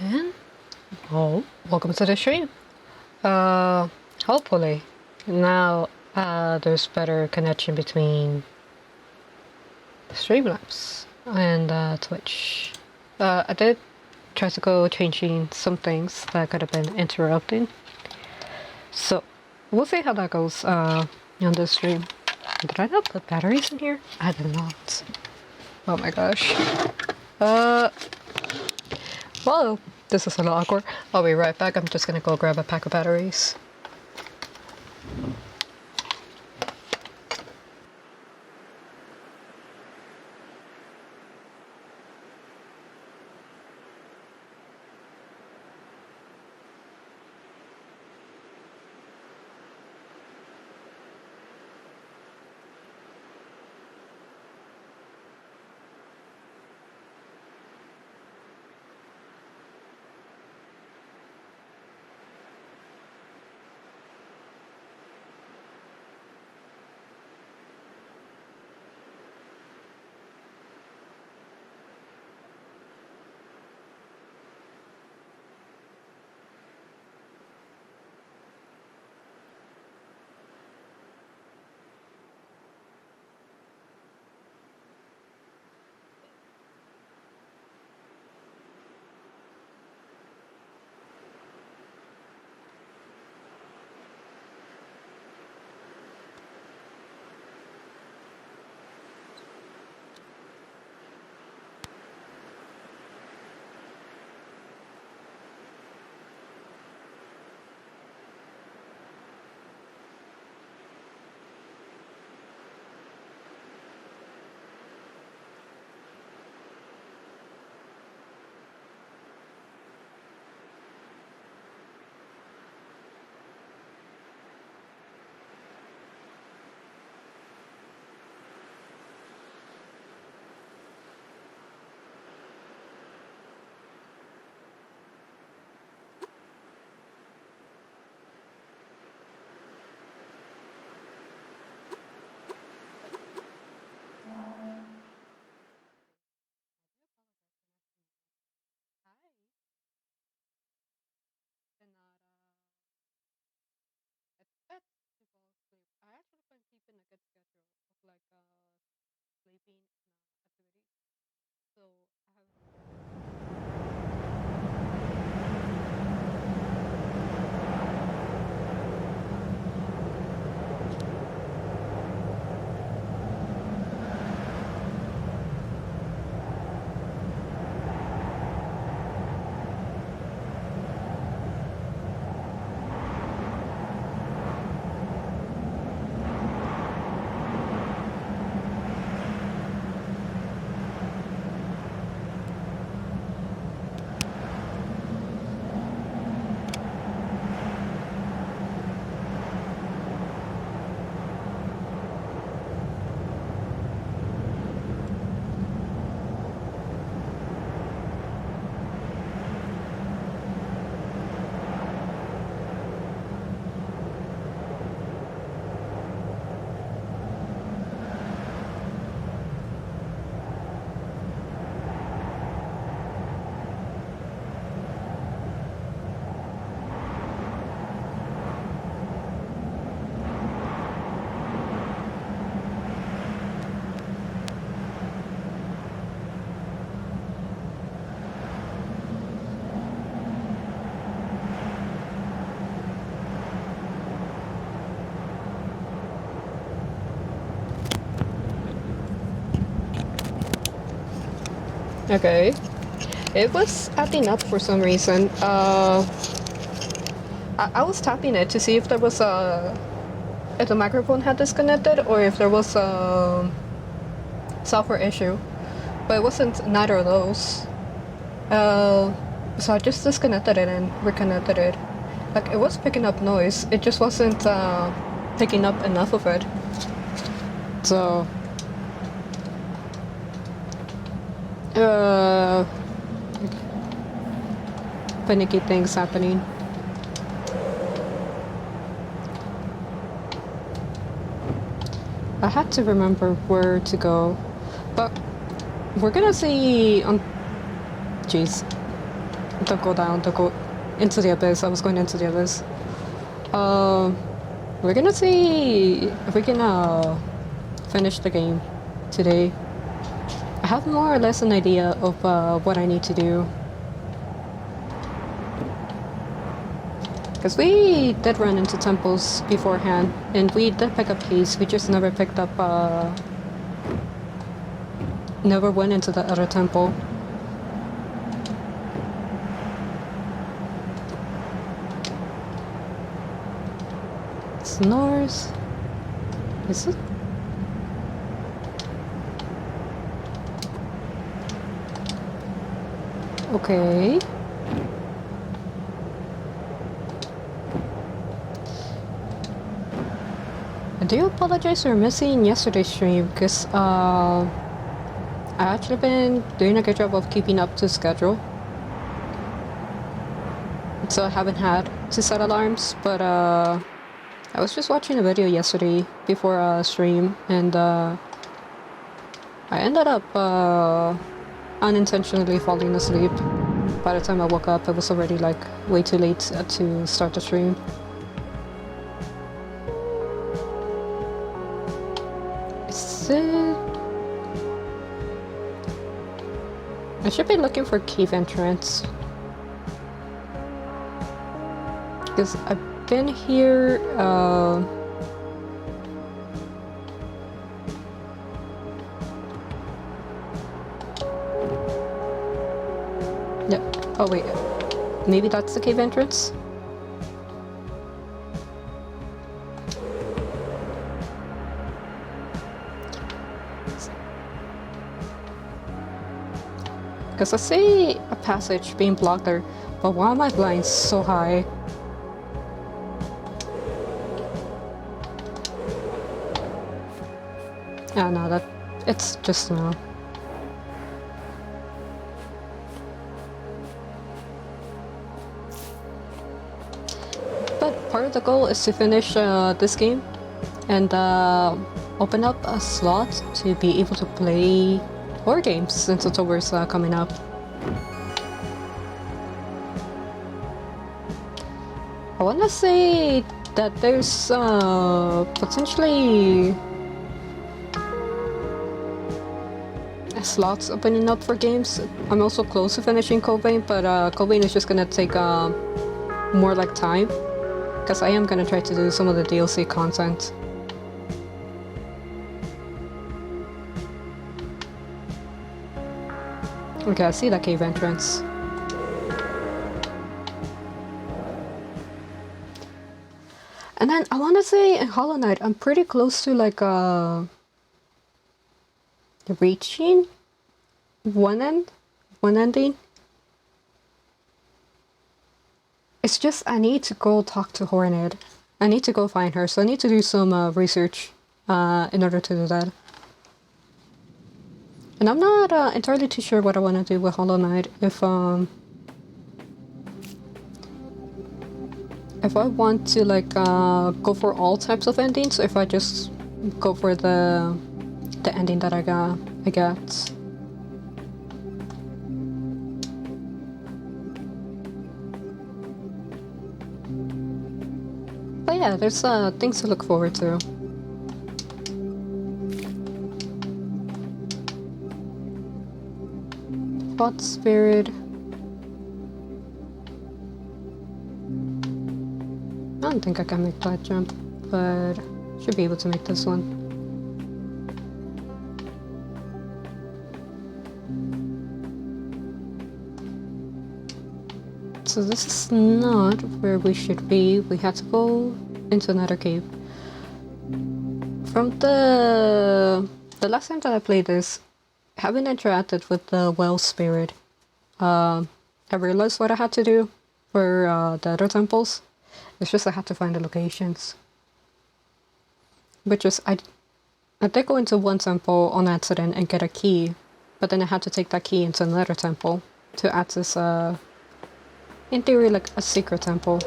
And well, welcome to the stream. Hopefully now there's better connection between Streamlabs and Twitch. I did try to go changing some things that could have been interrupting, so we'll see how that goes on this stream. Did I not put batteries in here? I did not. Oh my gosh. Well, this is a little awkward. I'll be right back. I'm just gonna go grab a pack of batteries. I actually been keeping a good schedule of sleeping activities. So I have. Okay. It was acting up for some reason. I was tapping it to see if there was if the microphone had disconnected or if there was a software issue, but it wasn't neither of those. So I just disconnected it and reconnected it. Like, it was picking up noise, it just wasn't picking up enough of it. So finicky things happening. I had to remember where to go, but we're gonna see on. Jeez. Don't go down, don't go into the abyss. I was going into the abyss. We're gonna see if we can finish the game today. I have more or less an idea of what I need to do. Because we did run into temples beforehand, and we did pick up keys, we just never picked up, never went into the other temple. Snores. Is it? Okay. I do apologize for missing yesterday's stream because I've actually been doing a good job of keeping up to schedule. So I haven't had to set alarms, but I was just watching a video yesterday before a stream, and I ended up unintentionally falling asleep. By the time I woke up, it was already like way too late to start the stream. Is it? I should be looking for cave entrance. Because I've been here, yeah. Oh wait, maybe that's the cave entrance? Because I see a passage being blocked there, but why are my blinds so high? Yeah, no, it's just no. But part of the goal is to finish this game and open up a slot to be able to play horror games since October's coming up. I want to say that there's potentially slots opening up for games. I'm also close to finishing Cobain, but Cobain is just gonna take more like time, because I am gonna try to do some of the DLC content. Okay, I see that cave entrance. And then I want to say in Hollow Knight, I'm pretty close to like reaching one ending. It's just I need to go talk to Horned. I need to go find her, so I need to do some research in order to do that. And I'm not entirely too sure what I want to do with Hollow Knight. If I want to like go for all types of endings, or if I just go for the ending that I get. But yeah, there's things to look forward to. Spot Spirit. I don't think I can make that jump, but should be able to make this one. So this is not where we should be. We had to go into another cave. From the last time that I played this, having interacted with the well spirit, I realized what I had to do for the other temples. It's just I had to find the locations. Which is, I did go into one temple on accident and get a key, but then I had to take that key into another temple to access, in theory, like a secret temple.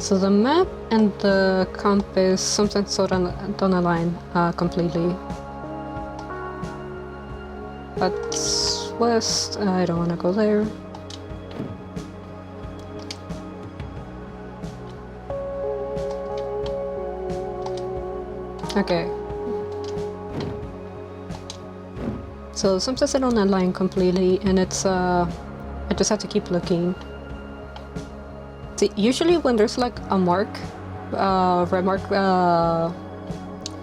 So the map and the compass sometimes don't align completely. That's west. I don't want to go there. Okay. So sometimes I don't align completely, and it's I just have to keep looking. See, usually when there's like a mark, red mark,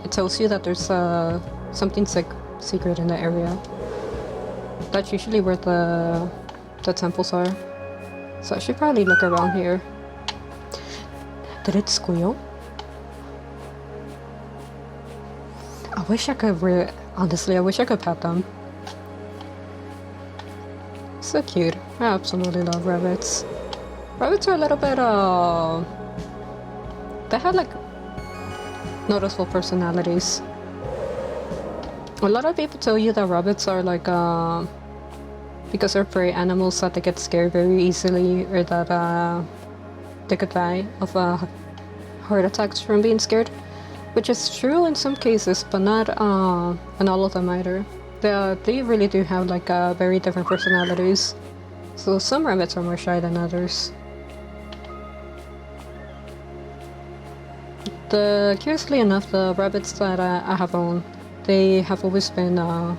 it tells you that there's something secret in the area. That's usually where the temples are. So I should probably look around here. Did it squeal? I wish I could honestly, I wish I could pet them. So cute. I absolutely love rabbits. Rabbits are a little bit, they have like noticeable personalities. A lot of people tell you that rabbits are like, because they're prey animals, that they get scared very easily, or that they could die of heart attacks from being scared. Which is true in some cases, but not in all of them either. They really do have like very different personalities. So some rabbits are more shy than others. Curiously enough, the rabbits that I have owned, they have always been not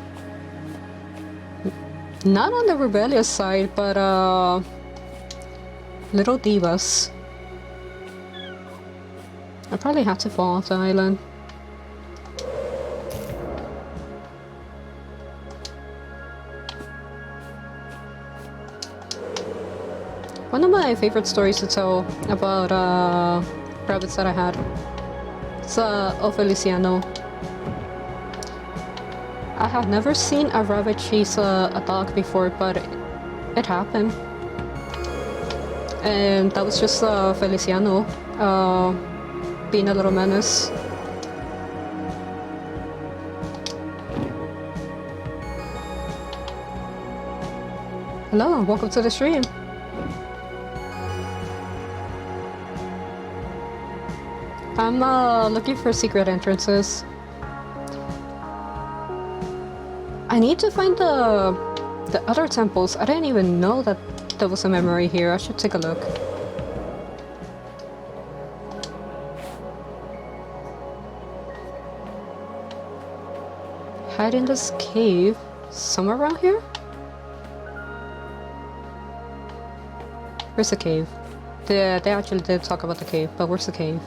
on the rebellious side, but little divas. I probably have to fall off the island. One of my favorite stories to tell about rabbits that I had is O Feliciano. I have never seen a rabbit chase a dog before, but it happened. And that was just Feliciano being a little menace. Hello and welcome to the stream. I'm looking for secret entrances. I need to find the other temples. I didn't even know that there was a memory here. I should take a look. Hide in this cave somewhere around here? Where's the cave? They actually did talk about the cave, but where's the cave?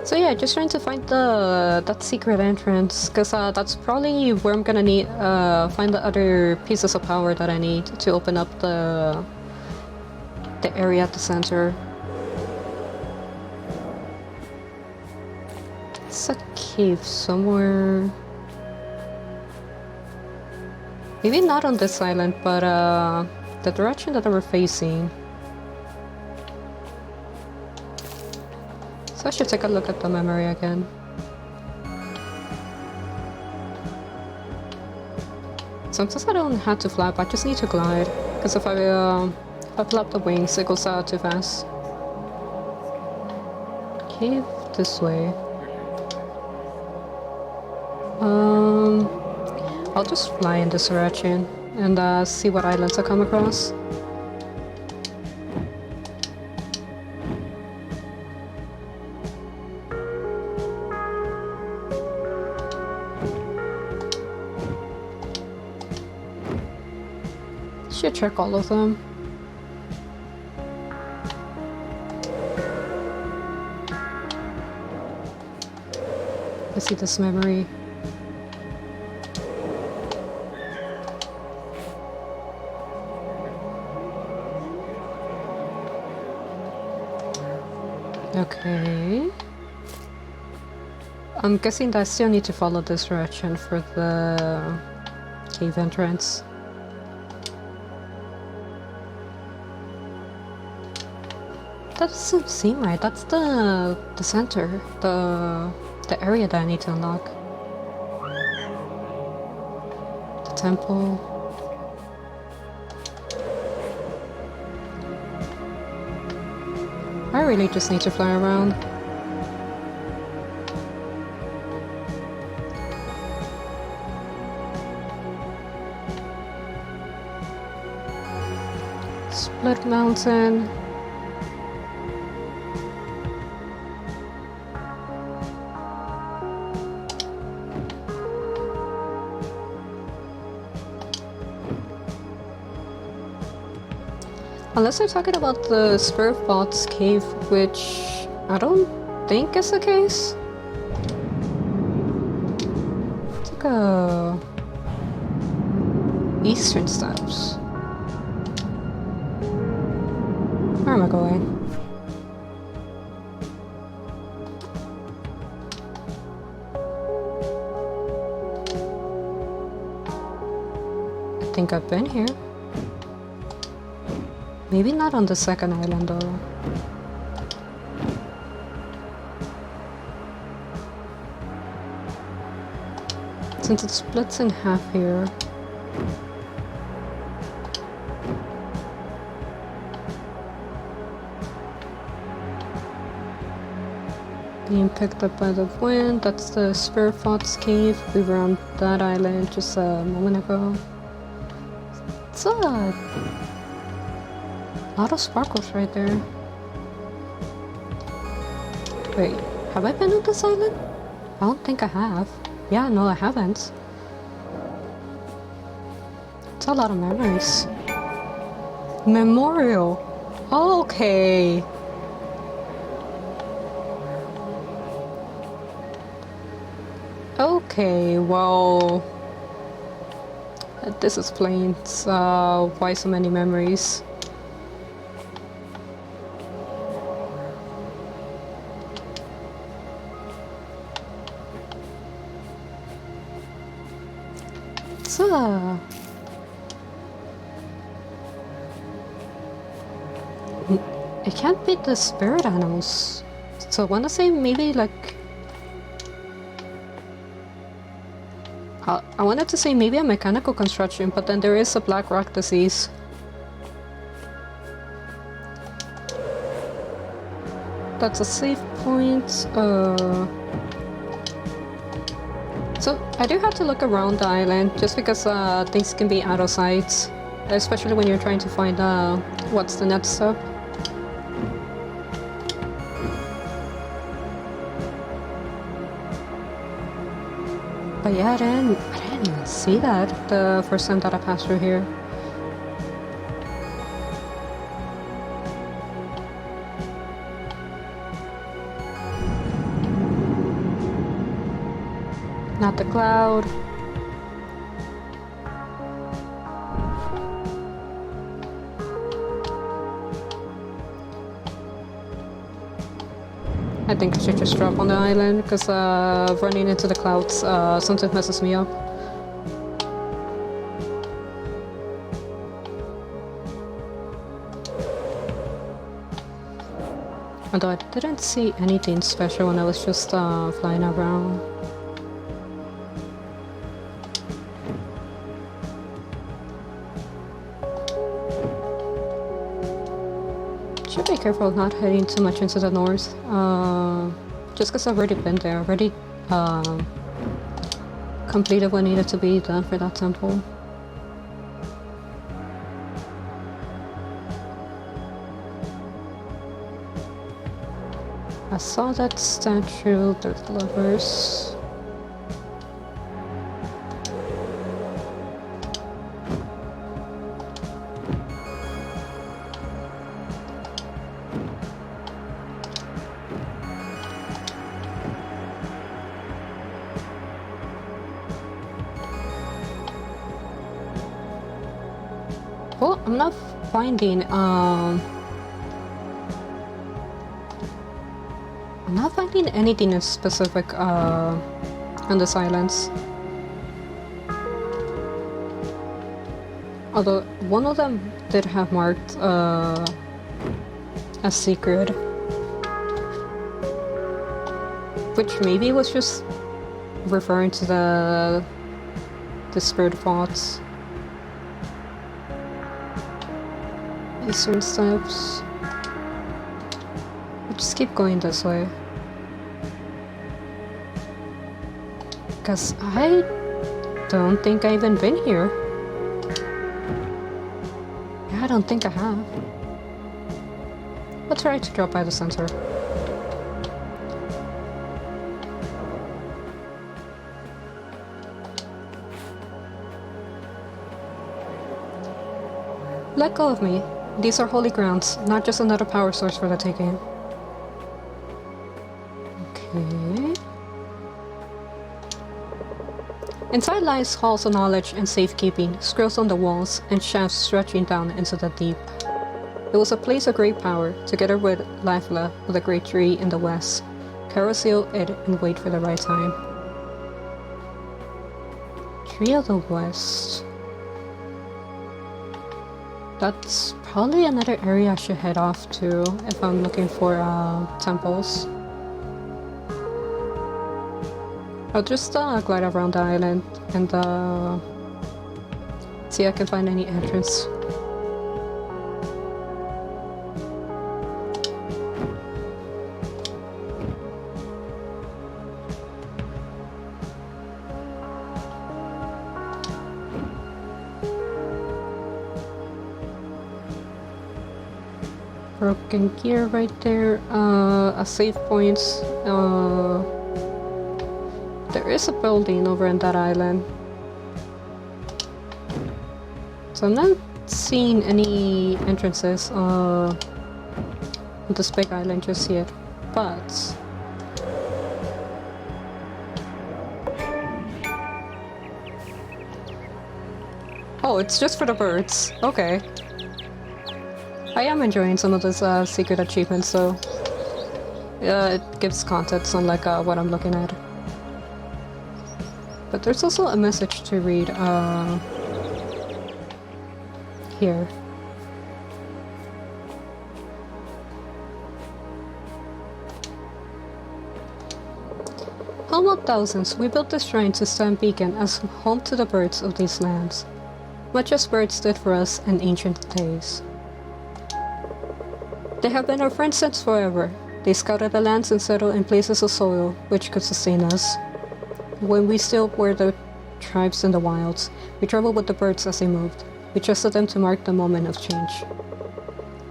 So yeah, just trying to find that secret entrance, because that's probably where I'm gonna need find the other pieces of power that I need to open up the area at the center. It's a cave somewhere. Maybe not on this island, but the direction that we're facing. So I should take a look at the memory again. Sometimes I don't have to flap, I just need to glide. Because if I flap the wings, it goes out too fast. Cave this way. I'll just fly in this direction and see what islands I come across. Should check all of them. I see this memory. Okay. I'm guessing that I still need to follow this direction for the cave entrance. That doesn't seem right. That's the center, the area that I need to unlock. temple. I really just need to fly around. Split Mountain. Unless they're talking about the Spirit Bot's cave, which I don't think is the case. It's like a Eastern Steps. Where am I going? I think I've been here. Maybe not on the second island though. Since it splits in half here. Being picked up by the wind, that's the Spirit Bot's cave. We were on that island just a moment ago. It's a lot of sparkles right there. Wait, have I been on this island? I don't think I have. Yeah, no, I haven't. It's a lot of memories. Memorial. Okay. Okay, well, this explains why so many memories. It can't be the spirit animals. So I want to say maybe like... I wanted to say maybe a mechanical construction, but then there is a black rock disease. That's a save point. So I do have to look around the island just because things can be out of sight, especially when you're trying to find what's the next step. But yeah, I didn't even see that the first time that I passed through here. Not the cloud. I think I should just drop on the island because running into the clouds sometimes messes me up. Although I didn't see anything special when I was just flying around. Should be careful of not heading too much into the north, just because I've already been there, already completed what needed to be done for that temple. I saw that statue, the lovers. Well, I'm not finding anything in specific on this islands. Although one of them did have marked a secret, which maybe was just referring to disparate thoughts. Eastern steps. We'll just keep going this way. Because I don't think I've even been here. Yeah, I don't think I have. Let's try to drop by the center. Let go of me. These are holy grounds, not just another power source for the taking. Okay. Inside lies halls of knowledge and safekeeping, scrolls on the walls, and shafts stretching down into the deep. It was a place of great power, together with Lifla, with a great tree in the west. Carousel it and wait for the right time. Tree of the west. That's probably another area I should head off to if I'm looking for temples. I'll just glide around the island and see if I can find any entrance. Broken gear right there, a save point. There is a building over in that island. So I'm not seeing any entrances on this big island just yet, but oh, it's just for the birds. Okay. I am enjoying some of those secret achievements, so it gives context on like what I'm looking at. But there's also a message to read here. Home of thousands, we built this shrine to stand beacon as home to the birds of these lands, much as birds did for us in ancient days. They have been our friends since forever. They scouted the lands and settled in places of soil which could sustain us. When we still were the tribes in the wilds, we traveled with the birds as they moved. We trusted them to mark the moment of change.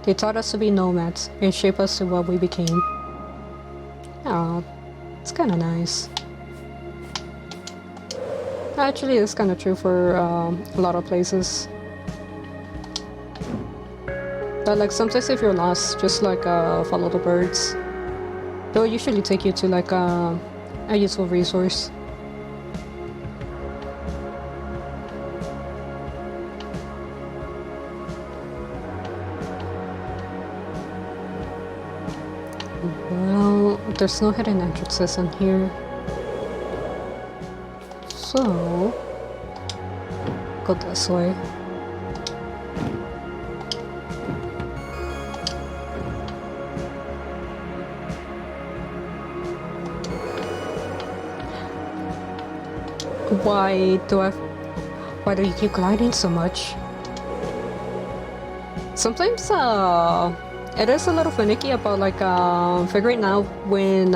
They taught us to be nomads and shape us to what we became. Aw, it's kinda nice. Actually, it's kinda true for a lot of places. But like sometimes if you're lost, just like follow the birds. They'll usually take you to like a useful resource. Well, there's no hidden entrances in here. So, go this way. Why do you keep gliding so much? Sometimes it is a little finicky about like figuring out when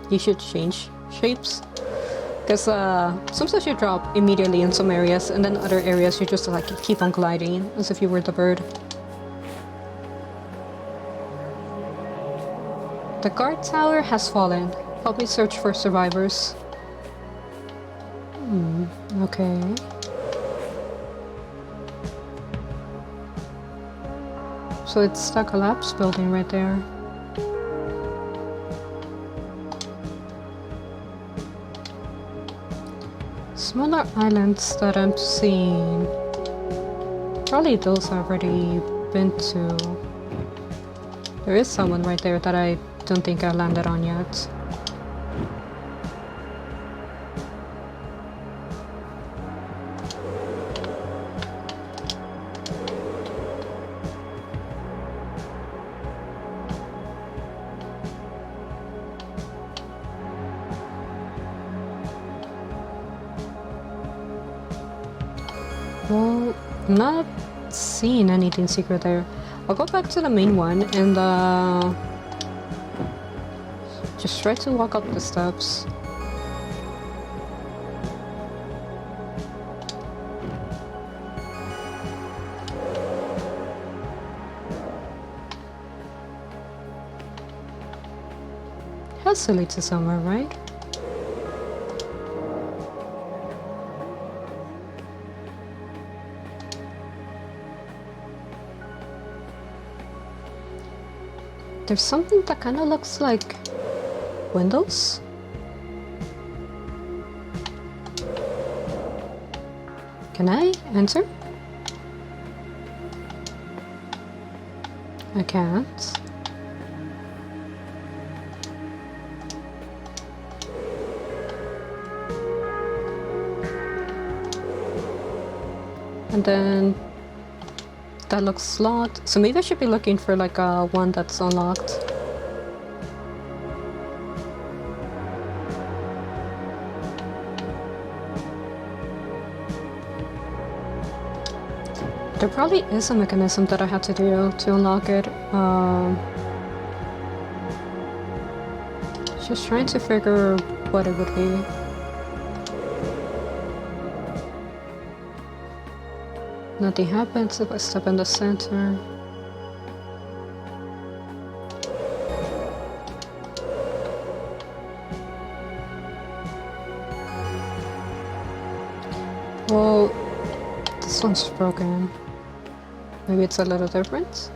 you should change shapes. Because sometimes you drop immediately in some areas, and then other areas you just like keep on gliding as if you were the bird. The guard tower has fallen. Help me search for survivors. Okay. So it's the collapsed building right there. Smaller islands that I'm seeing. Probably those I've already been to. There is someone right there that I don't think I landed on yet. Well, I'm not seeing anything secret there. I'll go back to the main one and just try to walk up the steps. Has to lead to somewhere, right? There's something that kind of looks like windows. Can I enter? I can't. And then that looks locked. So maybe I should be looking for like one that's unlocked. There probably is a mechanism that I had to do to unlock it. Just trying to figure what it would be. Nothing happens if I step in the center. Well, this one's broken. Maybe it's a little different?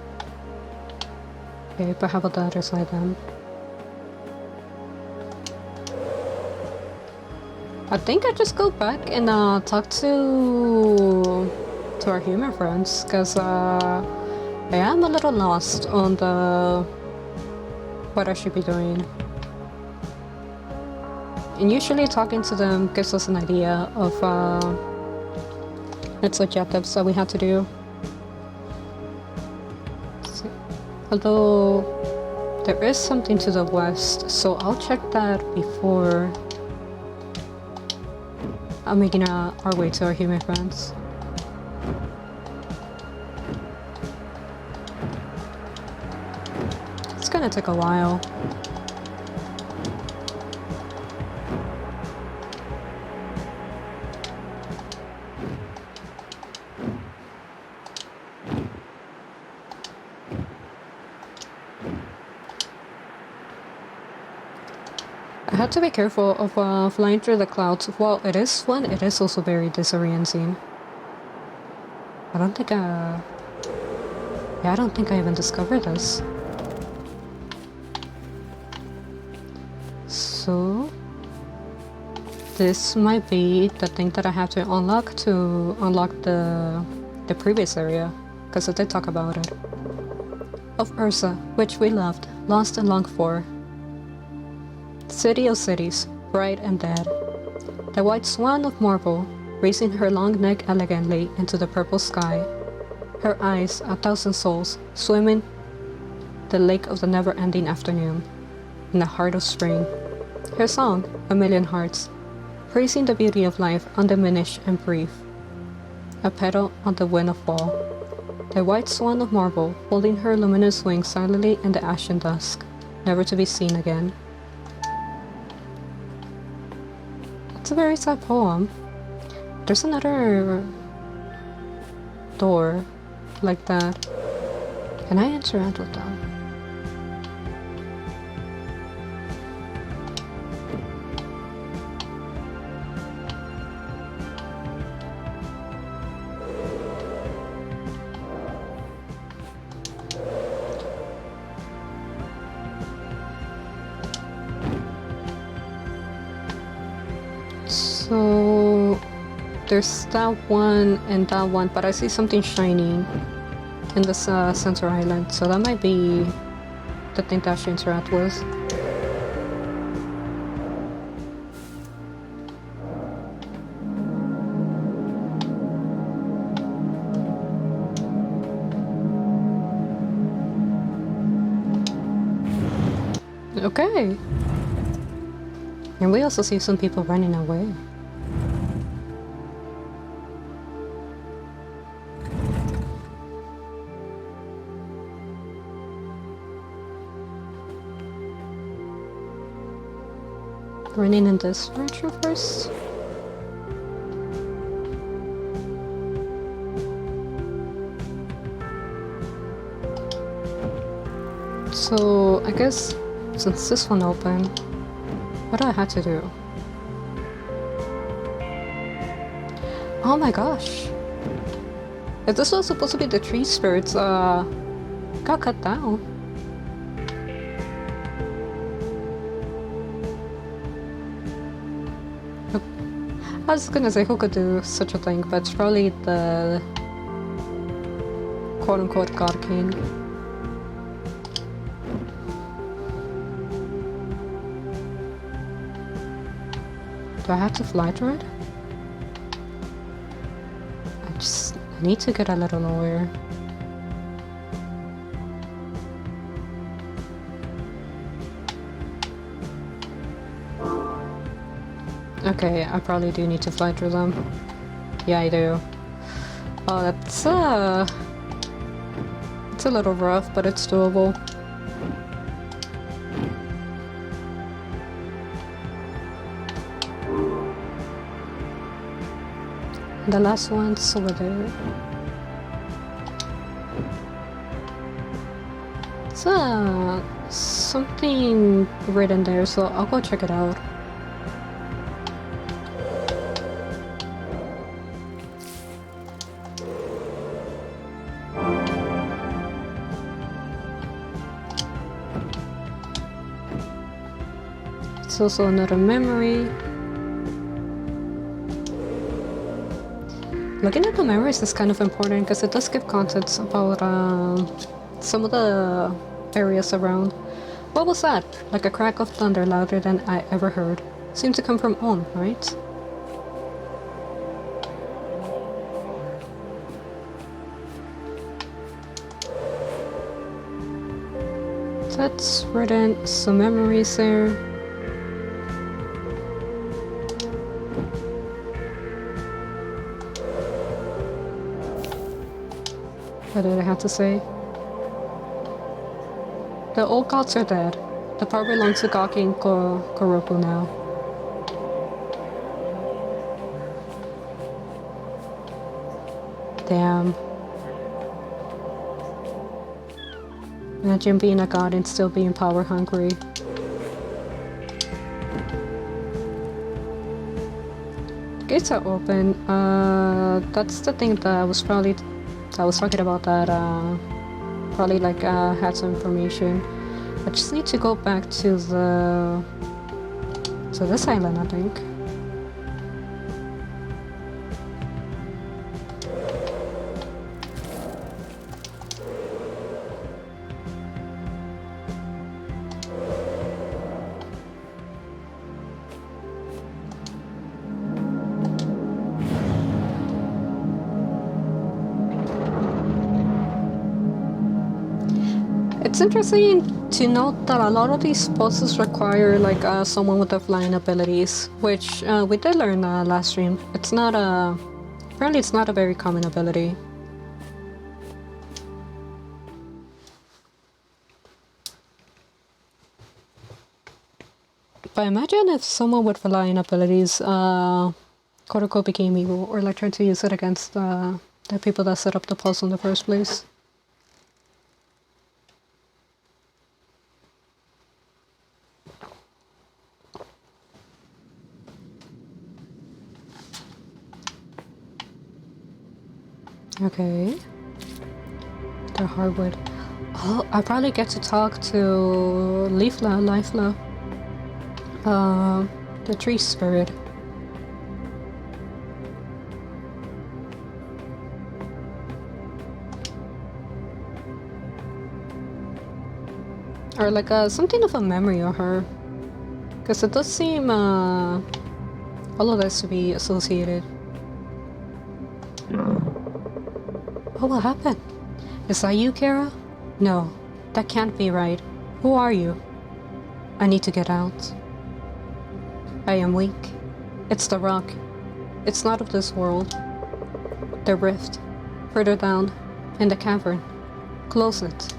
Okay, but how about the other side then? I think I just go back and talk to our human friends, because I am a little lost on what I should be doing. And usually talking to them gives us an idea of its objectives that we have to do. So, although there is something to the west, so I'll check that before I'm making our way to our human friends. It's gonna take a while. I had to be careful of flying through the clouds. While it is fun, it is also very disorienting. I don't think I even discovered this. So this might be the thing that I have to unlock the previous area, because I did talk about it. Of Ursa, which we loved, lost and longed for. City of cities, bright and dead. The white swan of marble, raising her long neck elegantly into the purple sky. Her eyes, 1,000 souls, swimming the lake of the never-ending afternoon, in the heart of spring. Her song, 1,000,000 hearts, praising the beauty of life undiminished and brief. A petal on the wind of fall. The white swan of marble, holding her luminous wings silently in the ashen dusk, never to be seen again. It's a very sad poem. There's another door like that. Can I interact with them? So there's that one and that one, but I see something shining in this center island, so that might be the thing that I should interact with. Okay. And we also see some people running away. running in this direction first. So I guess since this one open, what do I have to do? Oh my gosh! If this was supposed to be the tree spirits, got cut down. I was gonna say who could do such a thing, but it's probably the quote-unquote God King. Do I have to fly through it? I need to get a little lower. Okay, I probably do need to fly through them. Yeah, I do. Oh, that's it's a little rough, but it's doable. The last one's over there. It's something written there, so I'll go check it out. It's also another memory. Looking at the memories is kind of important because it does give context about some of the areas around. What was that? Like a crack of thunder louder than I ever heard. Seemed to come from On, right? That's written, some memories there. What did I have to say? The old gods are dead. The power belongs to God King Koroku now. Damn. Imagine being a god and still being power hungry. Gates are open. That's the thing that I was talking about, that probably like had some information. I just need to go back to this island, I think. It's interesting to note that a lot of these poses require like someone with the flying abilities, which we did learn last stream. It's not apparently it's not a very common ability. But imagine if someone with flying abilities quote-unquote became evil, or like tried to use it against the people that set up the puzzle in the first place. Okay. The hardwood. Oh, I probably get to talk to Lifla. The tree spirit. Or like something of a memory of her. Because it does seem all of this to be associated. Oh, what happened? Is that you, Kara? No, that can't be right. Who are you? I need to get out. I am weak. It's the rock. It's not of this world. The rift. Further down. In the cavern. Close it.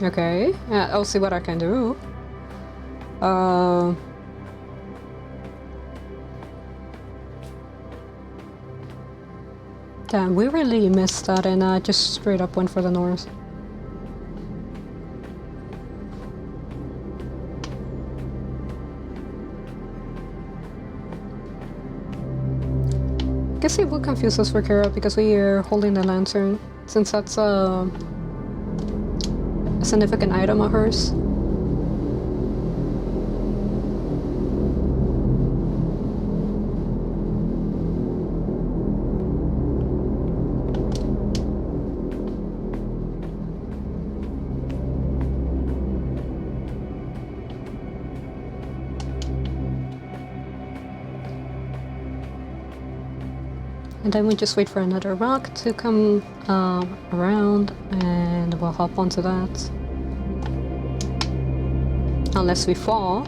Okay, I'll see what I can do. Damn, we really missed that and just straight up went for the north. I guess it would confuse us for Kara because we are holding the lantern, since that's a significant item of hers. And then we just wait for another rock to come around and we'll hop onto that. Unless we fall.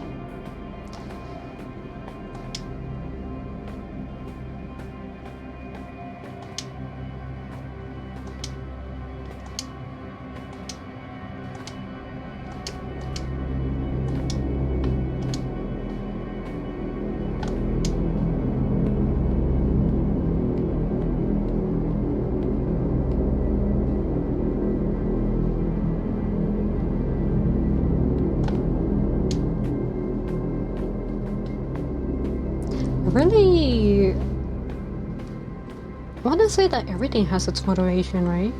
Really, I want to say that everything has its motivation, right?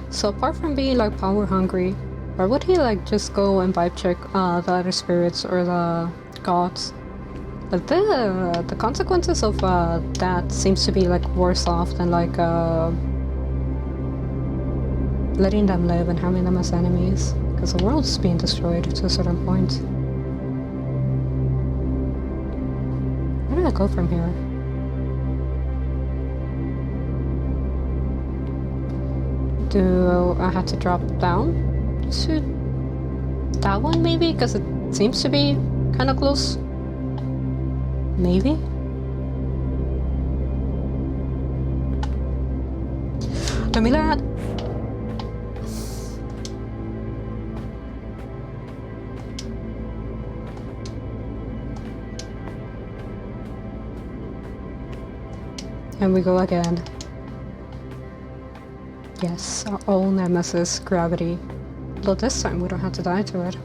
So apart from being like power hungry, why would he like just go and vibe check the other spirits or the gods? But the consequences of that seems to be like worse off than like letting them live and having them as enemies, because the world's being destroyed to a certain point. Where do I go from here? Do I have to drop down to that one maybe? Because it seems to be kind of close. Maybe? Don't be loud. And we go again. Yes, our own nemesis, gravity. Though this time we don't have to die to it.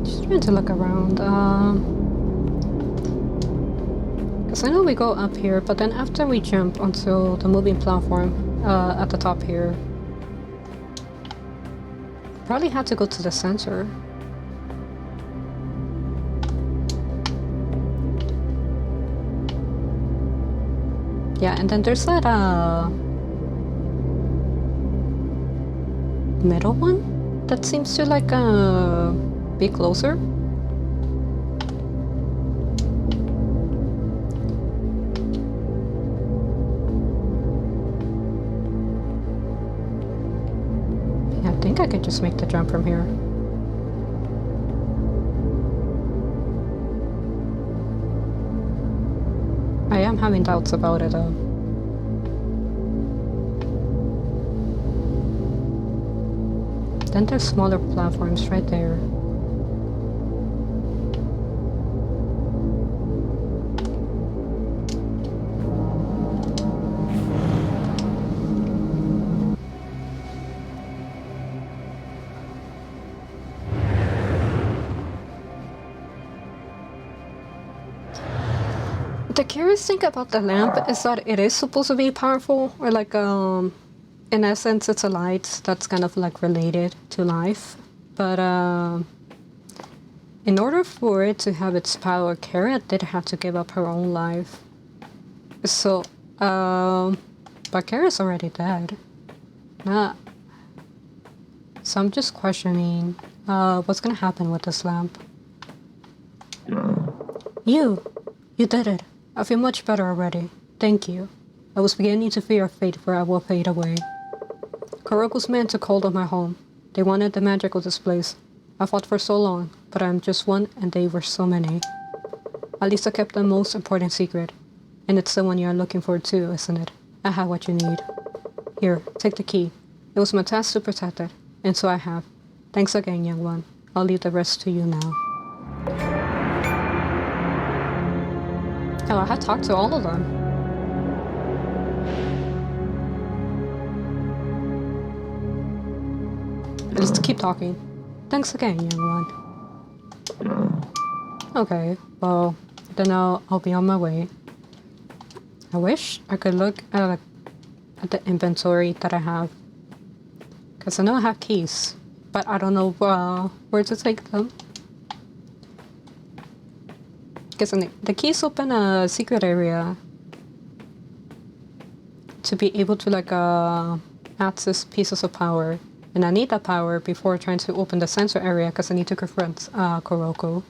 Just trying to look around. Because I know we go up here, but then after we jump onto the moving platform at the top here, probably had to go to the center. Yeah, and then there's that middle one that seems to like be closer. I think I could just make the jump from here. I am having doubts about it though. Then there's smaller platforms right there. The curious thing about the lamp is that it is supposed to be powerful, or like in essence it's a light that's kind of like related to life, but in order for it to have its power, Kara did have to give up her own life. So but Kara's already dead. So I'm just questioning what's gonna happen with this lamp. You did it. I feel much better already. Thank you. I was beginning to fear fate, where I will fade away. Kuroko's men took hold of my home. They wanted the magic of this place. I fought for so long. but I'm just one and they were so many. At least I kept the most important secret. And it's the one you're looking for too, isn't it? I have what you need. Here, take the key. It was my task to protect it, and so I have. Thanks again, young one. I'll leave the rest to you now. Oh, I had talked to all of them. Let's keep talking. Thanks again, young one. Okay, well, then I'll be on my way. I wish I could look at the inventory that I have. Because I know I have keys, but I don't know where to take them. Because the keys open a secret area to be able to access pieces of power. And I need that power before trying to open the sensor area because I need to confront Kuroko.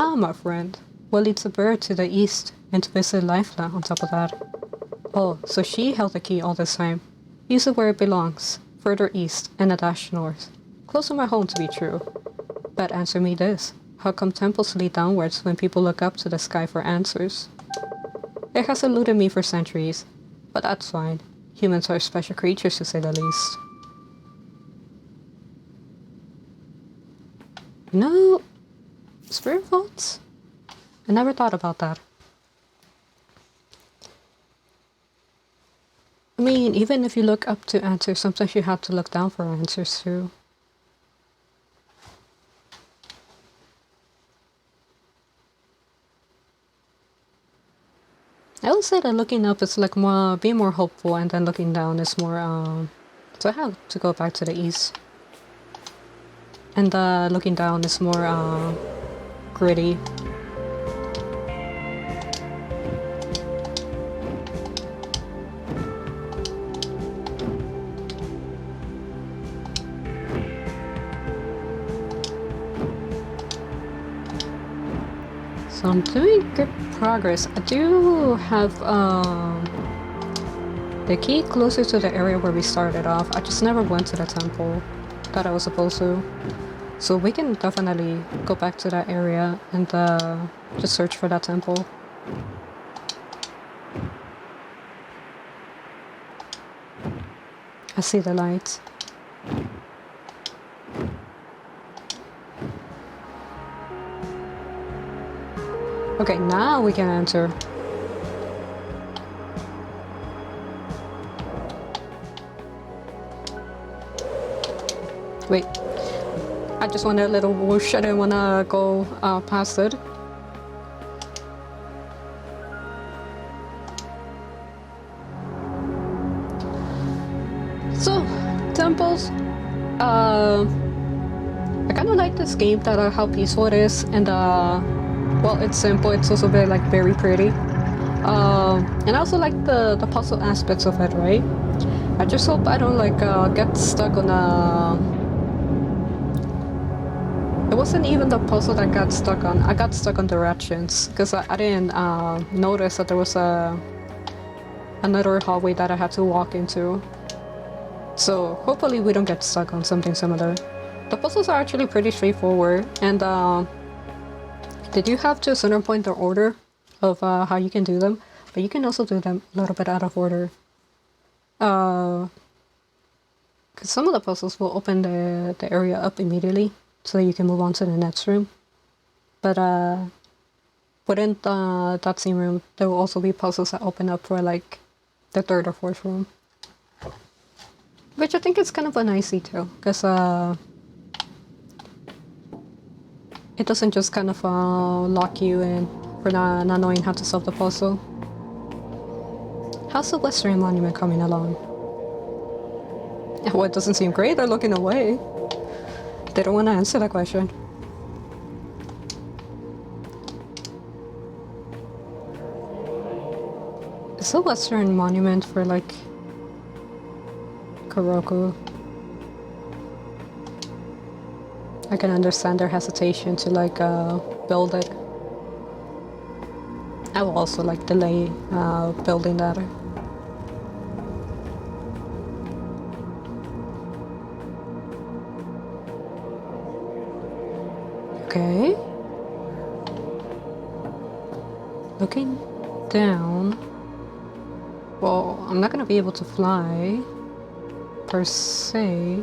Ah, my friend. What leads a bird to the east and to visit Lifeline on top of that? Oh, so she held the key all this time. Use it where it belongs, further east and a dash north. Close to my home to be true. But answer me this. How come temples lead downwards when people look up to the sky for answers? It has eluded me for centuries, but that's fine. Humans are special creatures to say the least. No, spirit vaults? I never thought about that. I mean, even if you look up to answers, sometimes you have to look down for answers too. I would say that looking up is like more, being more hopeful, and then looking down is more, so I have to go back to the east. And looking down is more, gritty. So I'm doing good progress. I do have the key closer to the area where we started off. I just never went to the temple that I was supposed to. So we can definitely go back to that area and just search for that temple. I see the lights. Okay, now we can enter. Wait. I just wanted a little whoosh. I didn't want to go past it. So, temples. I kind of like this game, that how peaceful it is, and well, it's simple. It's also very pretty. And I also like the puzzle aspects of it, right? I just hope I don't get stuck on a. It wasn't even the puzzle that got stuck on. I got stuck on directions because I didn't notice that there was another hallway that I had to walk into. So hopefully we don't get stuck on something similar. The puzzles are actually pretty straightforward, and they do have to a certain point the order of how you can do them, but you can also do them a little bit out of order. Because some of the puzzles will open the area up immediately, so that you can move on to the next room. But within that same room, there will also be puzzles that open up for the third or fourth room. Which I think is kind of a nice detail, because it doesn't just kind of lock you in for not knowing how to solve the puzzle. How's the Western Monument coming along? Well, it doesn't seem great. They're looking away. They don't want to answer that question. Is the Western Monument for Kuroko? I can understand their hesitation to build it. I will also delay building that. Okay. Looking down. Well, I'm not gonna be able to fly per se.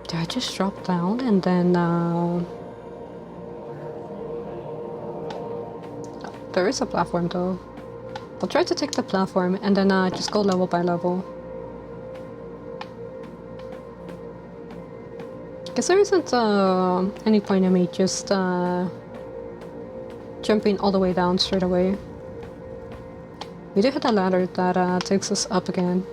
Did I just drop down and then there is a platform though. I'll try to take the platform and then just go level by level. Guess there isn't any point in me just jumping all the way down straight away. We do hit a ladder that takes us up again.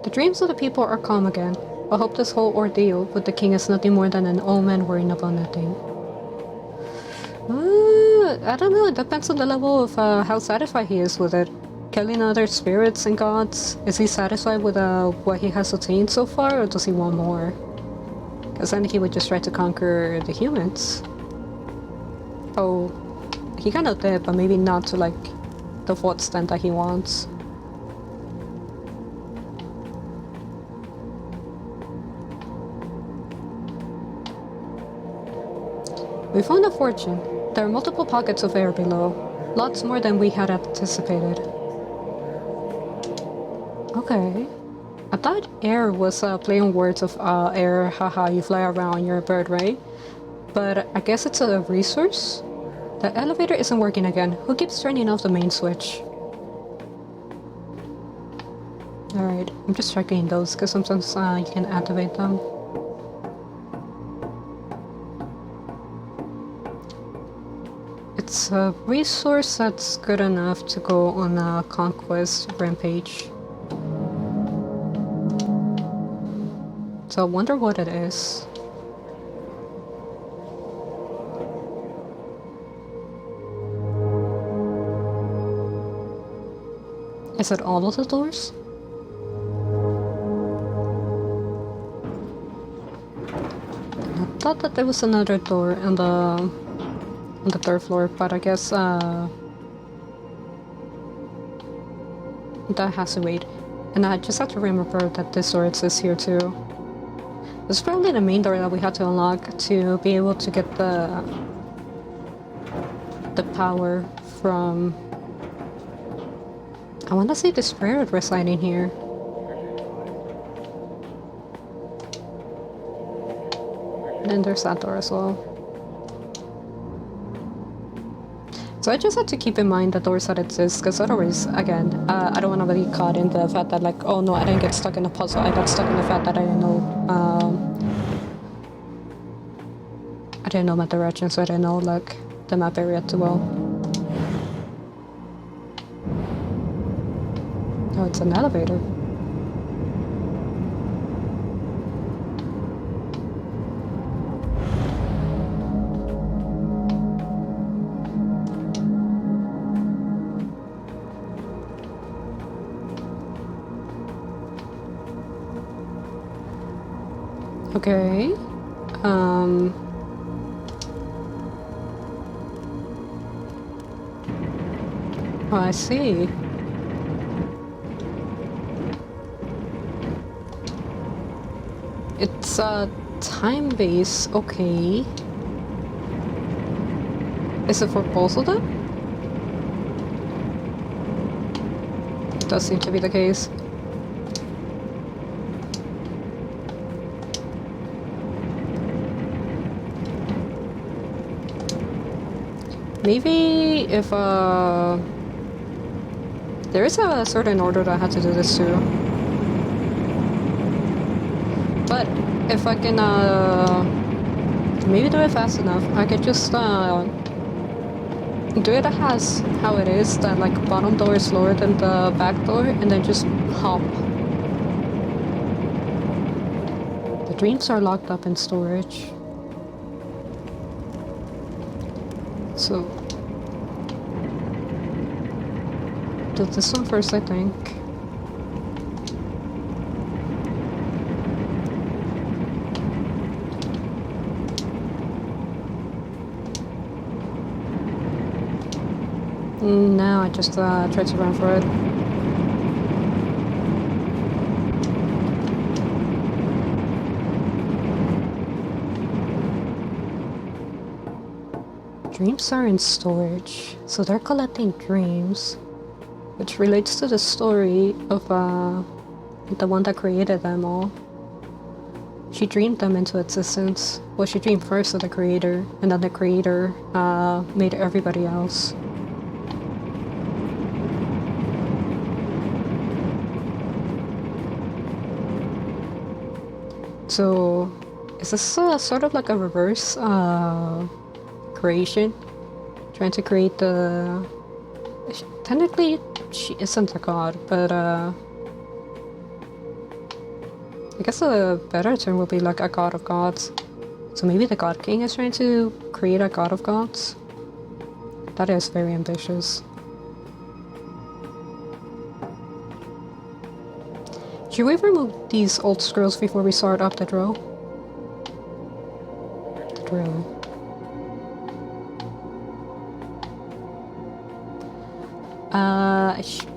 The dreams of the people are calm again. I hope this whole ordeal with the king is nothing more than an old man worrying about nothing. I don't know, it depends on the level of how satisfied he is with it. Killing other spirits and gods, is he satisfied with what he has attained so far, or does he want more? Because then he would just try to conquer the humans. Oh, he kind of did, but maybe not to like the full extent that he wants. We found a fortune. There are multiple pockets of air below. Lots more than we had anticipated. Okay. I thought air was a play on words of air, haha, you fly around, you're a bird, right? But I guess it's a resource? The elevator isn't working again. Who keeps turning off the main switch? Alright, I'm just checking those because sometimes you can activate them. It's a resource that's good enough to go on a conquest rampage. So I wonder what it is. Is it all of the doors? I thought that there was another door on the third floor, but I guess that has to wait. And I just have to remember that this door exists here too. This is probably the main door that we had to unlock to be able to get the power from, I want to say, the spirit residing here. And then there's that door as well. So I just have to keep in mind the doors that exist, because otherwise, again, I don't want to be caught in the fact that, like, oh no, I didn't get stuck in a puzzle. I got stuck in the fact that I didn't know my directions, so I didn't know, like, the map area too well. Oh, it's an elevator. Okay. Oh, I see. It's a time base, okay. Is it for both of them? Does seem to be the case. Maybe if there is a certain order that I had to do this too. But if I can maybe do it fast enough, I could just do it as how it is, that like bottom door is lower than the back door, and then just hop. The dreams are locked up in storage. So do this one first, I think. Now I just try to run for it. dreams are in storage, so they're collecting dreams, which relates to the story of the one that created them all. She dreamed them into existence. Well, she dreamed first of the creator, and then the creator made everybody else. So, is this sort of like a reverse creation? Trying to create the... Technically, she isn't a god, but I guess a better term would be like a god of gods. So maybe the God King is trying to create a god of gods? That is very ambitious. Should we remove these old scrolls before we start up the drill? The drill.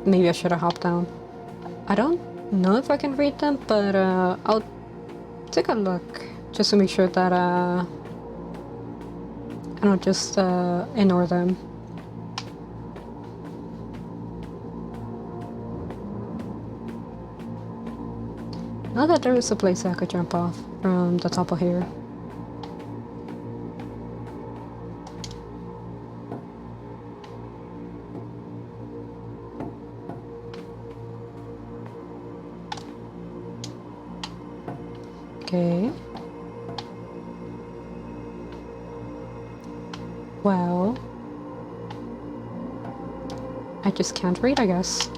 Maybe I should have hopped down. I don't know if I can read them, but I'll take a look just to make sure that I don't just ignore them. Now that there is a place I could jump off from the top of here. Okay. Well, I just can't read, I guess.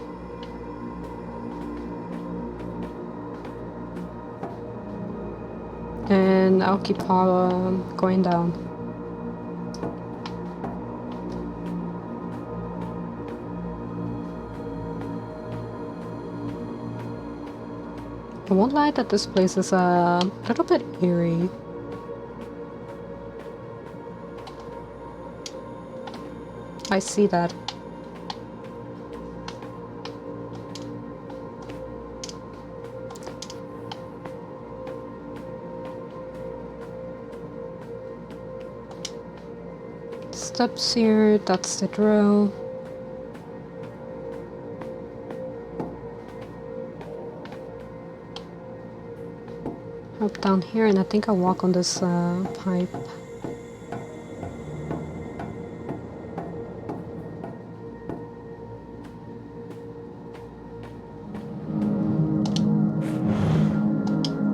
And I'll keep going down. I won't lie that this place is a little bit eerie. I see that. Steps here, that's the drill. Up down here, and I think I'll walk on this pipe.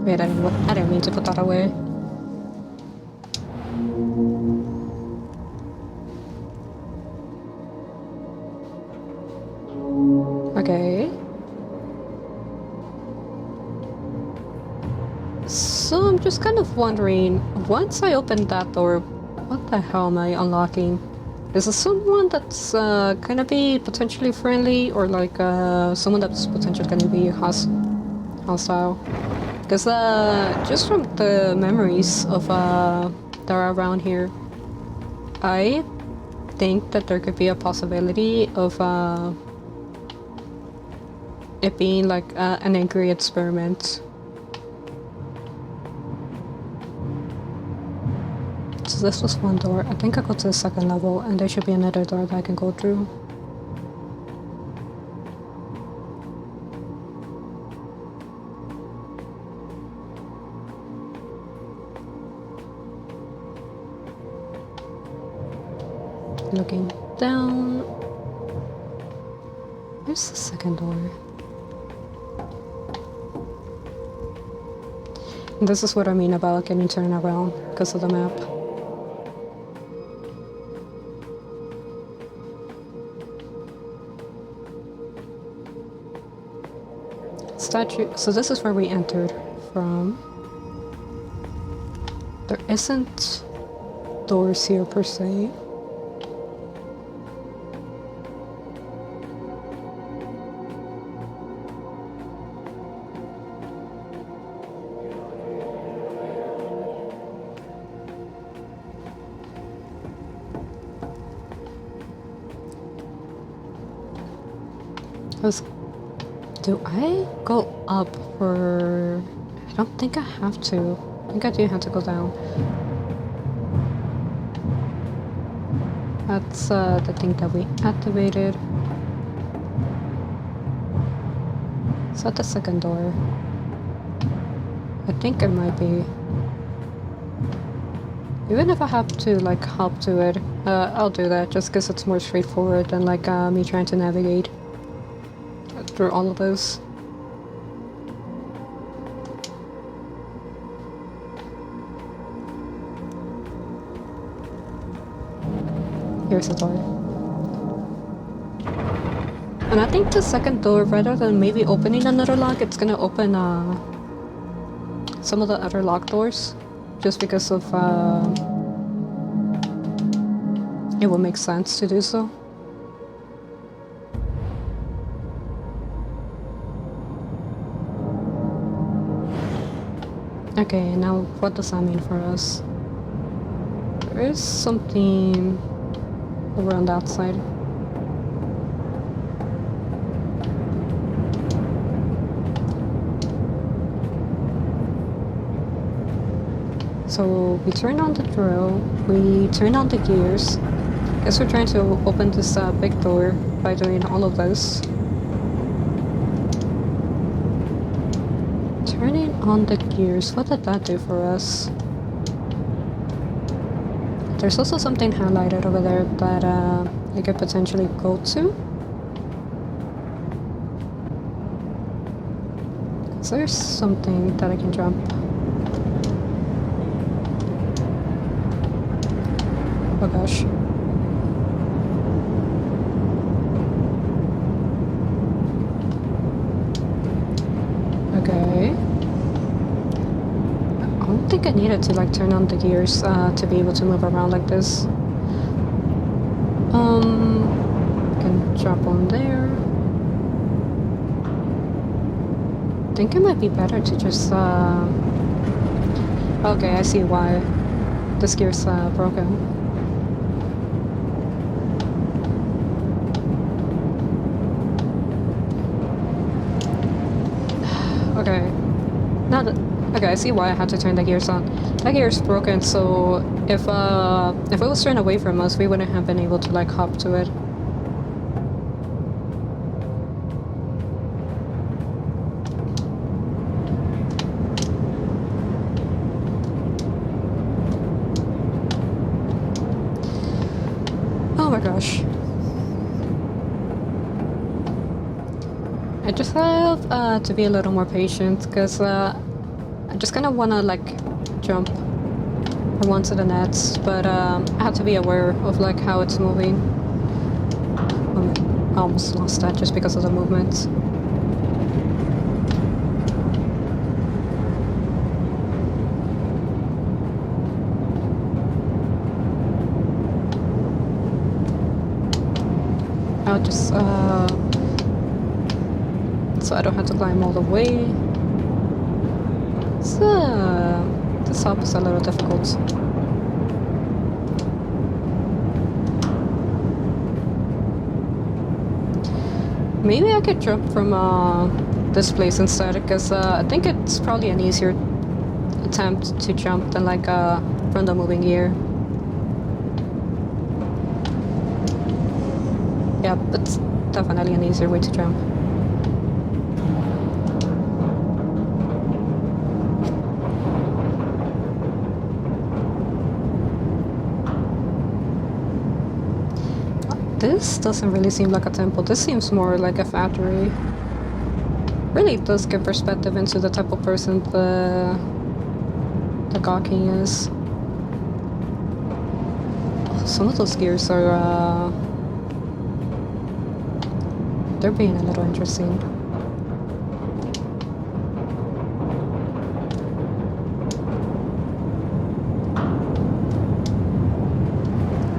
Wait, I didn't mean to put that away. Okay. So I'm just kind of wondering, once I open that door, what the hell am I unlocking? Is it someone that's gonna be potentially friendly, or like someone that's potentially gonna be hostile? Because just from the memories of that are around here, I think that there could be a possibility of it being like an angry experiment. So this was one door. I think I go to the second level, and there should be another door that I can go through. Looking down. Where's the second door? And this is what I mean about getting turned around because of the map. Statue. So this is where we entered from. There isn't doors here per se. Do I go up, or I don't think I have to. I think I do have to go down. That's the thing that we activated. Is that the second door? I think it might be. Even if I have to like hop to it, I'll do that just because it's more straightforward than like me trying to navigate through all of those. Here's the door. And I think the second door, rather than maybe opening another lock, it's gonna open some of the other locked doors. Just because of it will make sense to do so. Okay, now what does that mean for us? There is something around that side. So we turn on the drill, we turn on the gears. Guess we're trying to open this big door by doing all of this. Turning on the gears, what did that do for us? There's also something highlighted over there that I could potentially go to. So there's something that I can jump. Oh gosh. Okay. I don't think I needed to like turn on the gears to be able to move around like this. I can jump on there. I think it might be better to just okay, I see why this gear's broken. Okay. Now that okay, I see why I had to turn the gears on. That gear's broken, so if it was turned away from us, we wouldn't have been able to like hop to it. Oh my gosh. I just have to be a little more patient because I just kind of want to like jump onto the nets, but I have to be aware of like how it's moving. I almost lost that just because of the movement. I'll just so I don't have to climb all the way. So this hop is a little difficult. Maybe I could jump from this place instead, because I think it's probably an easier attempt to jump than like from the moving gear. Yeah, that's definitely an easier way to jump. This doesn't really seem like a temple. This seems more like a factory. Really does give perspective into the type of person the God King is. Some of those gears are they're being a little interesting.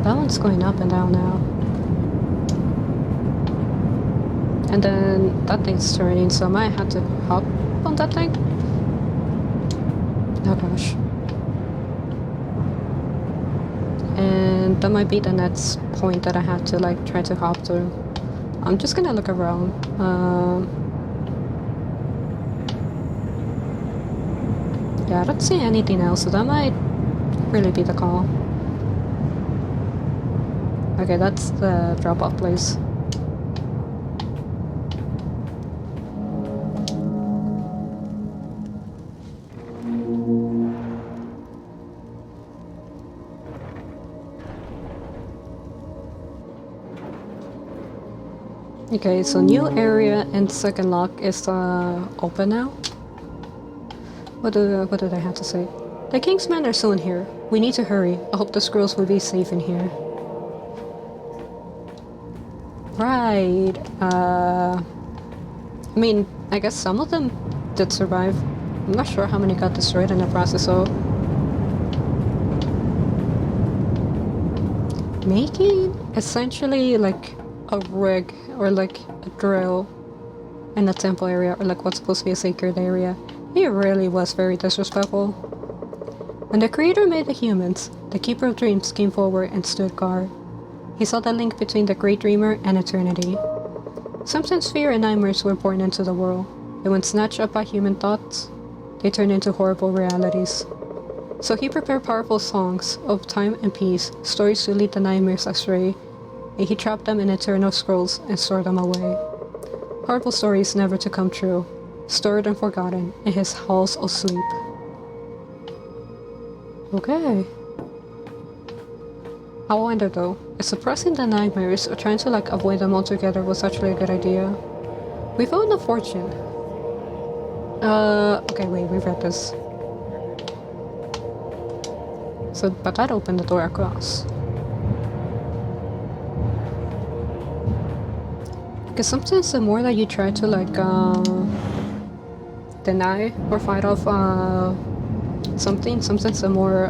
That one's going up and down now. And then that thing's turning, so I might have to hop on that thing. Oh gosh. And that might be the next point that I have to like try to hop through. I'm just gonna look around. Yeah, I don't see anything else, so that might really be the call. Okay, that's the drop-off place. Okay, so new area and second lock is open now. What do they have to say? The king's men are soon here. We need to hurry. I hope the squirrels will be safe in here. Right. I mean, I guess some of them did survive. I'm not sure how many got destroyed in the process, so... Making essentially like a rig or like a drill in a temple area or like what's supposed to be a sacred area. It really was very disrespectful. When the creator made the humans, the keeper of dreams came forward and stood guard. He saw the link between the great dreamer and eternity. Sometimes fear and nightmares were born into the world, and when snatched up by human thoughts, they turned into horrible realities. So he prepared powerful songs of time and peace, stories to lead the nightmares astray, and he trapped them in eternal scrolls and stored them away. Horrible stories never to come true, stored and forgotten in his halls of sleep. Okay. I wonder though, if suppressing the nightmares or trying to like avoid them altogether was actually a good idea. We found a fortune. Okay, wait, we read this. So, but that opened the door across. Because sometimes the more that you try to like deny or fight off something, sometimes the more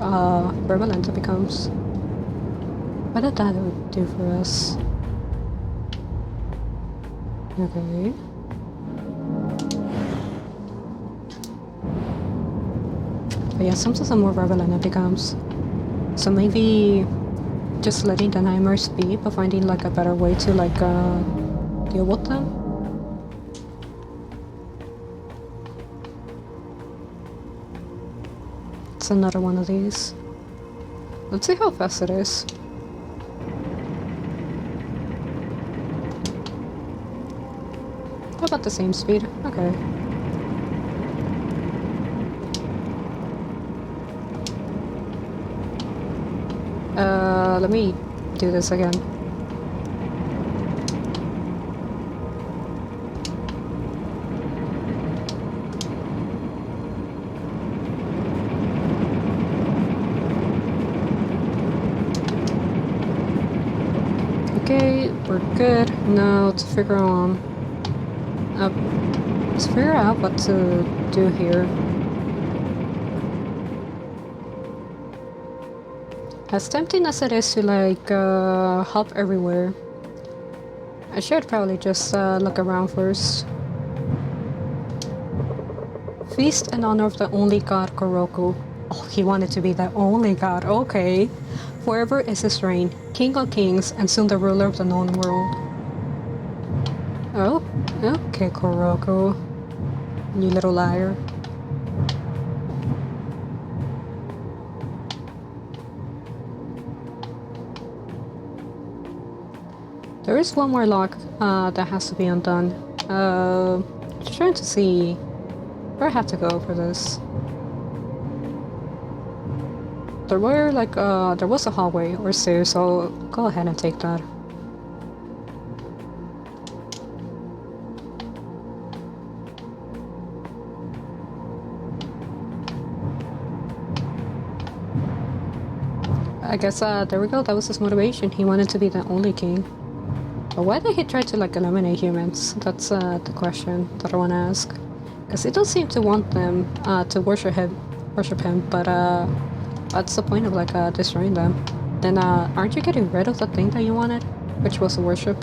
prevalent it becomes. What did that do for us? Okay. But yeah, sometimes the more prevalent it becomes. So maybe just letting the nightmares be, but finding like a better way to like deal with them. It's another one of these. Let's see how fast it is. About the same speed. Okay. Let me do this again. Okay, we're good. Now let's figure out what to do here. As tempting as it is to like hop everywhere, I should probably just look around first. Feast in honor of the only god Koroku. Oh, he wanted to be the only god, okay. Forever is his reign, king of kings and soon the ruler of the known world. Oh, okay, Koroku. You little liar. There is one more lock that has to be undone. Just trying to see where I have to go for this. There was a hallway or stairs, so go ahead and take that. I guess there we go, that was his motivation. He wanted to be the only king. But why did he try to like eliminate humans? That's the question that I want to ask. Because he does seem to want them to worship him, but what's the point of like destroying them? Then aren't you getting rid of the thing that you wanted, which was worship?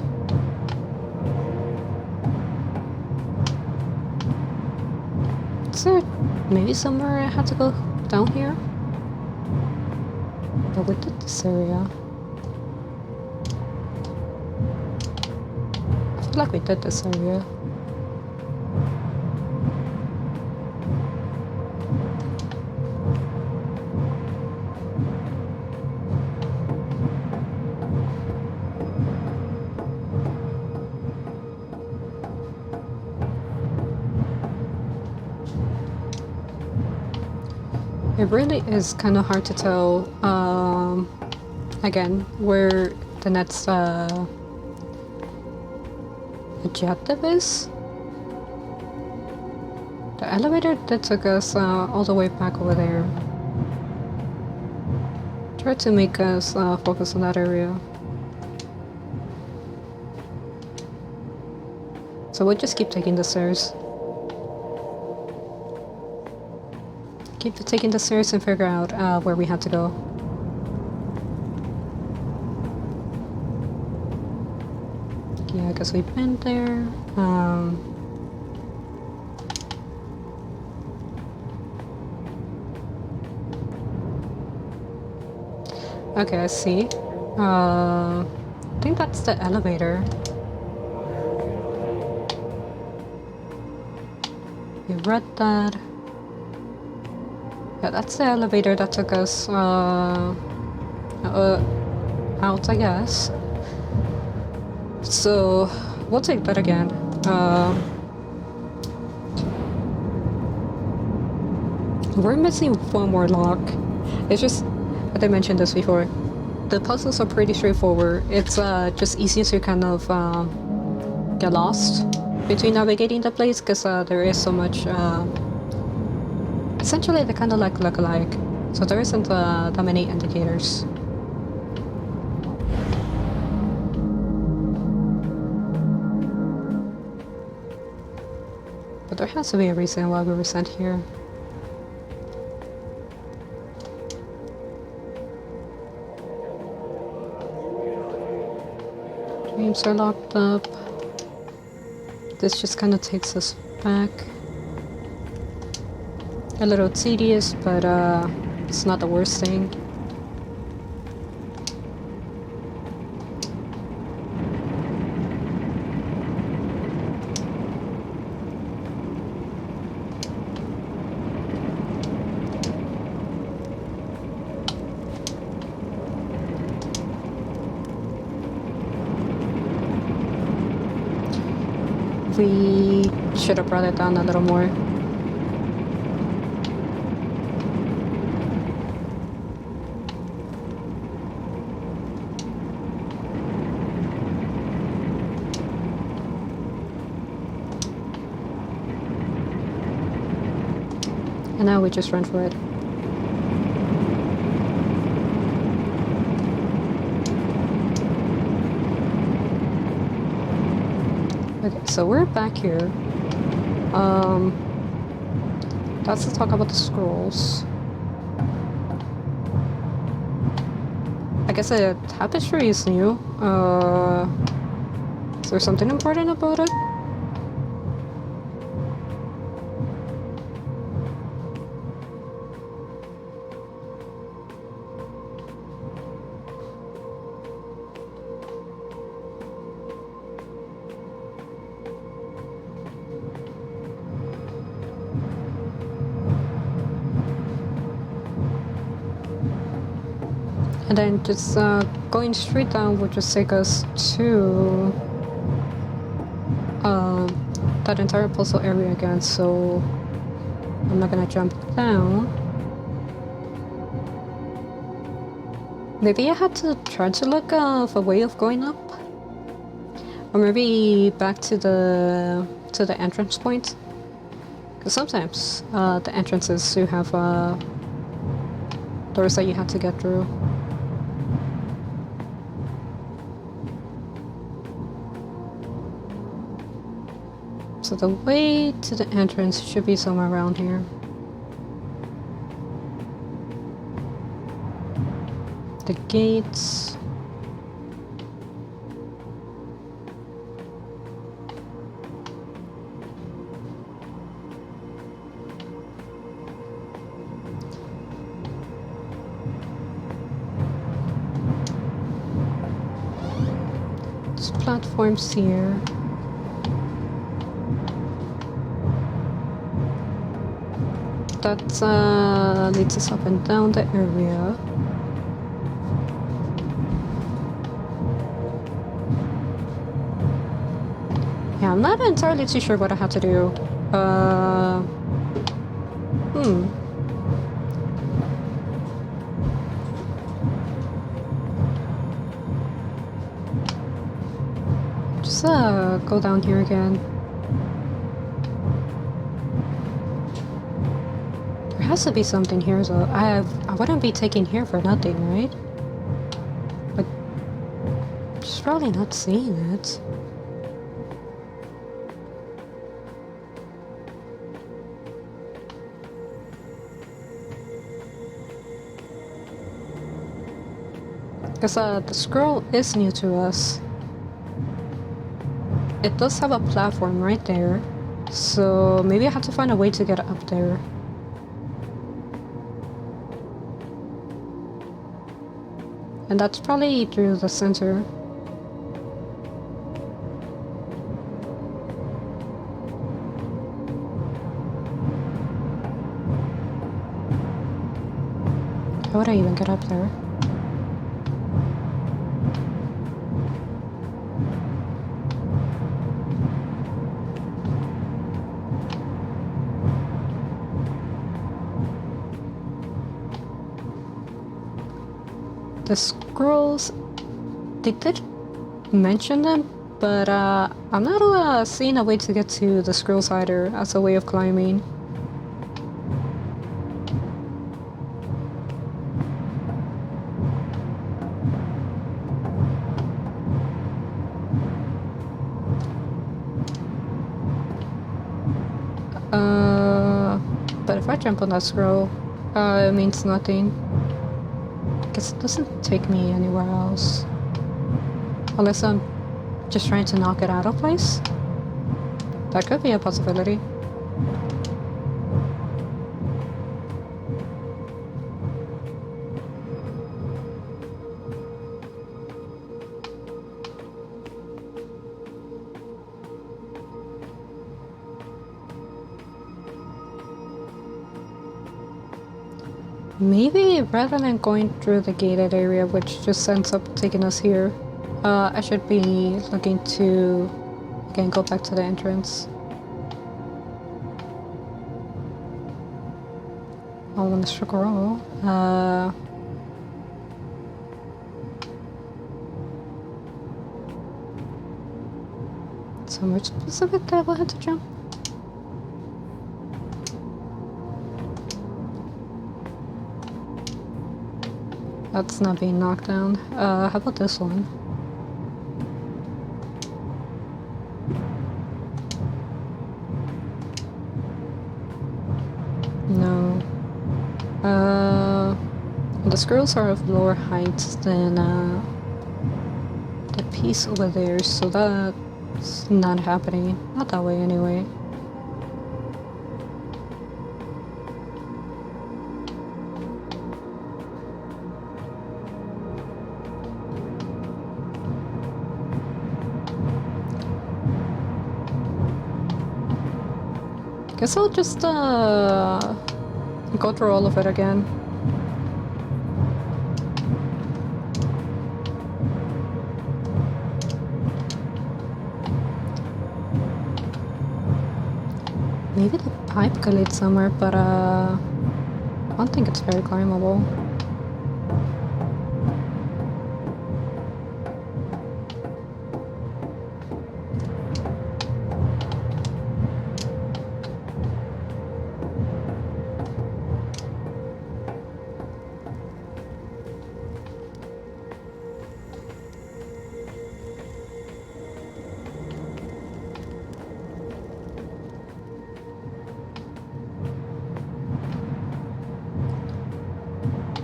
Is there maybe somewhere I had to go down here? But we did this area. I feel like we did this area. It really is kind of hard to tell, again, where the next objective is. The elevator that took us all the way back over there. Tried to make us focus on that area. So we'll just keep taking the stairs. Keep taking the stairs and figure out where we have to go. Yeah, I guess we've been there. Okay, I see. I think that's the elevator. We read that. Yeah, that's the elevator that took us out, I guess. So we'll take that again. We're missing one more lock. It's just, I think I mentioned this before. The puzzles are pretty straightforward. It's just easy to kind of get lost between navigating the place because there is so much. Essentially, they kind of like look alike, so there isn't that many indicators. But there has to be a reason why we were sent here. Dreams are locked up. This just kind of takes us back. A little tedious, but it's not the worst thing. We should have brought it down a little more. And now we just run for it. Okay, so we're back here. Let's talk about the scrolls. I guess the tapestry is new. Is there something important about it? And then just going straight down will just take us to that entire puzzle area again, so I'm not gonna jump down. Maybe I had to try to look for a way of going up, or maybe back to the entrance point, because sometimes the entrances do have doors that you have to get through. So the way to the entrance should be somewhere around here. The gates. There's platforms here. That leads us up and down the area. Yeah, I'm not entirely too sure what I had to do. go down here again. There has to be something here, so I wouldn't be taking here for nothing, right? But just probably not seeing it. Because the scroll is new to us. It does have a platform right there, so maybe I have to find a way to get up there. And that's probably through the center. How would I even get up there? The scrolls, they did mention them, but I'm not seeing a way to get to the scrolls either as a way of climbing. But if I jump on that scroll, it means nothing. It doesn't take me anywhere else. Unless I'm just trying to knock it out of place. That could be a possibility. Maybe rather than going through the gated area, which just ends up taking us here, I should be looking to, again, go back to the entrance. I want to scroll. Somewhere specific that I will have to jump. That's not being knocked down. How about this one? No. The scrolls are of lower height than the piece over there, so that's not happening. Not that way anyway. Guess I'll just go through all of it again. Maybe the pipe could lead somewhere, but I don't think it's very climbable.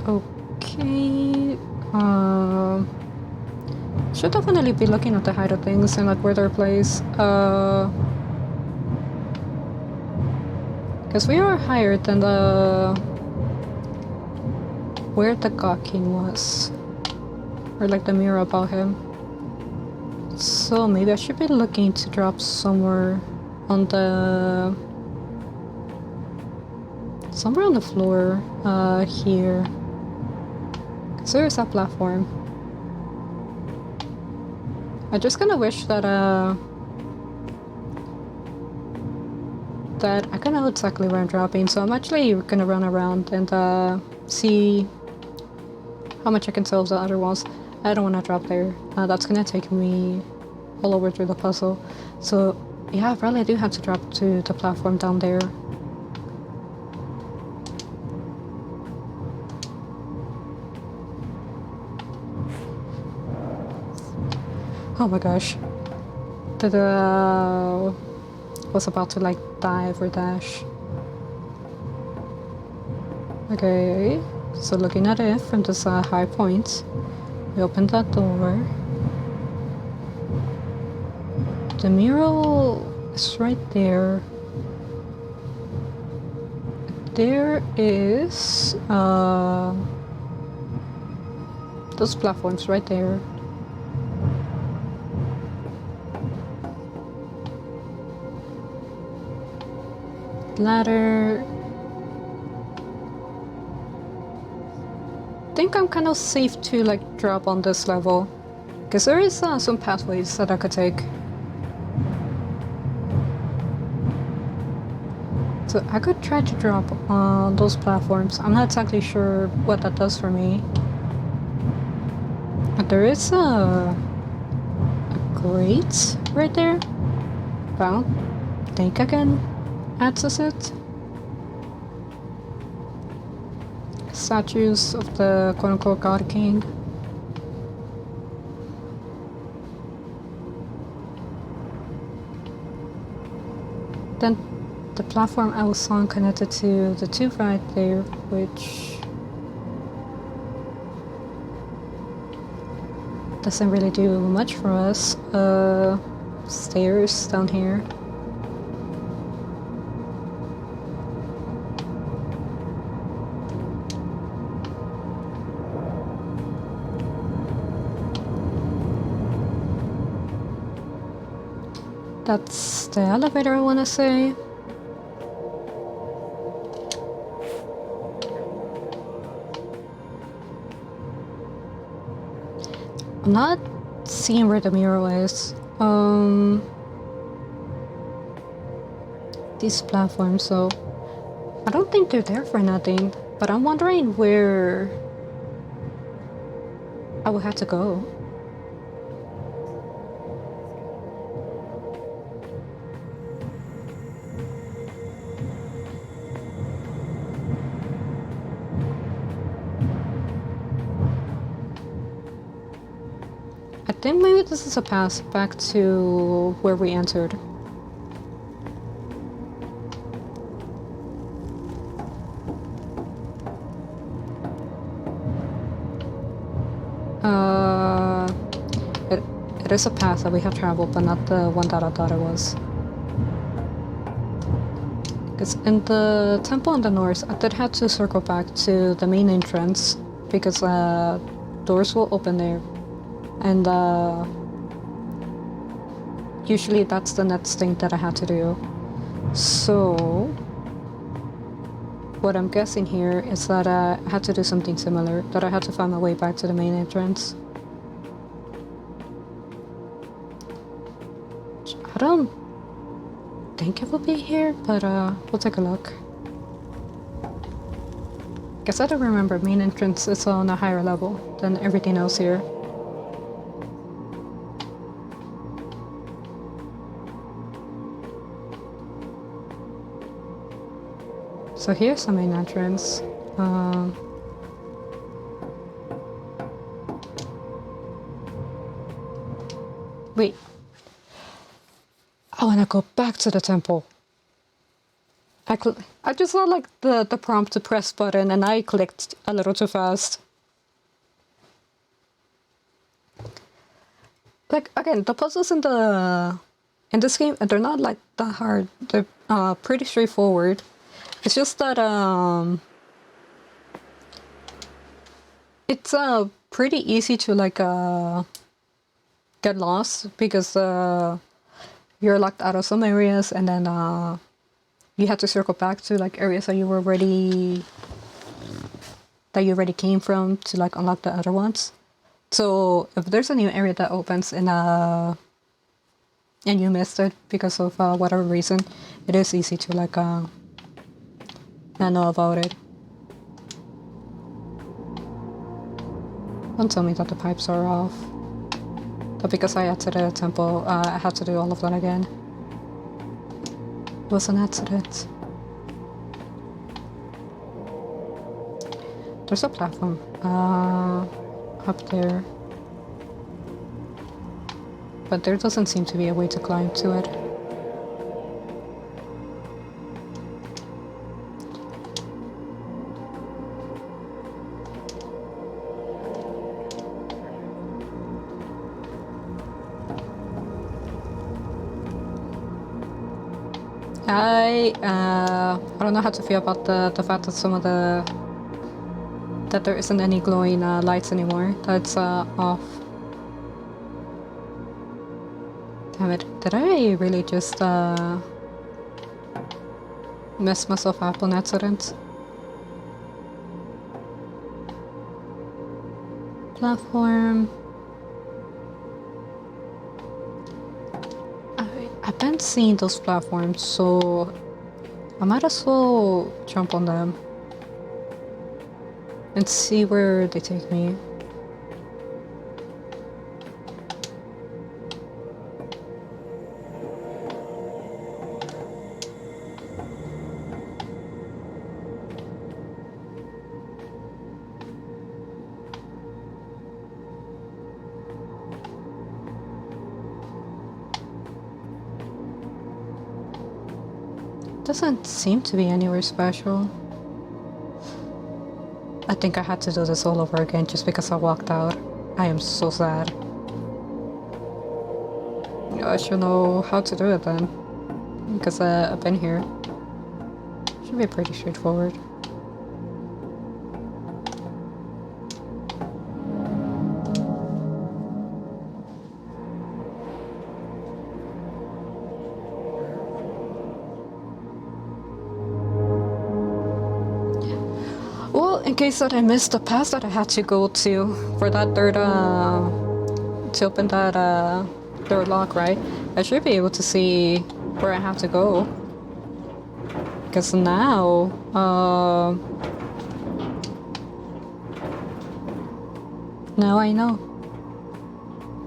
Okay, should definitely be looking at the height of things and like where they're placed. Because we are higher than where the God King was, or like the mirror above him. So maybe I should be looking to drop somewhere on the floor here. So there's that platform. I just kind of wish that I kind of know exactly where I'm dropping, so I'm actually gonna run around and see how much I can solve the other walls. I don't want to drop there. That's gonna take me all over through the puzzle. So yeah, I probably do have to drop to the platform down there. Oh my gosh. Was about to like dive or dash. Okay, so looking at it from this high point, we open that door. The mural is right there. There is those platforms right there. Ladder. I think I'm kind of safe to like drop on this level, because there is some pathways that I could take. So I could try to drop on those platforms. I'm not exactly sure what that does for me. But there is a grate right there. But I don't think I can access it. Statues of the quote-unquote God King. Then the platform I was on connected to the tube right there, which doesn't really do much for us. Stairs down here. That's the elevator, I want to say. I'm not seeing where the mural is. These platforms, so I don't think they're there for nothing, but I'm wondering where I would have to go. I think maybe this is a path back to where we entered. It is a path that we have traveled, but not the one that I thought it was. Because in the temple in the north, I did have to circle back to the main entrance, because doors will open there. And usually that's the next thing that I had to do. So what I'm guessing here is that I had to do something similar, that I had to find my way back to the main entrance. I don't think it will be here, but we'll take a look. Guess I don't remember, main entrance is on a higher level than everything else here. So here's the main entrance. Wait. I wanna go back to the temple. I just saw like the prompt to press button and I clicked a little too fast. Like again, the puzzles in this game, they're not like that hard. They're pretty straightforward. It's just that it's pretty easy to like get lost, because you're locked out of some areas, and then you have to circle back to like areas that you already came from to like unlock the other ones. So if there's a new area that opens and you missed it because of whatever reason, it is easy to like not know about it. Don't tell me that the pipes are off. But because I exited a temple, I had to do all of that again. It was an accident. There's a platform up there. But there doesn't seem to be a way to climb to it. I don't know how to feel about the fact that that there isn't any glowing lights anymore. That's off. Damn it, did I really just mess myself up on accident? Platform. I've been seeing those platforms, so I might as well jump on them and see where they take me. Doesn't seem to be anywhere special. I think I had to do this all over again just because I walked out. I am so sad. I should know how to do it then, because I've been here. Should be pretty straightforward. In case that I missed the pass that I had to go to for that third, to open that third lock, right? I should be able to see where I have to go. Because now, now I know.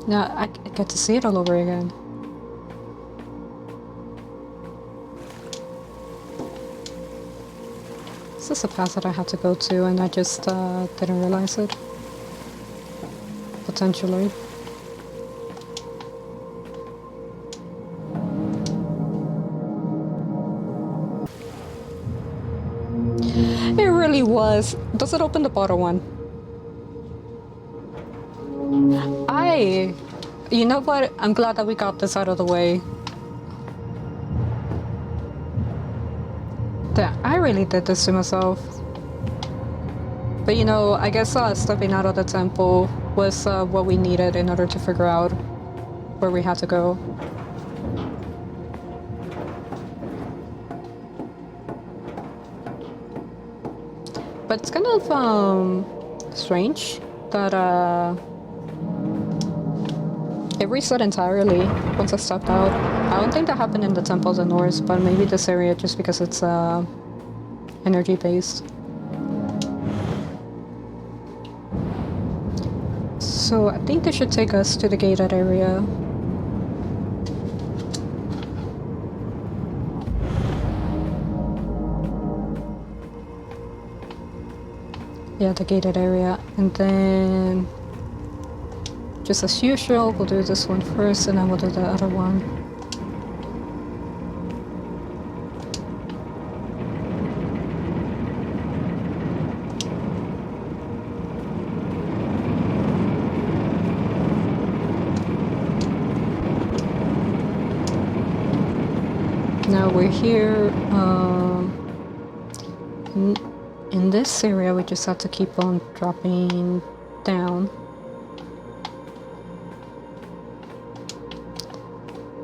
Now I get to see it all over again. This is a path that I had to go to and I just didn't realize it. Potentially. It really was. Does it open the bottom one? You know what? I'm glad that we got this out of the way. I really did this to myself. But you know, I guess stepping out of the temple was what we needed in order to figure out where we had to go. But it's kind of strange that it reset entirely once I stepped out. I don't think that happened in the Temple of the North, but maybe this area just because it's energy based. So I think this should take us to the gated area. Yeah, the gated area, and then just as usual, we'll do this one first and then we'll do the other one. Now we're here, in this area we just have to keep on dropping down.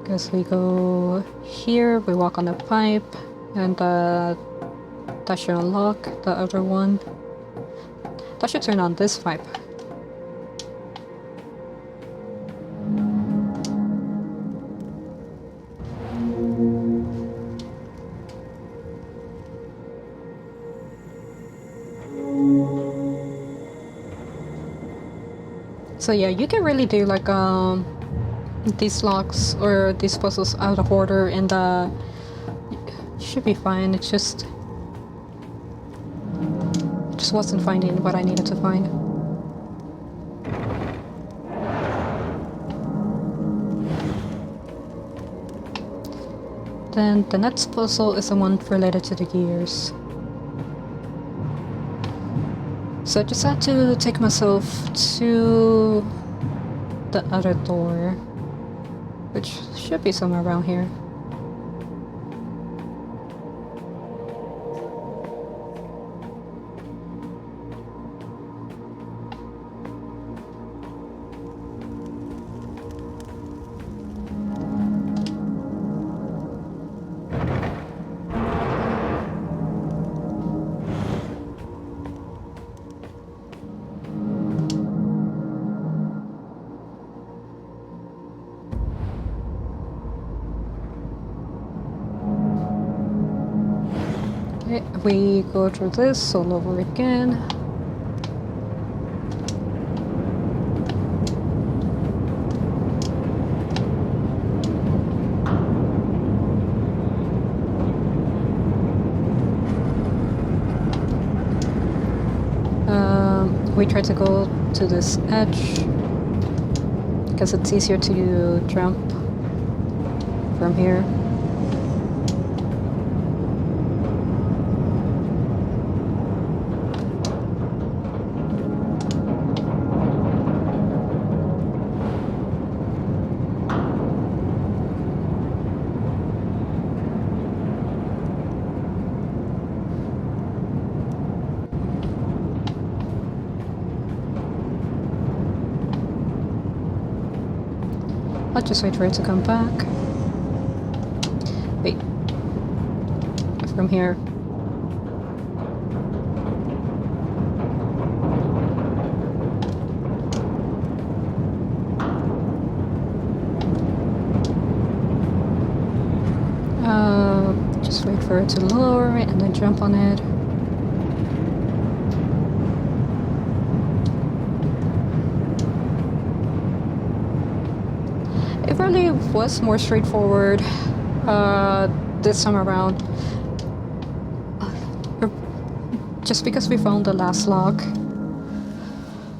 Because we go here, we walk on the pipe, and that should unlock the other one. That should turn on this pipe. So yeah, you can really do like these locks or these puzzles out of order, and should be fine. It just wasn't finding what I needed to find. Then the next puzzle is the one related to the gears. So I just had to take myself to the other door, which should be somewhere around here. Okay, we go through this all over again. We try to go to this edge because it's easier to jump from here. I'll just wait for it to come back. Wait. From here. Just wait for it to lower it and then jump on it. It really was more straightforward this time around. Just because we found the last lock.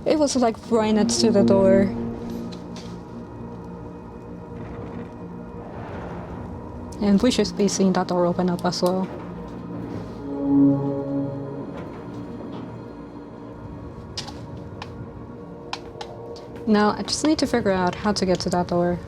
It was like right next to the door. And we should be seeing that door open up as well. Now I just need to figure out how to get to that door.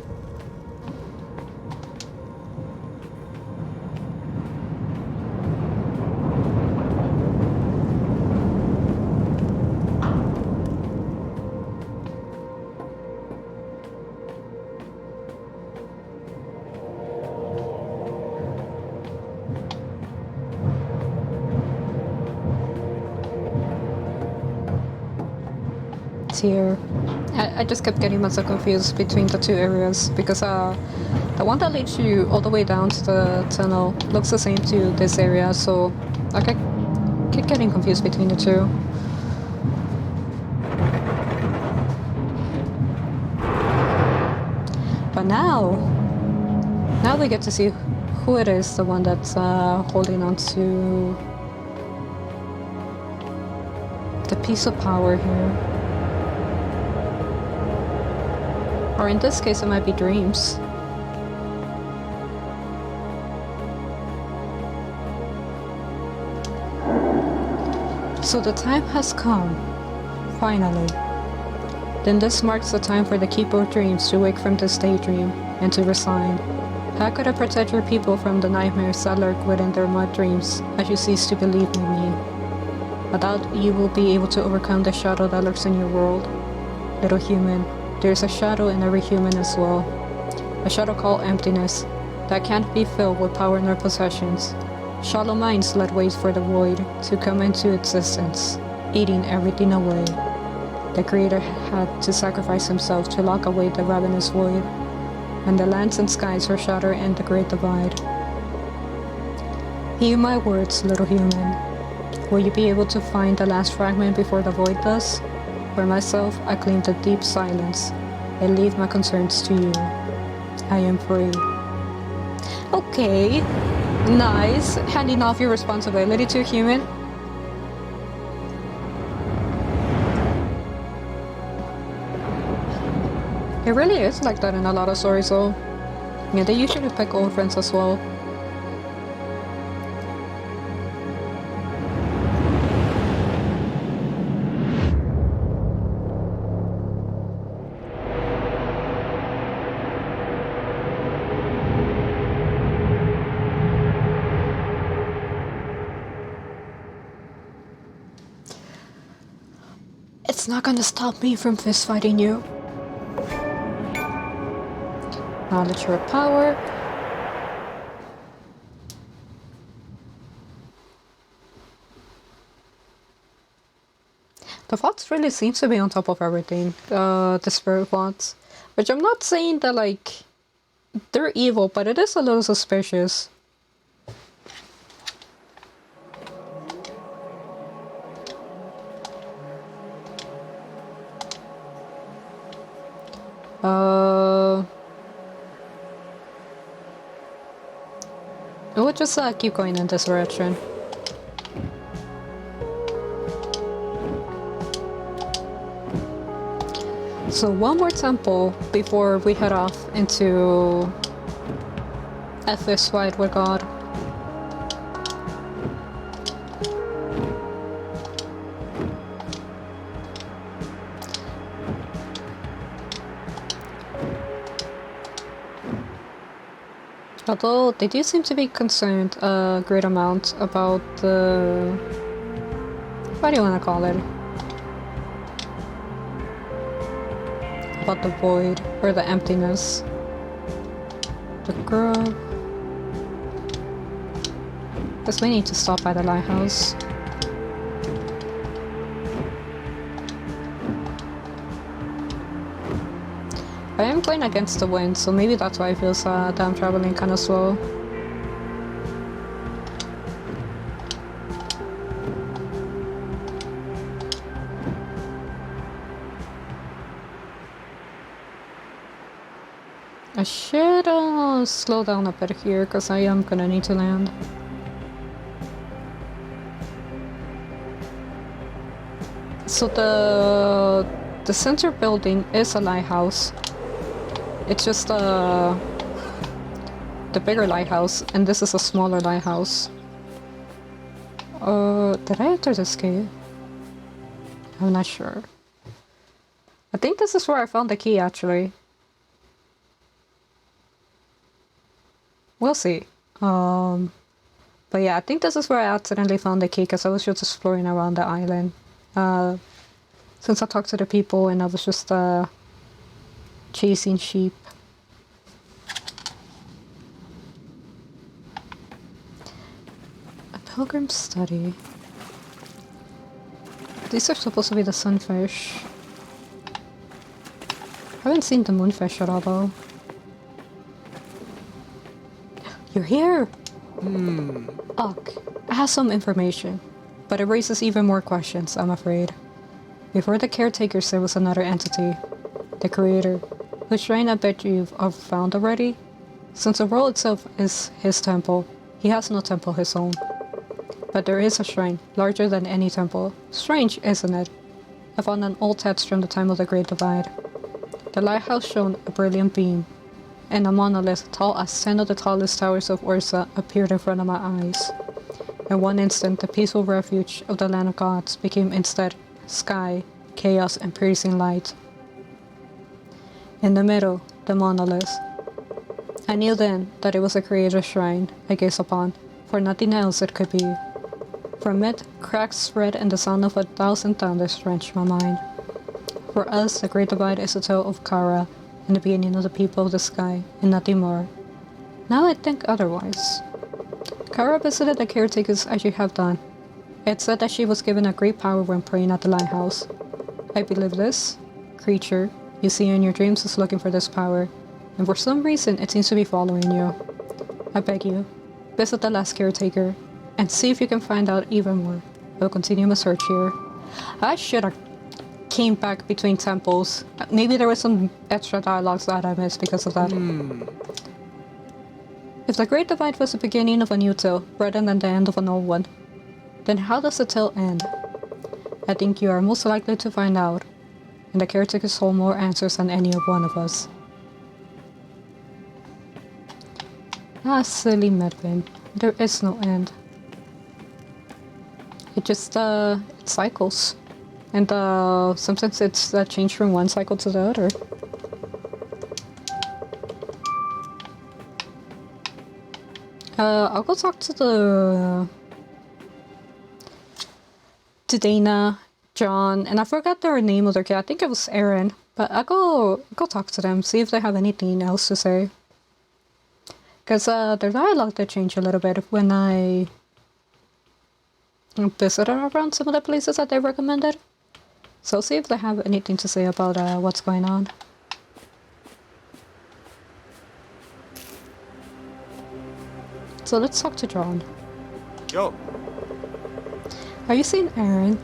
Here. I just kept getting myself confused between the two areas because the one that leads you all the way down to the tunnel looks the same to this area, so I kept getting confused between the two. But now we get to see who it is, the one that's holding on to the piece of power here. Or in this case, it might be dreams. So the time has come, finally. Then this marks the time for the Keeper of Dreams to wake from this daydream and to resign. How could I protect your people from the nightmares that lurk within their mud dreams as you cease to believe in me? I doubt you will be able to overcome the shadow that lurks in your world. Little human, there is a shadow in every human as well. A shadow called emptiness that can't be filled with power nor possessions. Shallow minds let wait for the void to come into existence, eating everything away. The Creator had to sacrifice himself to lock away the ravenous void, and the lands and skies were shattered in the great divide. Hear my words, little human. Will you be able to find the last fragment before the void does? For myself, I claim the deep silence and leave my concerns to you. I am free. Okay, nice. Handing off your responsibility to a human. It really is like that in a lot of stories though. Yeah, they usually pick old friends as well. It's not gonna stop me from fist fighting you. Knowledge or power. The Fox really seems to be on top of everything, the Spirit Fox. Which I'm not saying that, like, they're evil, but it is a little suspicious. We'll just keep going in this direction. So one more temple before we head off into a fist fight with God. Although they do seem to be concerned a great amount about the... what do you want to call it? About the void, or the emptiness. The girl... Guess we need to stop by the lighthouse. I am going against the wind, so maybe that's why I feel sad that I'm traveling kind of slow. I should slow down a bit here, because I am gonna need to land. So the center building is a lighthouse. It's just the bigger lighthouse, and this is a smaller lighthouse. Did I enter this cave? I'm not sure. I think this is where I found the key, actually. We'll see. But yeah, I think this is where I accidentally found the key, because I was just exploring around the island. Since I talked to the people and I was just chasing sheep. A pilgrim's study. These are supposed to be the sunfish. I haven't seen the moonfish at all though. You're here! Ugh, I have some information, but it raises even more questions, I'm afraid. Before the caretakers, there was another entity, the creator, whose shrine I bet you've found already. Since the world itself is his temple, he has no temple his own. But there is a shrine, larger than any temple. Strange, isn't it? I found an old text from the time of the Great Divide. The lighthouse shone a brilliant beam, and a monolith tall as 10 of the tallest towers of Ursa appeared in front of my eyes. In one instant, the peaceful refuge of the land of gods became instead sky, chaos, and piercing light. In the middle, the monolith. I knew then that it was a creator's shrine I gazed upon, for nothing else it could be. From it, cracks spread and the sound of 1,000 thunders wrenched my mind. For us, the Great Divide is a tale of Kara and the beginning of the people of the sky, and nothing more. Now I think otherwise. Kara visited the caretakers as you have done. It said that she was given a great power when praying at the lighthouse. I believe this creature you see in your dreams is looking for this power, and for some reason it seems to be following you. I beg you, visit the last caretaker, and see if you can find out even more. I will continue my search here. I should have came back between temples. Maybe there was some extra dialogues that I missed because of that. If the Great Divide was the beginning of a new tale, rather than the end of an old one, then how does the tale end? I think you are most likely to find out, and the caretakers hold more answers than any of one of us. Ah, silly Medvin. There is no end. It just, it cycles. And, sometimes it's changed from one cycle to the other. I'll go talk to Dana, John, and I forgot their name of their kid. I think it was Aaron. But I'll go talk to them, see if they have anything else to say. Because their dialogue did change a little bit when I visited around some of the places that they recommended. So see if they have anything to say about what's going on. So let's talk to John. Yo. Have you seen Erin?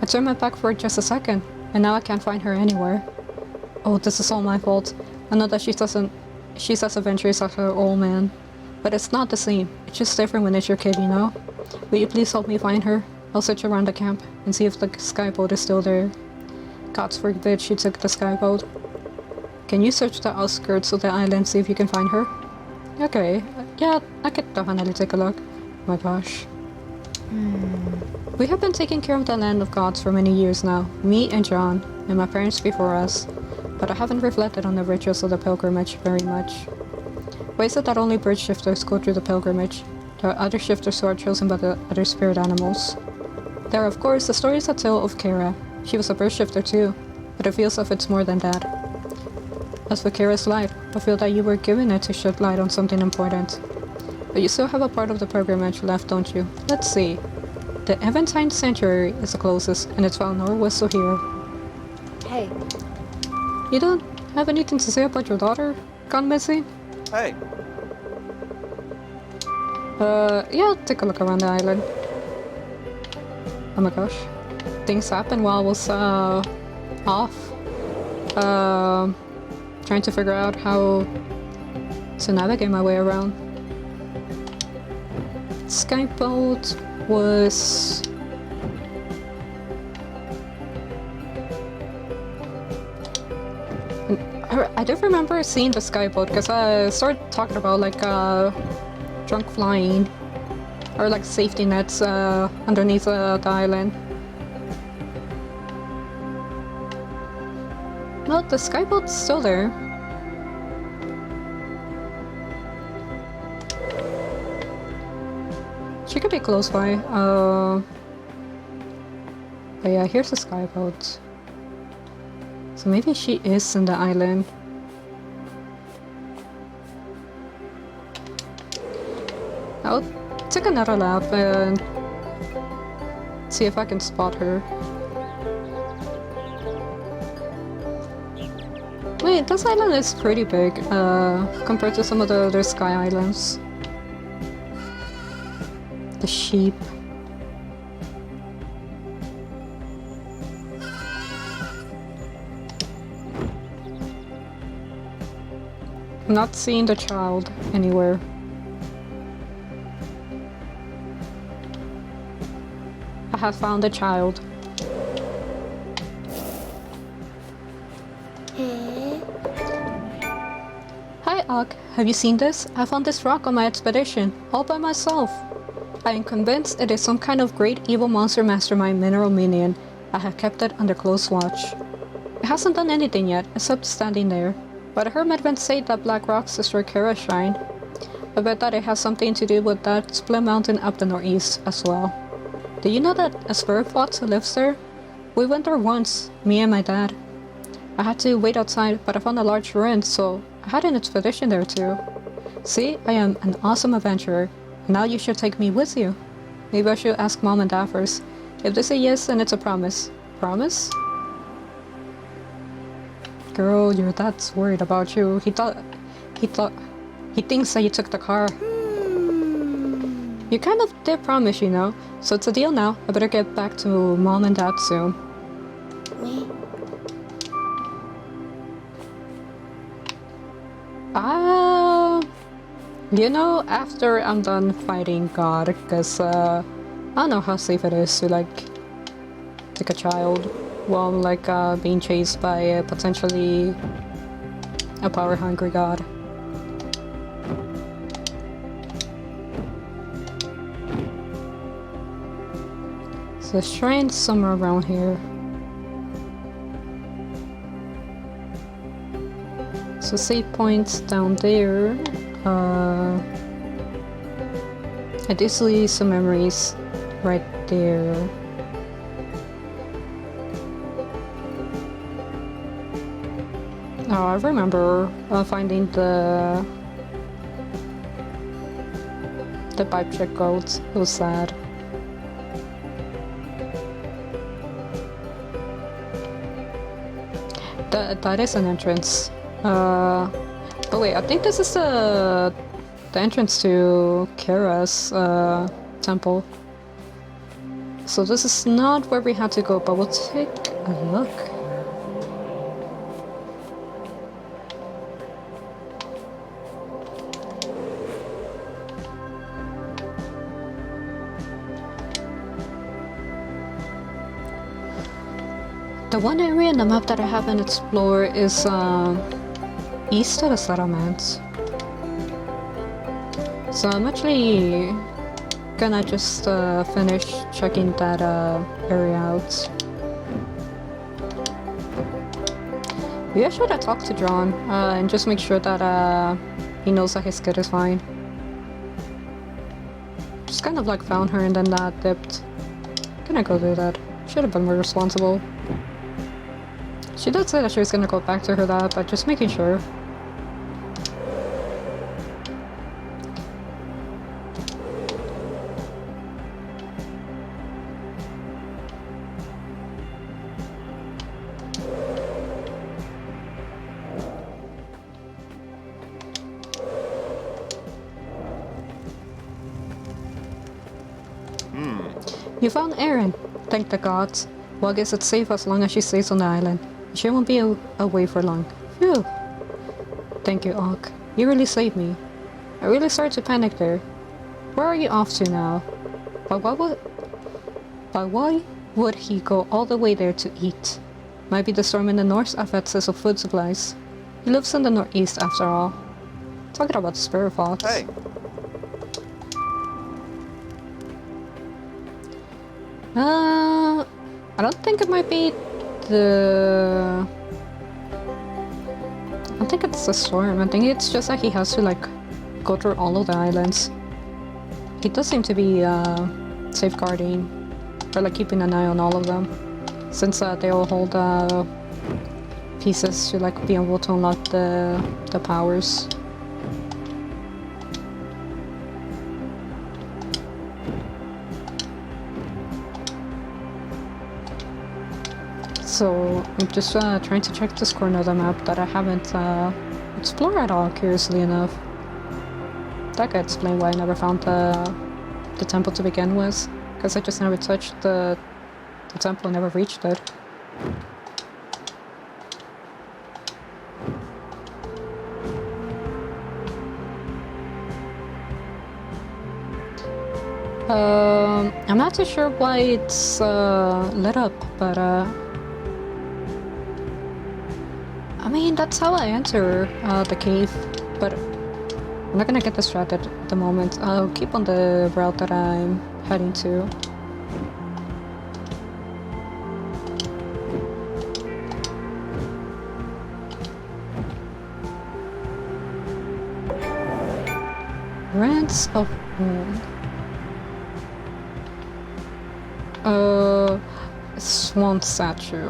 I turned my back for just a second, and now I can't find her anywhere. Oh, this is all my fault. I know that she's as adventurous as her old man. But it's not the same. It's just different when it's your kid, you know? Will you please help me find her? I'll search around the camp and see if the skyboat is still there. God forbid she took the skyboat. Can you search the outskirts of the island, see if you can find her? Okay, yeah, I could definitely take a look. My gosh. We have been taking care of the land of gods for many years now, me and John, and my parents before us, but I haven't reflected on the rituals of the pilgrimage very much. Why is it that only bird shifters go through the pilgrimage? There are other shifters who are chosen by the other spirit animals. There are, of course, the stories that tell of Kara. She was a bird shifter too, but it feels as if it's more than that. As for Kara's light, I feel that you were given it to shed light on something important. But you still have a part of the pilgrimage left, don't you? Let's see. The Eventine Sanctuary is the closest, and it's found northwest of here. Hey. You don't have anything to say about your daughter gone missing? Hey. Yeah, I'll take a look around the island. Oh my gosh. Things happened while I was, off. Trying to figure out how to navigate my way around. Skyboat was... I do remember seeing the skyboat because I started talking about like drunk flying or like safety nets underneath the island. No, the skyboat's still there. She could be close by. But yeah, here's the skyboat. So maybe she is in the island. I'll take another lap and see if I can spot her. Wait, this island is pretty big compared to some of the other sky islands. The sheep. I'm not seeing the child anywhere. I have found the child. Hi, Ak. Have you seen this? I found this rock on my expedition, all by myself. I am convinced it is some kind of great evil monster mastermind mineral minion. I have kept it under close watch. It hasn't done anything yet, except standing there. But I heard Medvin say that black rocks destroy Kara's shrine. I bet that it has something to do with that split mountain up the northeast as well. Do you know that a spirit fox lives there? We went there once, me and my dad. I had to wait outside, but I found a large ruin, so I had an expedition there too. See, I am an awesome adventurer. Now you should take me with you. Maybe I should ask Mom and Dad first. If they say yes, then it's a promise. Promise? Girl, your dad's worried about you. He thinks that you took the car. You kind of did promise, you know. So it's a deal now. I better get back to Mom and Dad soon. You know, after I'm done fighting God, because I don't know how safe it is to like take a child while like being chased by potentially a power-hungry God. So the shrine's somewhere around here. So save points down there. I do see some memories right there. Oh, I remember finding the pipe check codes. It was sad. That is an entrance. But wait, I think this is the entrance to Kara's temple. So this is not where we had to go, but we'll take a look. The one area in the map that I haven't explored is east of the settlements. So I'm actually gonna just finish checking that area out. Maybe I should have talked to John and just make sure that he knows that his kid is fine. Just kind of like found her and then dipped. Gonna go do that. Should have been more responsible. She did say that she was gonna go back to her dad, but just making sure. You found Erin. Thank the gods. Well, I guess it's safe as long as she stays on the island. She won't be away for long. Phew. Thank you, Auk. You really saved me. I really started to panic there. Where are you off to now? But why would he go all the way there to eat? Might be the storm in the north affects his food supplies. He lives in the northeast after all. Talking about the spirit fox. Hey. I don't think it might be the... I don't think it's the storm. I think it's just that he has to like go through all of the islands. He does seem to be safeguarding or like keeping an eye on all of them, since they all hold pieces to like be able to unlock the powers. So I'm just trying to check this corner of the map that I haven't explored at all, curiously enough. That could explain why I never found the temple to begin with, because I just never touched the temple and never reached it. I'm not too sure why it's lit up, but I mean, that's how I enter the cave, but I'm not gonna get distracted at the moment. I'll keep on the route that I'm heading to. Rants of Moon. Swan statue.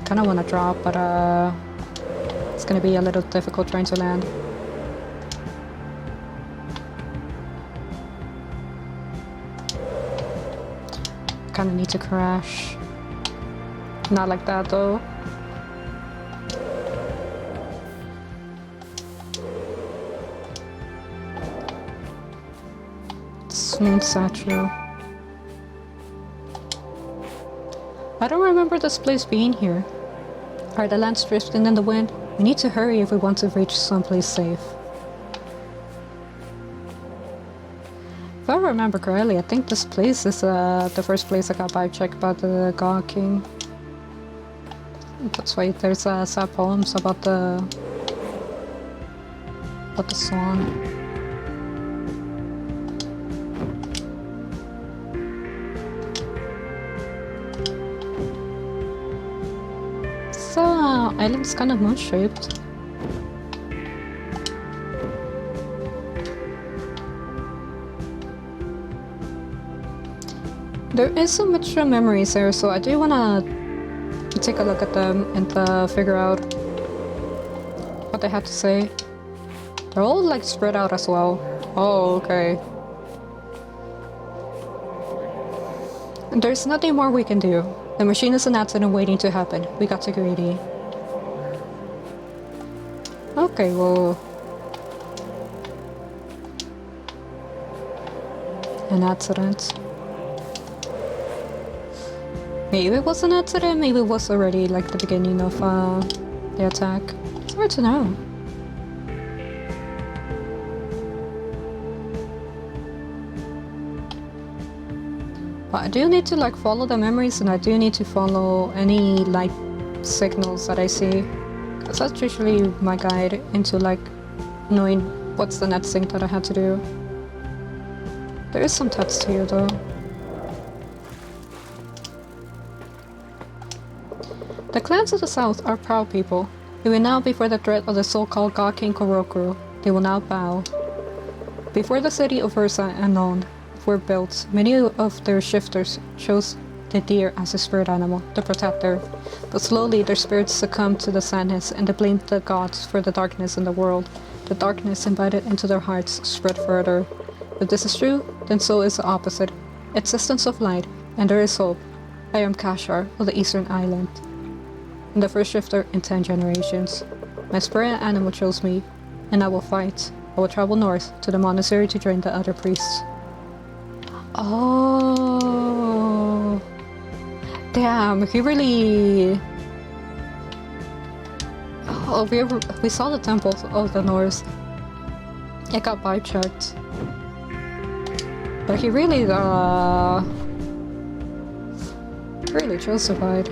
Kinda wanna drop, but it's gonna be a little difficult trying to land. Kinda need to crash. Not like that though. Swan statue. I don't remember this place being here. Are the lands drifting in the wind? We need to hurry if we want to reach someplace safe. remember correctly, I think this place is the first place I got vibe-checked about the God King. That's why there's sad poems about the swan. This island's kind of moon-shaped. There is some extra memories there, so I do wanna take a look at them and figure out what they had to say. They're all like spread out as well. Oh, okay. And there's nothing more we can do. The machine is an accident waiting to happen. We got too greedy. Okay, well... an accident. Maybe it was an accident, maybe it was already like the beginning of the attack. It's hard to know. But I do need to like follow the memories, and I do need to follow any light signals that I see. Because that's usually my guide into like knowing what's the next thing that I had to do. There is some text here though. The clans of the south are proud people. They will now, before the threat of the so-called God King Koroku, they will now bow. Before the city of Ursa and Non were built, many of their shifters chose the deer as a spirit animal, the protector. But slowly their spirits succumbed to the sadness, and they blamed the gods for the darkness in the world. The darkness invited into their hearts spread further. If this is true, then so is the opposite. Existence of light, and there is hope. I am Kashar of the Eastern Island. I'm the first shifter in 10 generations. My spirit animal chose me, and I will fight. I will travel north to the monastery to join the other priests. Oh, damn! He really. Oh, we saw the temples of the north. It got vibe checked, but he really justified.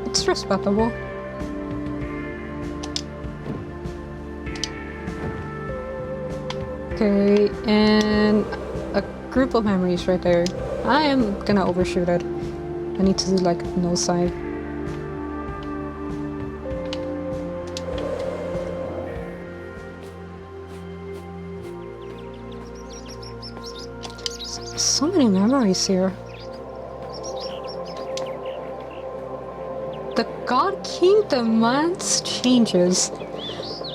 It's respectable. Okay, and a group of memories right there. I am gonna overshoot it. I need to do like no side. So many memories here. The God King demands changes.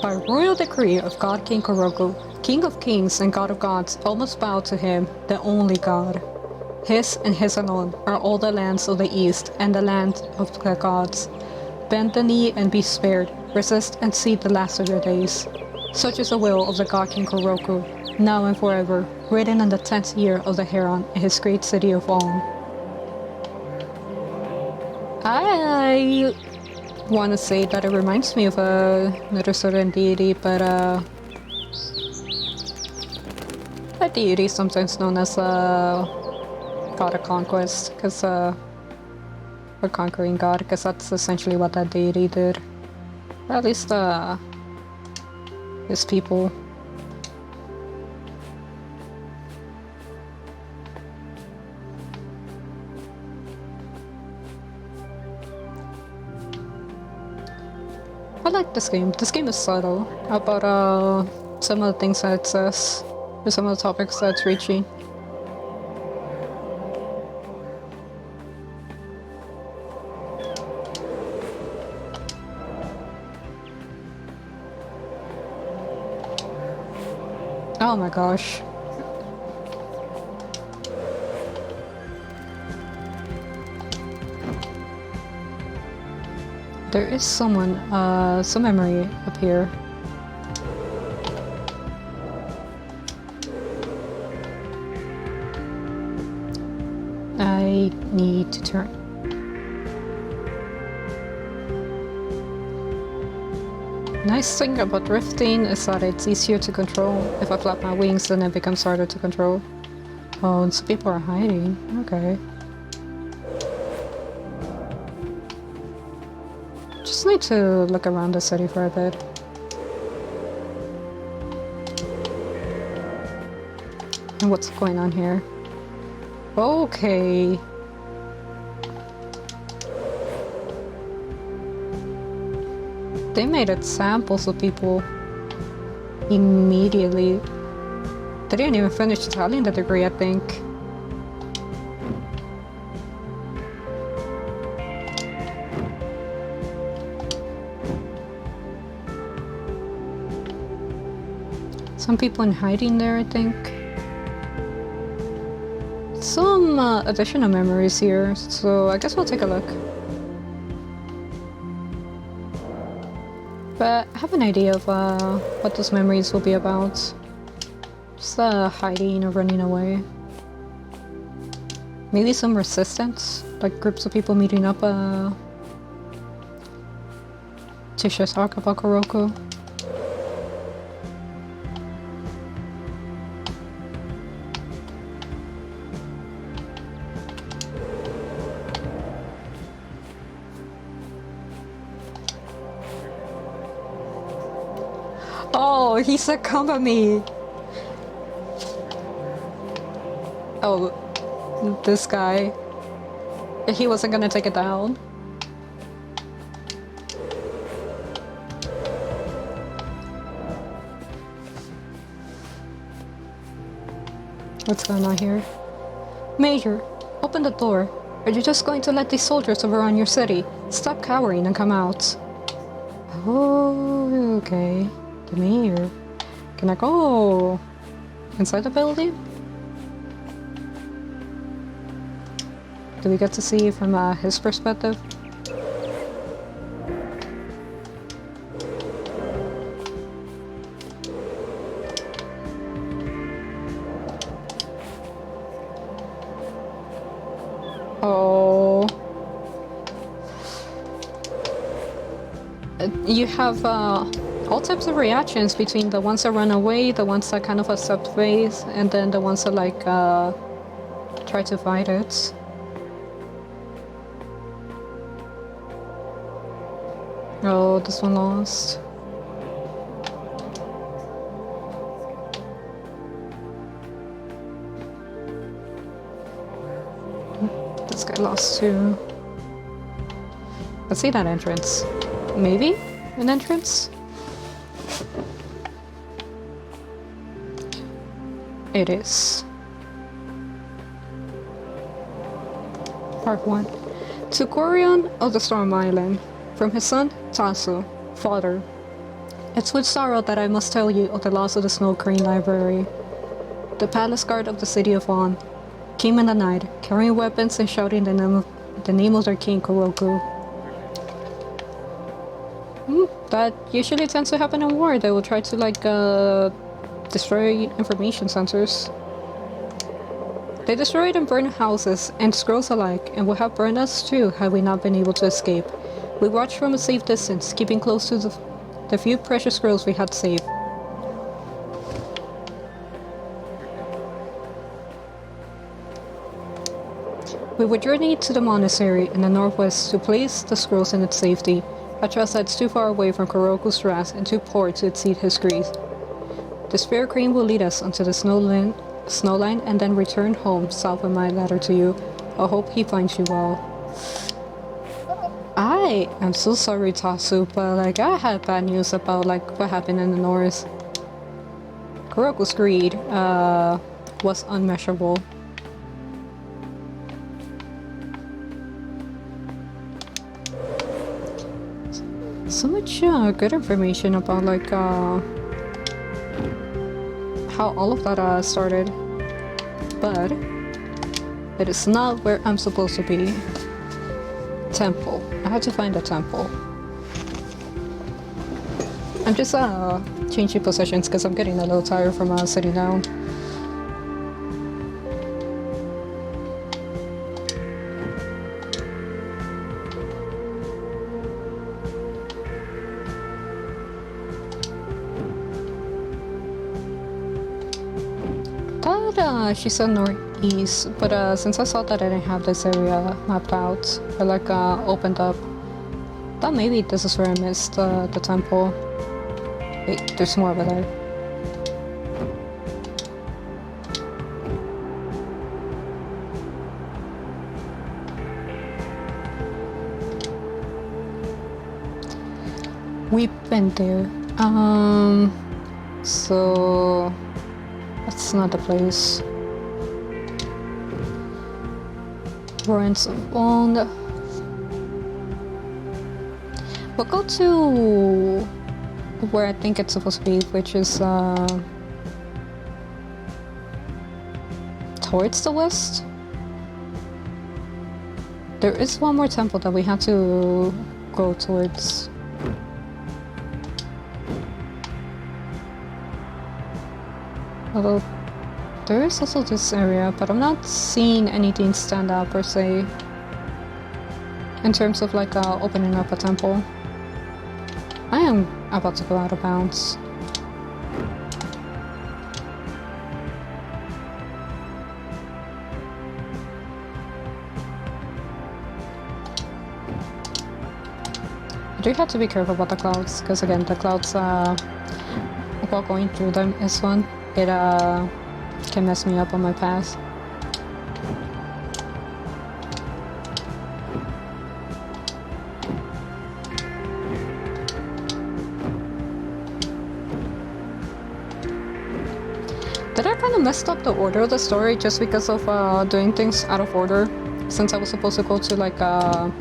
By royal decree of God King Koroku, King of Kings and God of Gods, all must bow to him, the only God. His and his alone are all the lands of the East and the land of the gods. Bend the knee and be spared. Resist and see the last of your days. Such is the will of the God King Koroku, now and forever, written in the 10th year of the Heron in his great city of Ulm. I want to say that it reminds me of another certain deity, but a deity sometimes known as God of Conquest, because a conquering god, because that's essentially what that deity did. Or at least his people. I like this game. This game is subtle about some of the things that it says, or some of the topics that it's reaching. Oh my gosh. There is someone, some memory up here. I need to turn. Nice thing about drifting is that it's easier to control. If I flap my wings, then it becomes harder to control. Oh, and some people are hiding. Okay. Just need to look around the city for a bit. And what's going on here? Okay. They made examples of people immediately. They didn't even finish telling the degree, I think. Some people in hiding there, I think. Some additional memories here, so I guess we'll take a look. But I have an idea of what those memories will be about. Just hiding or running away. Maybe some resistance, like groups of people meeting up to just talk about Kuroko. Oh, he succumbed to me! Oh, this guy. He wasn't gonna take it down. What's going on here? Major, open the door. Are you just going to let these soldiers overrun your city? Stop cowering and come out. Oh, okay. The mayor. Can I go inside the building? Do we get to see from his perspective? Oh. You have all types of reactions between the ones that run away, the ones that kind of accept fate, and then the ones that like try to fight it. Oh, this one lost. This guy lost too. Let's see that entrance. Maybe an entrance? It is. Part 1. To Corion of the Storm Island, from his son, Tasu, father. It's with sorrow that I must tell you of the loss of the Snow Crane Library. The palace guard of the city of On came in the night, carrying weapons and shouting the name of their king, Kuroko. That usually tends to happen in war. They will try to like destroy information centers. They destroyed and burned houses and scrolls alike, and would have burned us too had we not been able to escape. We watched from a safe distance, keeping close to the few precious scrolls we had saved. We would journey to the monastery in the northwest to place the scrolls in its safety. I trust that it's too far away from Kuroko's wrath and too poor to exceed his grief. The Spirit Crane will lead us onto the snowline and then return home south with my letter to you. I hope he finds you well. I am so sorry, Tasu, but like I had bad news about like what happened in the north. Kuroko's greed was unmeasurable. So much good information about like how all of that started, but it is not where I'm supposed to be. Temple. I had to find a temple. I'm just changing positions because I'm getting a little tired from sitting down. thought she said northeast, but since I saw that I didn't have this area mapped out or like opened up, I thought maybe this is where I missed the temple. Wait, there's more over there. We've been there. So that's not the place. Ruins of Bond. We'll go to where I think it's supposed to be, which is towards the west. There is one more temple that we have to go towards. Although there is also this area, but I'm not seeing anything stand out per se in terms of like opening up a temple. I am about to go out of bounds. I do have to be careful about the clouds, because again, the clouds, while going through them is fun. It can mess me up on my path. Did I kind of messed up the order of the story just because of doing things out of order? Since I was supposed to go to like a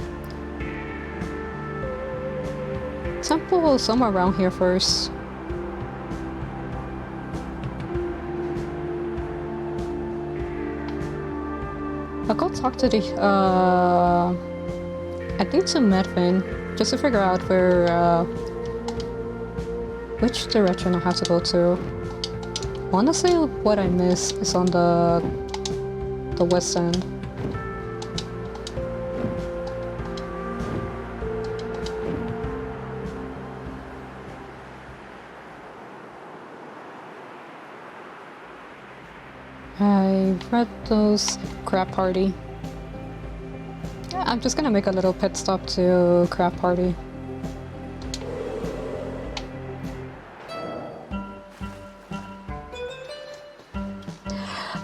temple somewhere around here first. I'll go talk to the, I think to Medvin, just to figure out where, which direction I have to go to. Honestly, what I missed is on the west end. I read those crab party. Yeah, I'm just gonna make a little pit stop to crab party.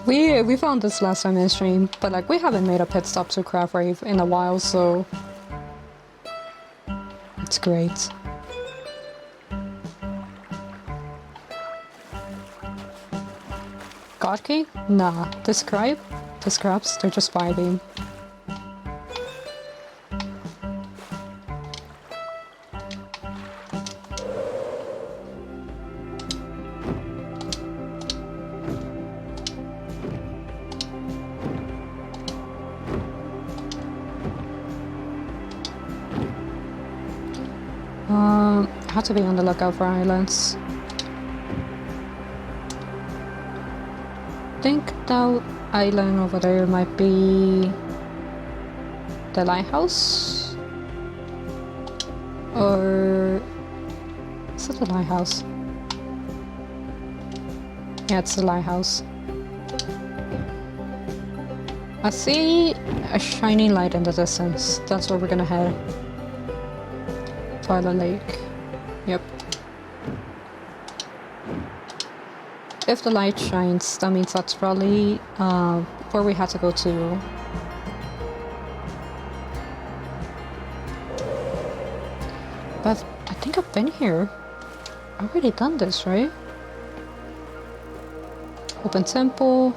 We found this last time in stream, but like we haven't made a pit stop to crab rave in a while, so it's great. God key? Nah. The crabs, they're just vibing. I have to be on the lookout for islands. I think that island over there might be the lighthouse, or is it the lighthouse? Yeah, it's the lighthouse. I see a shiny light in the distance. That's where we're gonna head. Twilight Lake. Yep. If the light shines, that means that's probably where we had to go to. But I think I've been here. I've already done this, right? Open temple.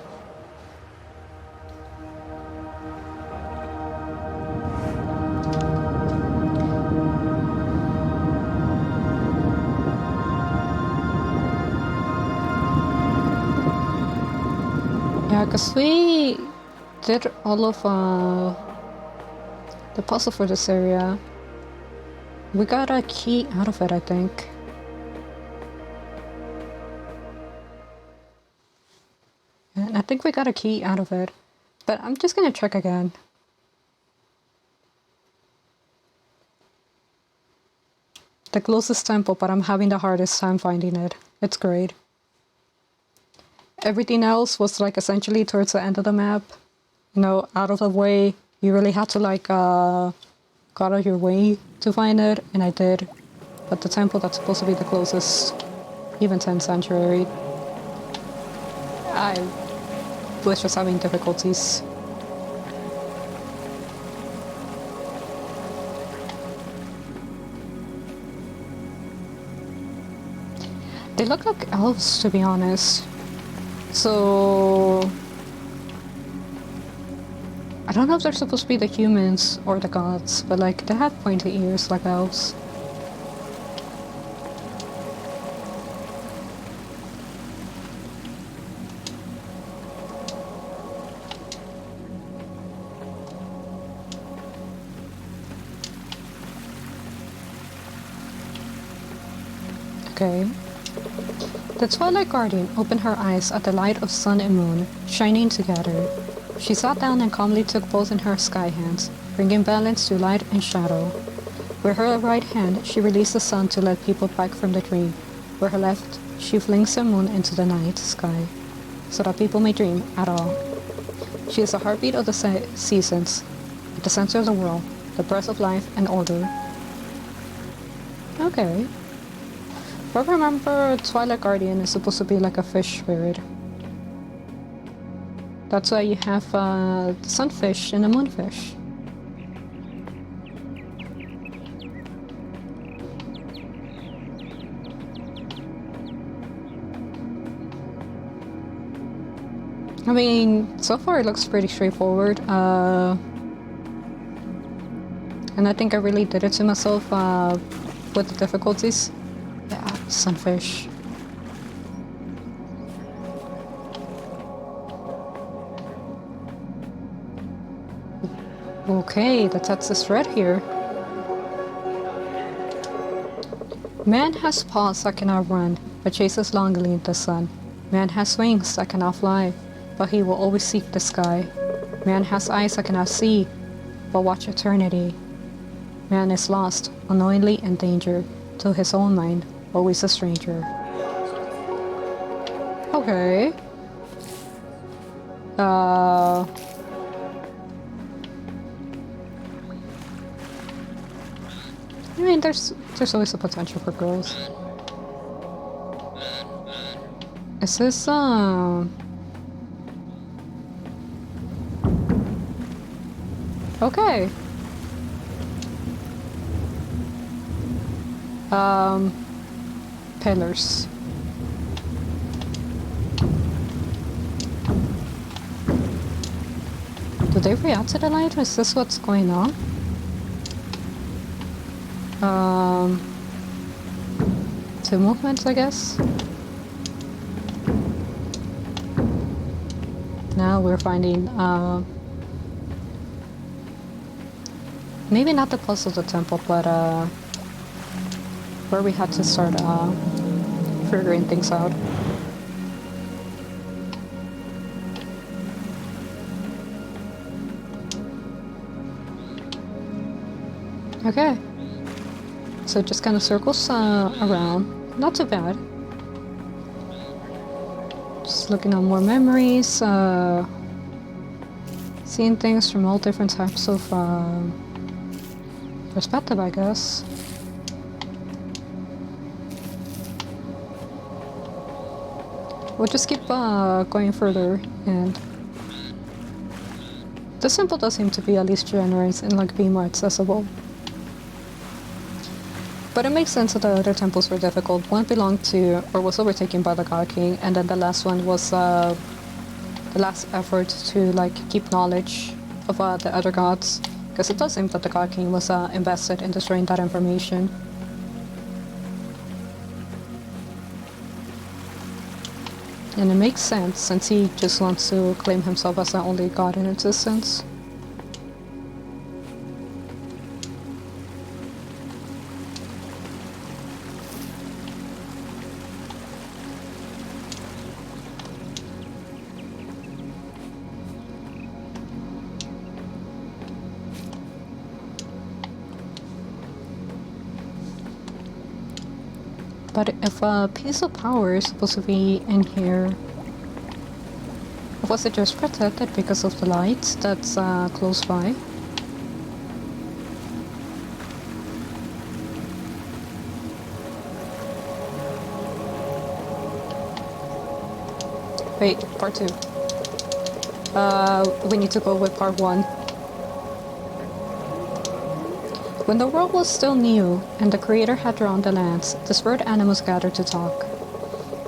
Yeah, because we did all of the puzzle for this area. We got a key out of it, I think. And I think we got a key out of it. But I'm just gonna check again. The closest temple, but I'm having the hardest time finding it. It's great. everything else was like essentially towards the end of the map. You know, out of the way. You really had to like go out of your way to find it, and I did. But the temple that's supposed to be the closest, even 10th Sanctuary, I was just having difficulties. They look like elves, to be honest. So I don't know if they're supposed to be the humans or the gods, but like they have pointy ears like elves. Okay. The Twilight Guardian opened her eyes at the light of sun and moon, shining together. She sat down and calmly took both in her sky hands, bringing balance to light and shadow. With her right hand, she released the sun to let people back from the dream. With her left, she flings the moon into the night sky, so that people may dream at all. She is the heartbeat of the seasons, at the center of the world, the breath of life and order. Okay. But remember, Twilight Guardian is supposed to be like a fish spirit. That's why you have the sunfish and the moonfish. I mean, so far it looks pretty straightforward. And I think I really did it to myself with the difficulties. Yeah, sunfish. Okay, the text is red here. Man has paws that cannot run, but chases longingly the sun. Man has wings that cannot fly, but he will always seek the sky. Man has eyes that cannot see, but watch eternity. Man is lost, unknowingly in danger, to his own mind, always a stranger. Okay. I mean, there's always a potential for growth. Is this okay. Pillars. Do they react to the light? Is this what's going on? Two movements, I guess. Now we're finding, maybe not the pulse of the temple, but, where we had to start, figuring things out. Okay. So it just kind of circles around. Not too bad. Just looking at more memories, seeing things from all different types of perspective, I guess. We'll just keep going further, and this temple does seem to be at least generous and like being more accessible. But it makes sense that the other temples were difficult. One belonged to, or was overtaken by the God King, and then the last one was the last effort to like keep knowledge of the other gods, because it does seem that the God King was invested in destroying that information. And it makes sense, since he just wants to claim himself as the only god in existence. But if a piece of power is supposed to be in here, Was it just protected because of the light that's close by? Wait, part 2. We need to go with part 1. When the world was still new, and the Creator had drawn the lands, the spirit animals gathered to talk.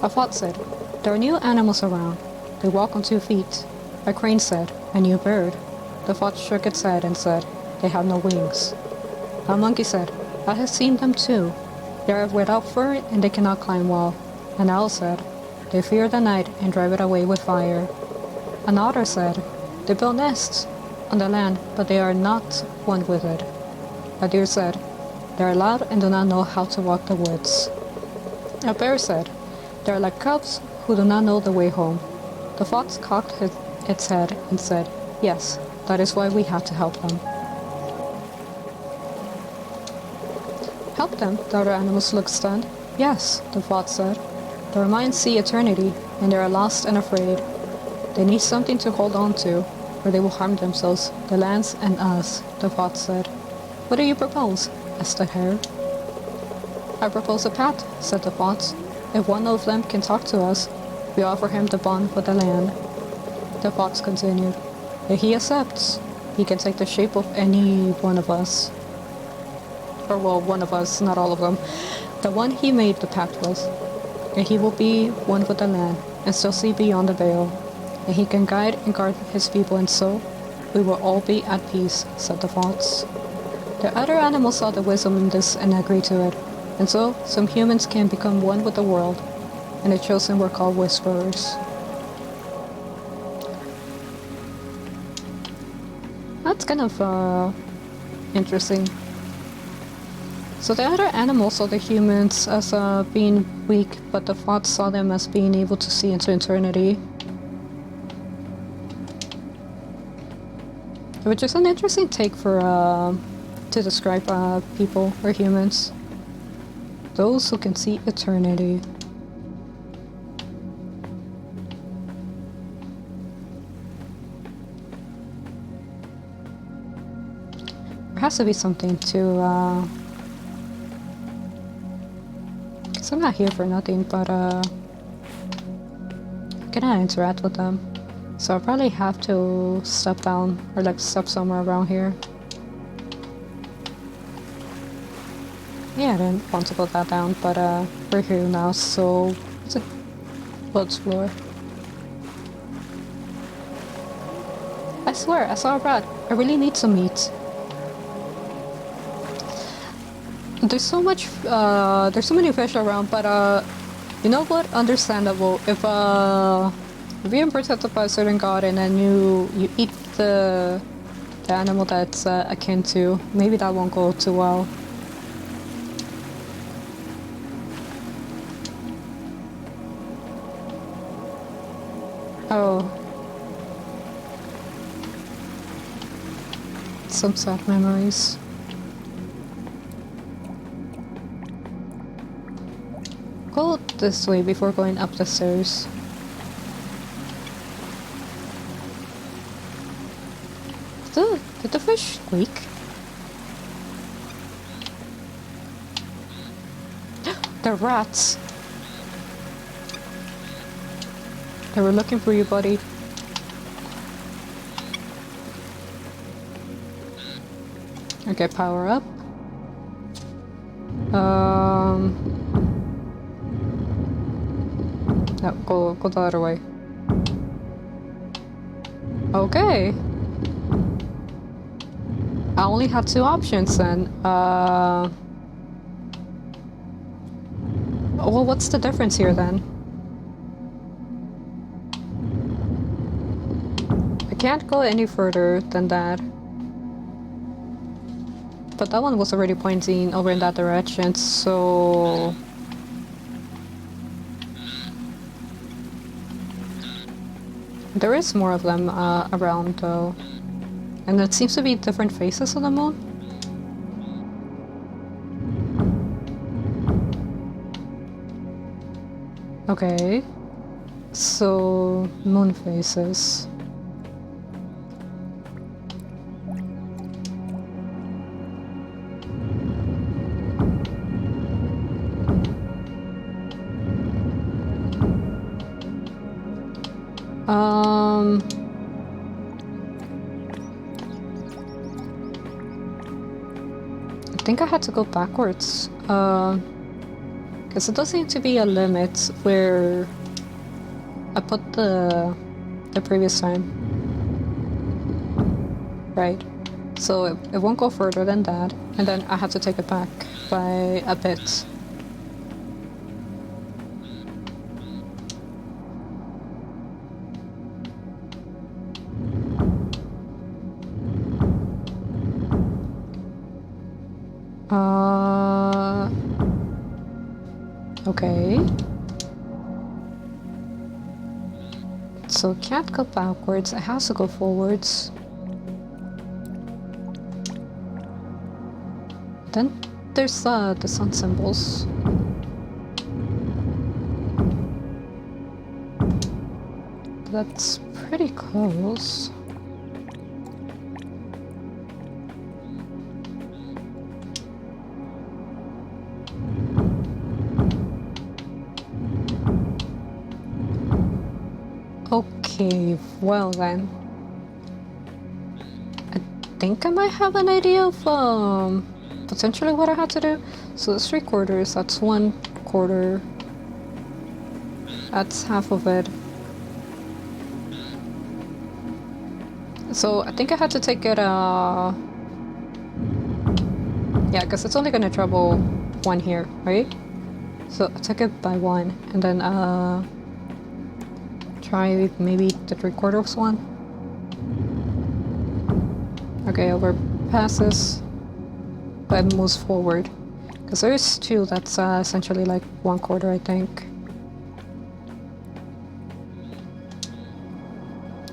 A fox said, "There are new animals around. They walk on 2 feet." A crane said, "A new bird." The fox shook its head and said, "They have no wings." A monkey said, "I have seen them too. They are without fur and they cannot climb well." An owl said, "They fear the night and drive it away with fire." An otter said, "They build nests on the land, but they are not one with it." A deer said, "They are loud and do not know how to walk the woods." A bear said, "They are like cubs who do not know the way home." The fox cocked its head and said, "Yes, that is why we have to help them." "Help them?" The other animals looked stunned. "Yes," the fox said. "Their minds see eternity, and they are lost and afraid. They need something to hold on to, or they will harm themselves, the lands, and us," the fox said. "What do you propose?" asked the hare. "I propose a pact," said the fox. "If one of them can talk to us, we offer him the bond with the land." The fox continued, "If he accepts, he can take the shape of any one of us. Or well, one of us, not all of them. The one he made the pact with. And he will be one with the land, and still see beyond the veil. And he can guide and guard his people, and so we will all be at peace," said the fox. The other animals saw the wisdom in this and agreed to it. And so, some humans can become one with the world, and the chosen were called Whisperers. That's kind of, interesting. So the other animals saw the humans as, being weak, but the fox saw them as being able to see into eternity. Which is an interesting take for, to describe, people or humans. Those who can see eternity. There has to be something to, cause I'm not here for nothing, but, can I interact with them? So I'll probably have to step down, or like step somewhere around here. Yeah, I didn't want to put that down, but we're here now, so we'll explore. I swear, I saw a rat. I really need some meat. There's so many fish around, but you know what? Understandable. If you're protected by a certain god and then you eat the animal that's akin to, maybe that won't go too well. Oh. Some sad memories. Go this way before going up the stairs. Did the fish squeak? They're rats. They were looking for you, buddy. Okay, power up. No, go the other way. Okay. I only had 2 options then. Well, what's the difference here then? I can't go any further than that. But that one was already pointing over in that direction, so... There is more of them around though. And it seems to be different phases of the moon. Okay. So, moon phases. I think I had to go backwards. Because it does seem to be a limit where I put the previous time. Right. So it won't go further than that, and then I have to take it back by a bit. Okay. So it can't go backwards, it has to go forwards. Then there's the sun symbols. That's pretty close. Okay, well then. I think I might have an idea of potentially what I had to do. So it's 3/4, that's 1/4. That's half of it. So I think I had to take it yeah, because it's only gonna travel 1 here, right? So I took it by 1 and then try maybe the 3/4 one. Okay, over passes, but it moves forward. Because there's 2 that's essentially like 1/4, I think.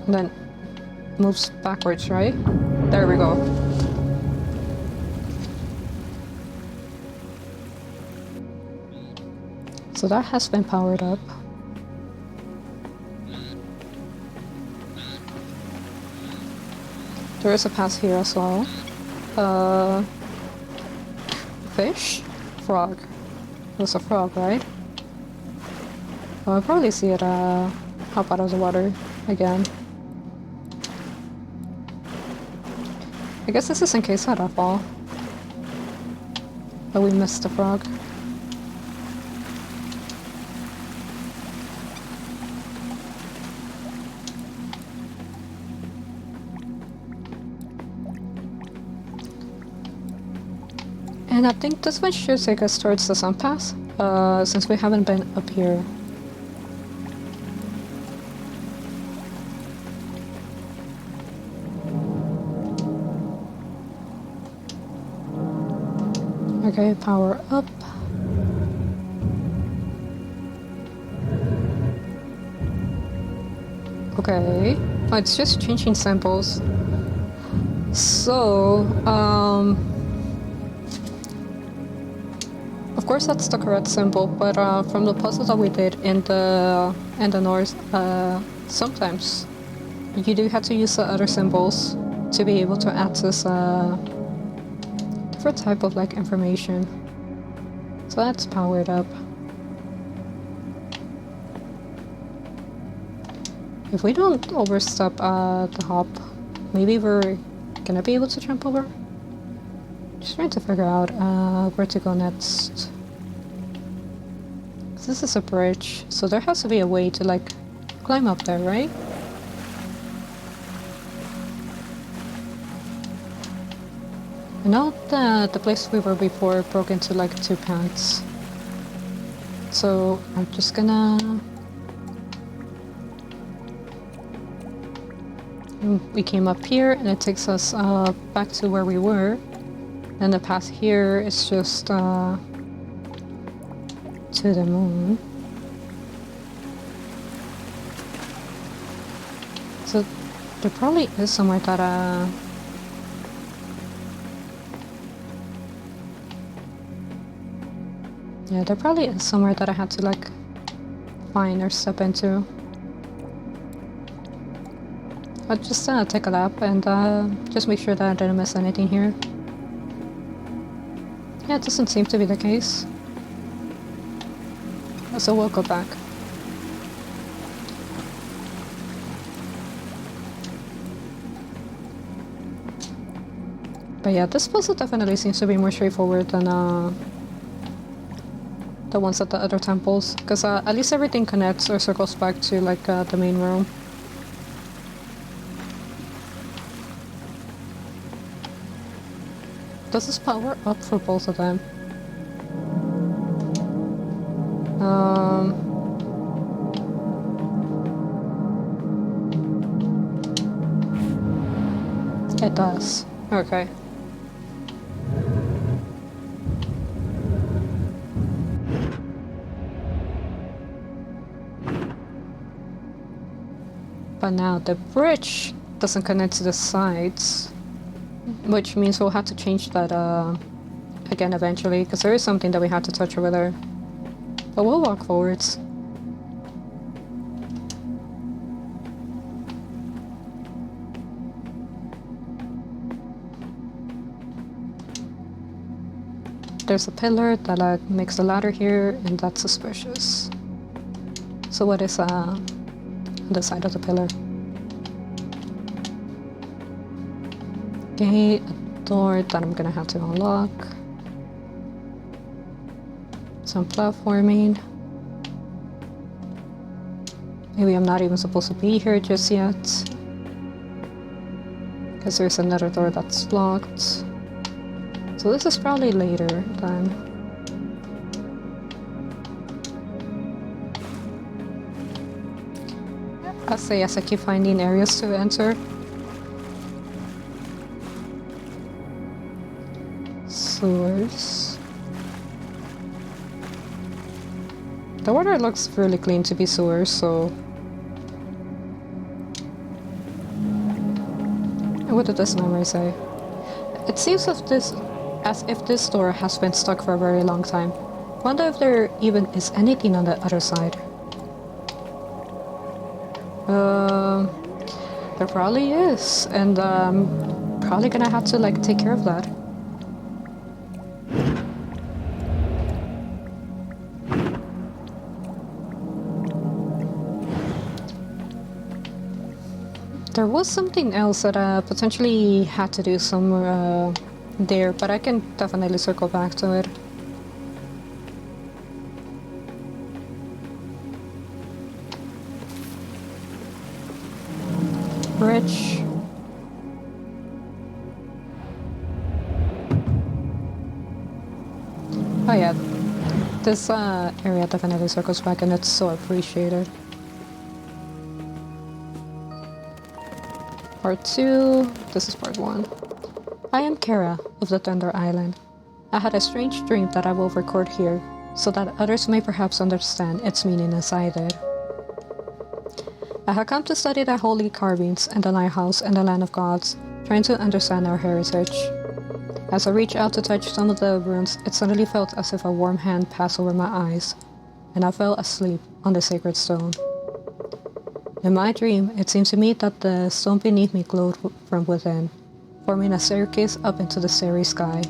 And then moves backwards, right? There we go. So that has been powered up. There is a pass here as well. Fish? Frog. It was a frog, right? Oh, I'll probably see it hop out of the water again. I guess this is in case I fall. But we missed the frog. And I think this one should take us towards the sun pass, since we haven't been up here. Okay, power up. Okay. Oh, it's just changing samples. So, of course that's the correct symbol, but from the puzzles that we did in the north, sometimes you do have to use the other symbols to be able to access different type of like information. So that's powered up. If we don't overstep the hop, maybe we're gonna be able to jump over. Just trying to figure out where to go next. This is a bridge, so there has to be a way to like climb up there, right? I know that the place we were before broke into like 2 paths. So I'm just gonna... We came up here and it takes us back to where we were. And the path here is just to the moon. So there probably is somewhere that yeah, there probably is somewhere that I had to like find or step into. I'll just take a lap and just make sure that I didn't miss anything here. Yeah, it doesn't seem to be the case. So we'll go back. But yeah, this puzzle definitely seems to be more straightforward than the ones at the other temples, because at least everything connects or circles back to like the main room. Does this power up for both of them? It does. Okay. But now the bridge doesn't connect to the sides, which means we'll have to change that again eventually, because there is something that we have to touch over there. But we'll walk forwards. There's a pillar that makes a ladder here, and that's suspicious. So what is on the side of the pillar? Okay, a door that I'm gonna have to unlock. Some platforming. Maybe I'm not even supposed to be here just yet, because there's another door that's locked. So this is probably later then. I say as I keep finding areas to enter. Sewers. The water looks really clean to be sewers, so... What did this memory say? It seems as if this door has been stuck for a very long time. Wonder if there even is anything on the other side. There probably is, and probably gonna have to like take care of that. There was something else that potentially had to do somewhere there, but I can definitely circle back to it. Bridge. Oh yeah, this area definitely circles back, and it's so appreciated. Part 2, this is part 1. I am Kara of the Thunder Island. I had a strange dream that I will record here, so that others may perhaps understand its meaning as I did. I had come to study the holy carvings and the lighthouse and the land of gods, trying to understand our heritage. As I reached out to touch some of the runes, it suddenly felt as if a warm hand passed over my eyes, and I fell asleep on the sacred stone. In my dream, it seemed to me that the stone beneath me glowed from within, forming a staircase up into the starry sky.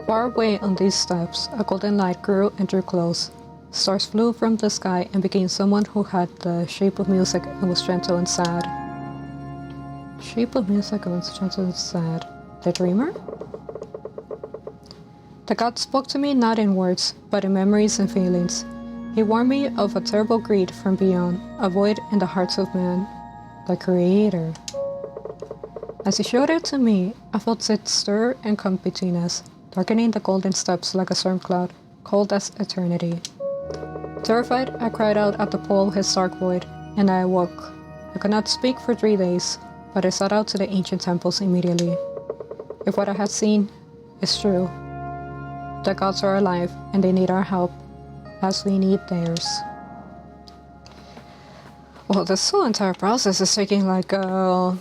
Far away on these steps, a golden light grew and drew close. Stars flew from the sky and became someone who had the shape of music and was gentle and sad. Shape of music and was gentle and sad. The dreamer? The god spoke to me not in words, but in memories and feelings. He warned me of a terrible greed from beyond, a void in the hearts of man, the Creator. As he showed it to me, I felt it stir and come between us, darkening the golden steps like a storm cloud, cold as eternity. Terrified, I cried out at the pole of his dark void, and I awoke. I could not speak for 3 days, but I sought out to the ancient temples immediately. If what I had seen is true, the gods are alive, and they need our help, as we need theirs. Well, this whole entire process is taking like a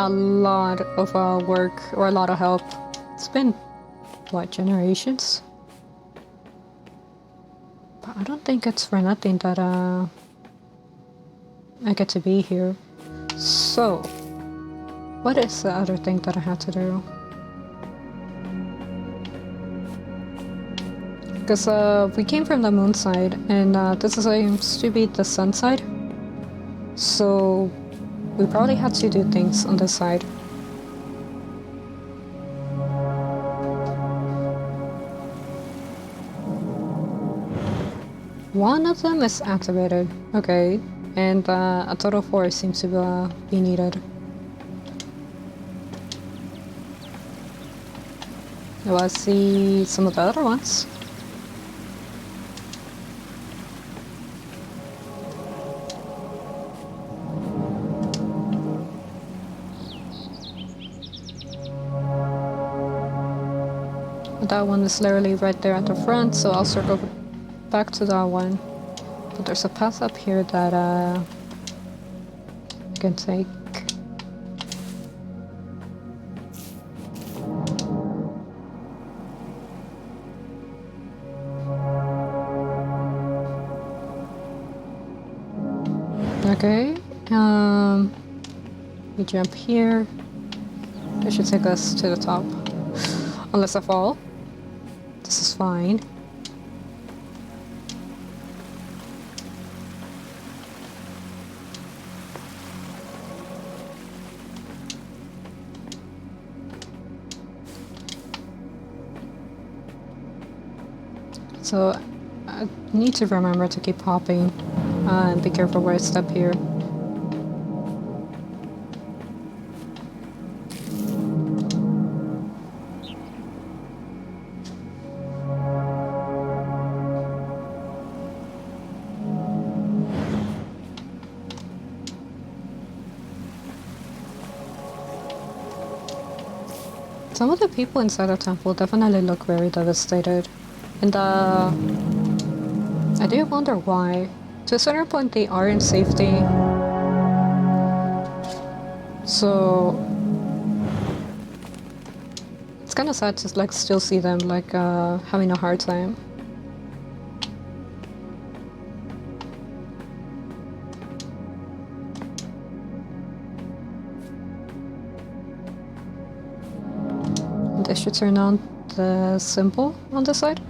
lot of work, or a lot of help. It's been, what, generations? But I don't think it's for nothing that I get to be here. So, what is the other thing that I had to do? Because we came from the moon side, and this seems to be the sun side. So, we probably had to do things on this side. One of them is activated, okay, and a total of 4 seems to be needed. Let's see some of the other ones. That one is literally right there at the front, so I'll circle back to that one. But there's a path up here that I can take. Okay, we jump here. It should take us to the top. Unless I fall. This is fine. So I need to remember to keep hopping and be careful where I step here. Some of the people inside the temple definitely look very devastated. And I do wonder why. To a certain point they are in safety. So it's kind of sad to like still see them like having a hard time. I should turn on the symbol on this side.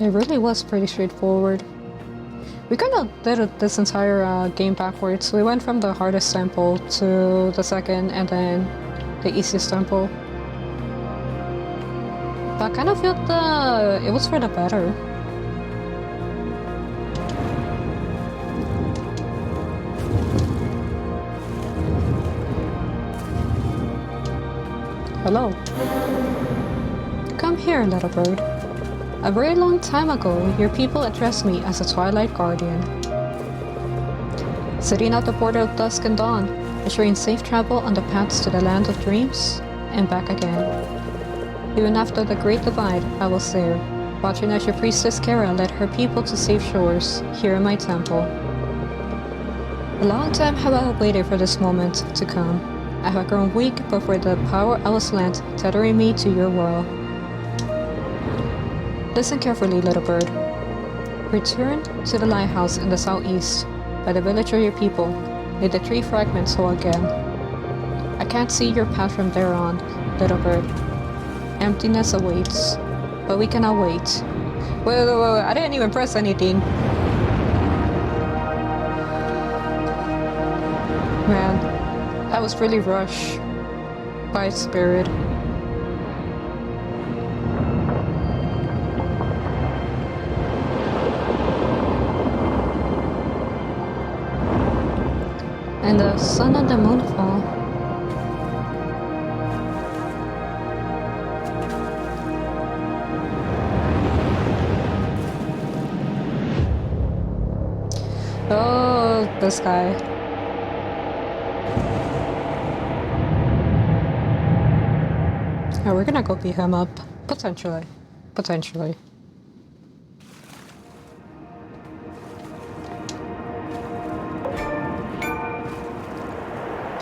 It really was pretty straightforward. We kind of did this entire game backwards. We went from the hardest temple to the second and then the easiest temple. But I kind of felt it was for the better. Hello. Come here, little bird. A very long time ago, your people addressed me as a Twilight Guardian. Sitting at the border of dusk and dawn, assuring safe travel on the paths to the land of dreams, and back again. Even after the Great Divide, I was there, watching as your priestess Kara led her people to safe shores, here in my temple. A long time have I waited for this moment to come. I have grown weak before the power I was lent, tethering me to your world. Listen carefully, little bird. Return to the lighthouse in the southeast, by the village of your people. May the tree fragments hold again. I can't see your path from there on, little bird. Emptiness awaits, but we cannot wait. Wait, I didn't even press anything. Man, I was really rushed by spirit. And the sun and the moon fall. Oh, this guy. Oh, we're gonna go beat him up. Potentially. Potentially.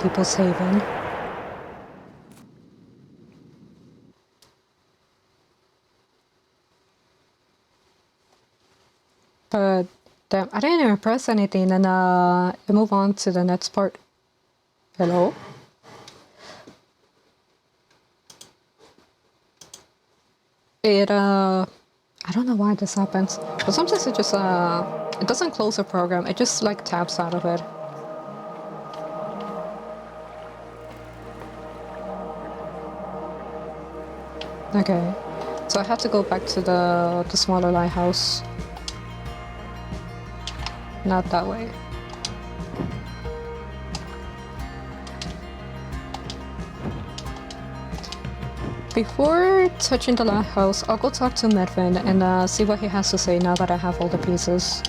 People's Haven. But damn, I didn't even press anything, and I move on to the next part. Hello? I don't know why this happens, but sometimes it just, it doesn't close the program, it just like taps out of it. Okay, so I have to go back to the smaller lighthouse. Not that way. Before touching the lighthouse, I'll go talk to Medvin and see what he has to say now that I have all the pieces.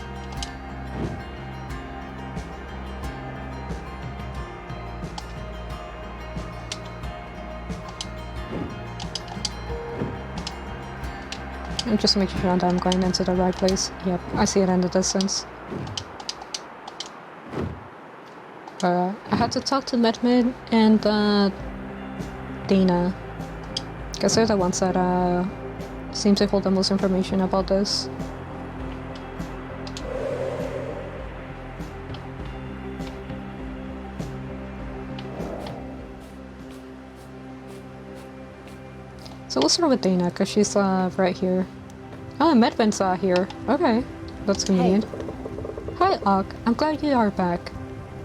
And just make sure that I'm going into the right place. Yep, I see it in the distance. I had to talk to Medvin and Dana. Guess they're the ones that seem to hold the most information about this. So we'll start with Dana, because she's right here. Oh, Medvin's here. Okay, that's convenient. Hi, Og. I'm glad you are back.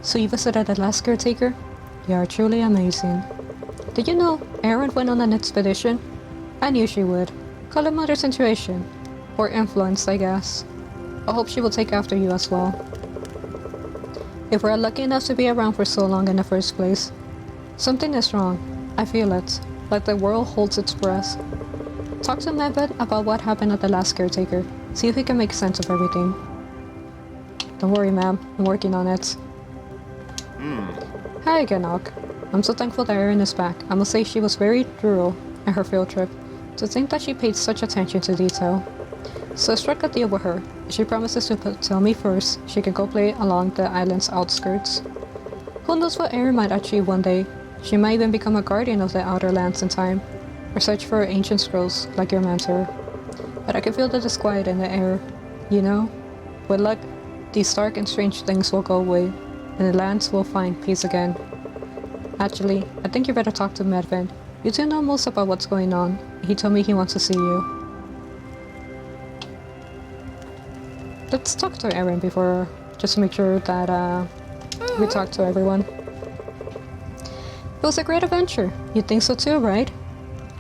So you visited the last caretaker? You are truly amazing. Did you know Erin went on an expedition? I knew she would. Call it mother situation. Or influence, I guess. I hope she will take after you as well. If we're lucky enough to be around for so long in the first place, something is wrong. I feel it. Like the world holds its breath. Talk to Medved about what happened at the last caretaker. See if we can make sense of everything. Don't worry, ma'am. I'm working on it. Hi again, Og. I'm so thankful that Erin is back. I must say she was very thorough in her field trip. To think that she paid such attention to detail. So I struck a deal with her. If she promises to tell me first, she can go play along the island's outskirts. Who knows what Erin might achieve one day? She might even become a guardian of the outer lands in time, or search for ancient scrolls like your mentor. But I can feel the disquiet in the air. You know, with luck, these dark and strange things will go away, and the lands will find peace again. Actually, I think you better talk to Medvin. You two know most about what's going on. He told me he wants to see you. Let's talk to Erin before, just to make sure that we talk to everyone. It was a great adventure. You think so too, right?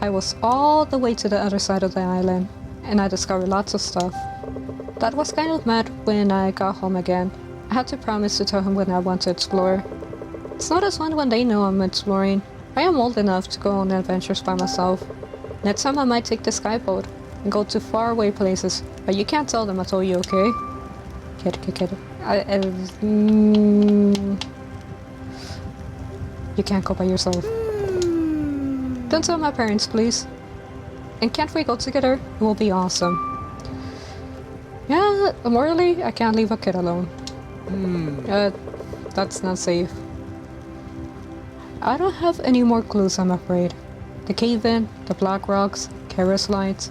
I was all the way to the other side of the island, and I discovered lots of stuff. Dad was kind of mad when I got home again. I had to promise to tell him when I want to explore. It's not as fun when they know I'm exploring. I am old enough to go on adventures by myself. Next time I might take the skyboat and go to faraway places, but you can't tell them I told you, okay? Kid. You can't go by yourself. Don't tell my parents, please. And can't we go together? It will be awesome. Yeah, morally, I can't leave a kid alone. That's not safe. I don't have any more clues, I'm afraid. The cave-in, the black rocks, Kara's lights,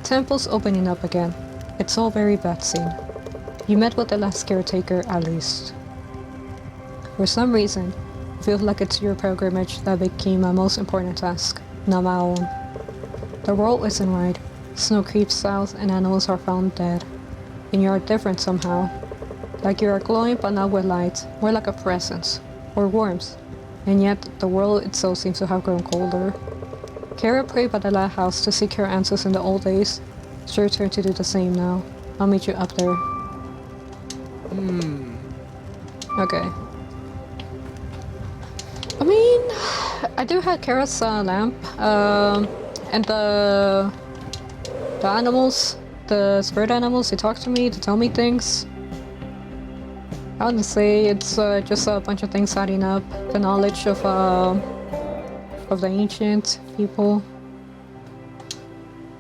temples opening up again. It's all very bad scene. You met with the last caretaker, at least. For some reason, I feel like it's your pilgrimage that became my most important task, not my own. The world isn't right. Snow creeps south and animals are found dead. And you are different somehow. Like you are glowing but not with light, more like a presence, or warmth. And yet, the world itself seems to have grown colder. Kara prayed by the lighthouse to seek her answers in the old days. It's your turn to do the same now. I'll meet you up there. Okay. I mean, I do have Kara's lamp, and the animals, the spirit animals, they talk to me, to tell me things. I wouldn't say it's just a bunch of things adding up. The knowledge of the ancient people.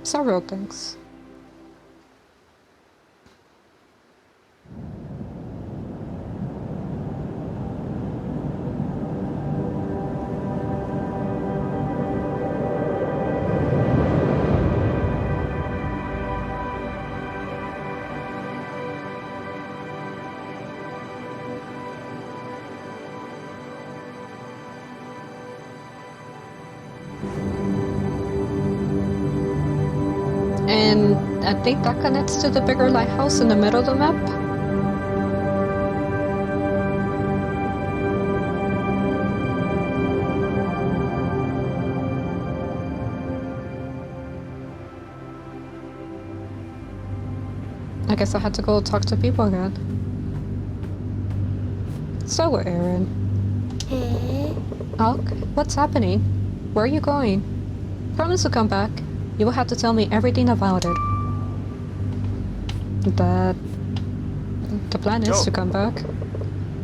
Several things. And I think that connects to the bigger lighthouse in the middle of the map. I guess I had to go talk to people again. So, Aaron. Alk, what's happening? Where are you going? Promise to come back. You will have to tell me everything about it. The plan is to come back.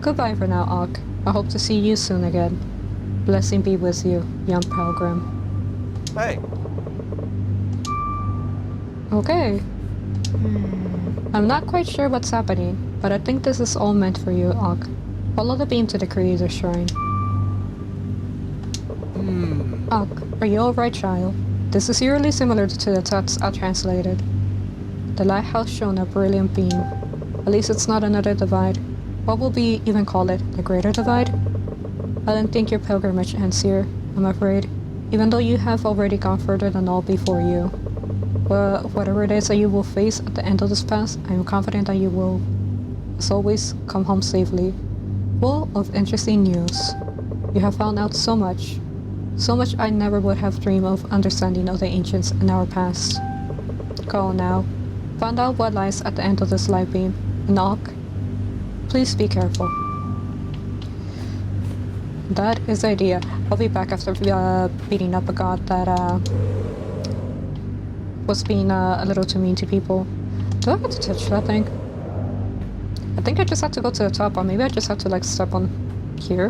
Goodbye for now, Alk. I hope to see you soon again. Blessing be with you, young pilgrim. Hey. Okay. I'm not quite sure what's happening, but I think this is all meant for you, Alk. Follow the beam to the Creator Shrine. Alk, are you alright, child? This is eerily similar to the text I translated. The lighthouse shone a brilliant beam. At least it's not another divide. What will we even call it? The Greater Divide? I don't think your pilgrimage ends here, I'm afraid, even though you have already gone further than all before you. Well, whatever it is that you will face at the end of this path, I am confident that you will, as always, come home safely. Full of interesting news. You have found out so much I never would have dreamed of understanding of the ancients and our past. Go on now. Find out what lies at the end of this light beam. And Alk, please be careful. That is the idea. I'll be back after beating up a god that was being a little too mean to people. Do I have to touch that thing? I think I just have to go to the top, or maybe I just have to like step on here.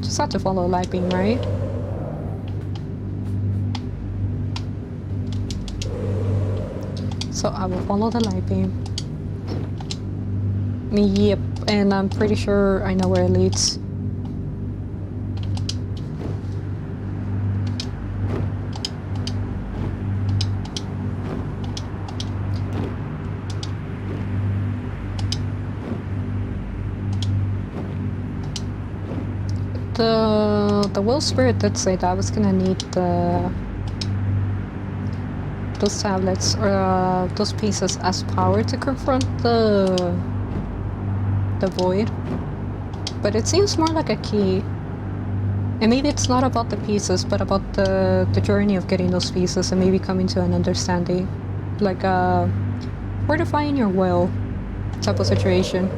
Just have to follow light beam, right? So I will follow the light beam. Yep, and I'm pretty sure I know where it leads. The Will Spirit did say that I was gonna need those tablets or those pieces as power to confront the void, but it seems more like a key. And maybe it's not about the pieces, but about the journey of getting those pieces and maybe coming to an understanding, like fortifying your will type of situation.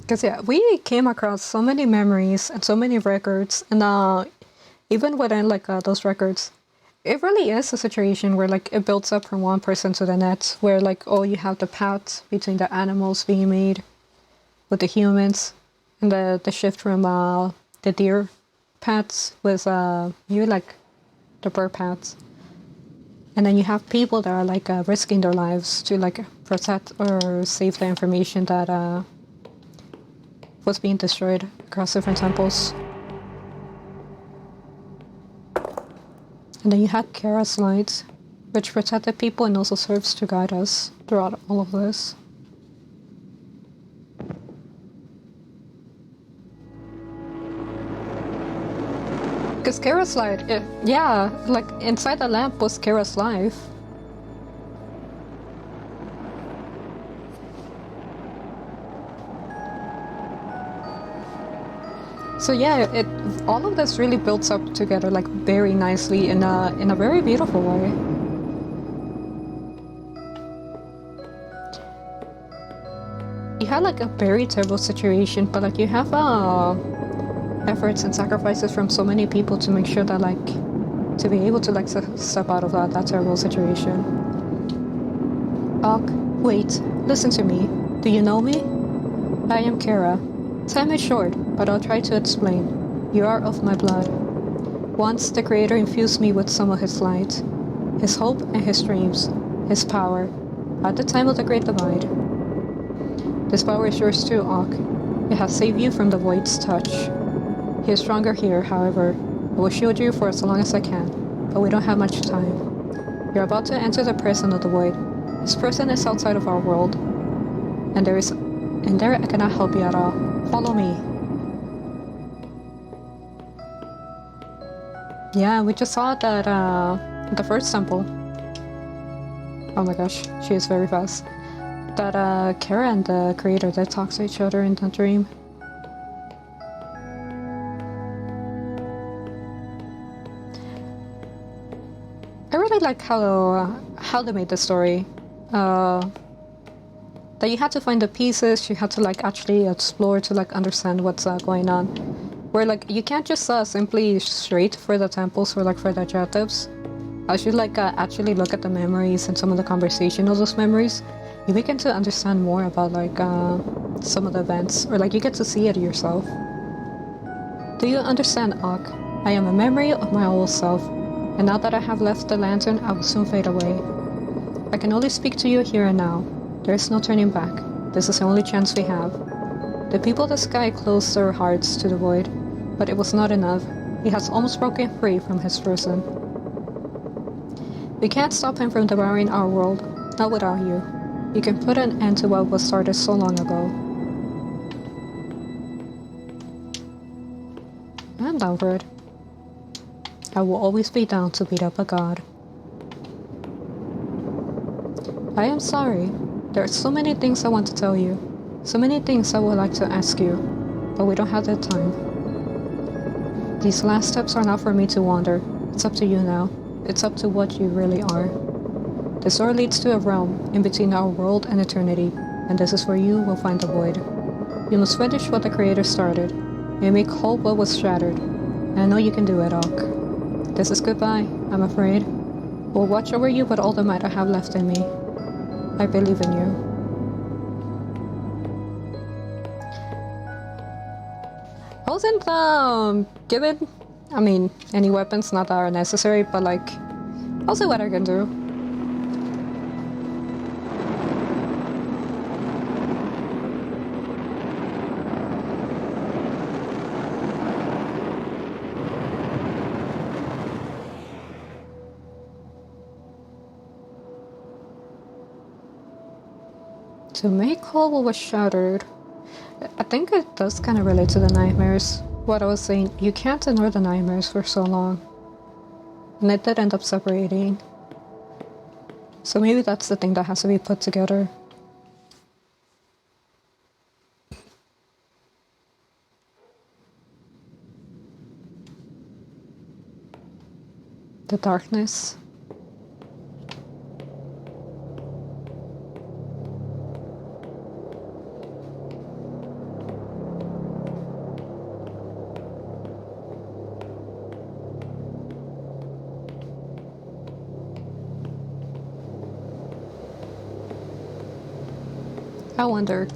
Because yeah, we came across so many memories and so many records, and even within like those records, it really is a situation where like it builds up from one person to the next, where like you have the paths between the animals being made with the humans, and the shift from the deer paths with you like the bird paths, and then you have people that are like risking their lives to like protect or save the information that was being destroyed across different temples. And then you had Kara's light, which protected people and also serves to guide us throughout all of this. Because Kara's light, yeah, like inside the lamp was Kara's life. So yeah, all of this really builds up together like very nicely in a very beautiful way. You had like a very terrible situation, but like you have efforts and sacrifices from so many people to make sure that like to be able to like step out of that terrible situation. Alk, wait, listen to me. Do you know me? I am Kara. Time is short, but I'll try to explain. You are of my blood. Once the Creator infused me with some of His light, His hope and His dreams, His power, at the time of the Great Divide. This power is yours too, Alk. It has saved you from the Void's touch. He is stronger here, however, I will shield you for as long as I can, but we don't have much time. You're about to enter the prison of the void. This prison is outside of our world, and there I cannot help you at all. Follow me. Yeah, we just saw that the first temple. Oh my gosh, she is very fast. That Kara and the creator that talk to each other in the dream. I really like how they made the story. That you had to find the pieces, you had to like actually explore to like understand what's going on. Where like you can't just simply straight for the temples or like for the objectives. As you like actually look at the memories and some of the conversation of those memories, you begin to understand more about like some of the events, or like you get to see it yourself. Do you understand, Ak? I am a memory of my old self, and now that I have left the lantern, I will soon fade away. I can only speak to you here and now. There is no turning back. This is the only chance we have. The people of the sky closed their hearts to the void, but it was not enough. He has almost broken free from his prison. We can't stop him from devouring our world, not without you. You can put an end to what was started so long ago. I'm down for it. I will always be down to beat up a god. I am sorry. There are so many things I want to tell you. So many things I would like to ask you, but we don't have the time. These last steps are not for me to wander. It's up to you now. It's up to what you really are. This door leads to a realm in between our world and eternity, and this is where you will find the void. You must finish what the Creator started, and make whole what was shattered. And I know you can do it, Ak. This is goodbye, I'm afraid. We'll watch over you with all the might I have left in me. I believe in you. I wasn't given, I mean, any weapons, not that are necessary, but like, I'll see what I can do. To make whole what was shattered. I think it does kind of relate to the nightmares. What I was saying, you can't ignore the nightmares for so long. And it did end up separating. So maybe that's the thing that has to be put together. The darkness. I wonder.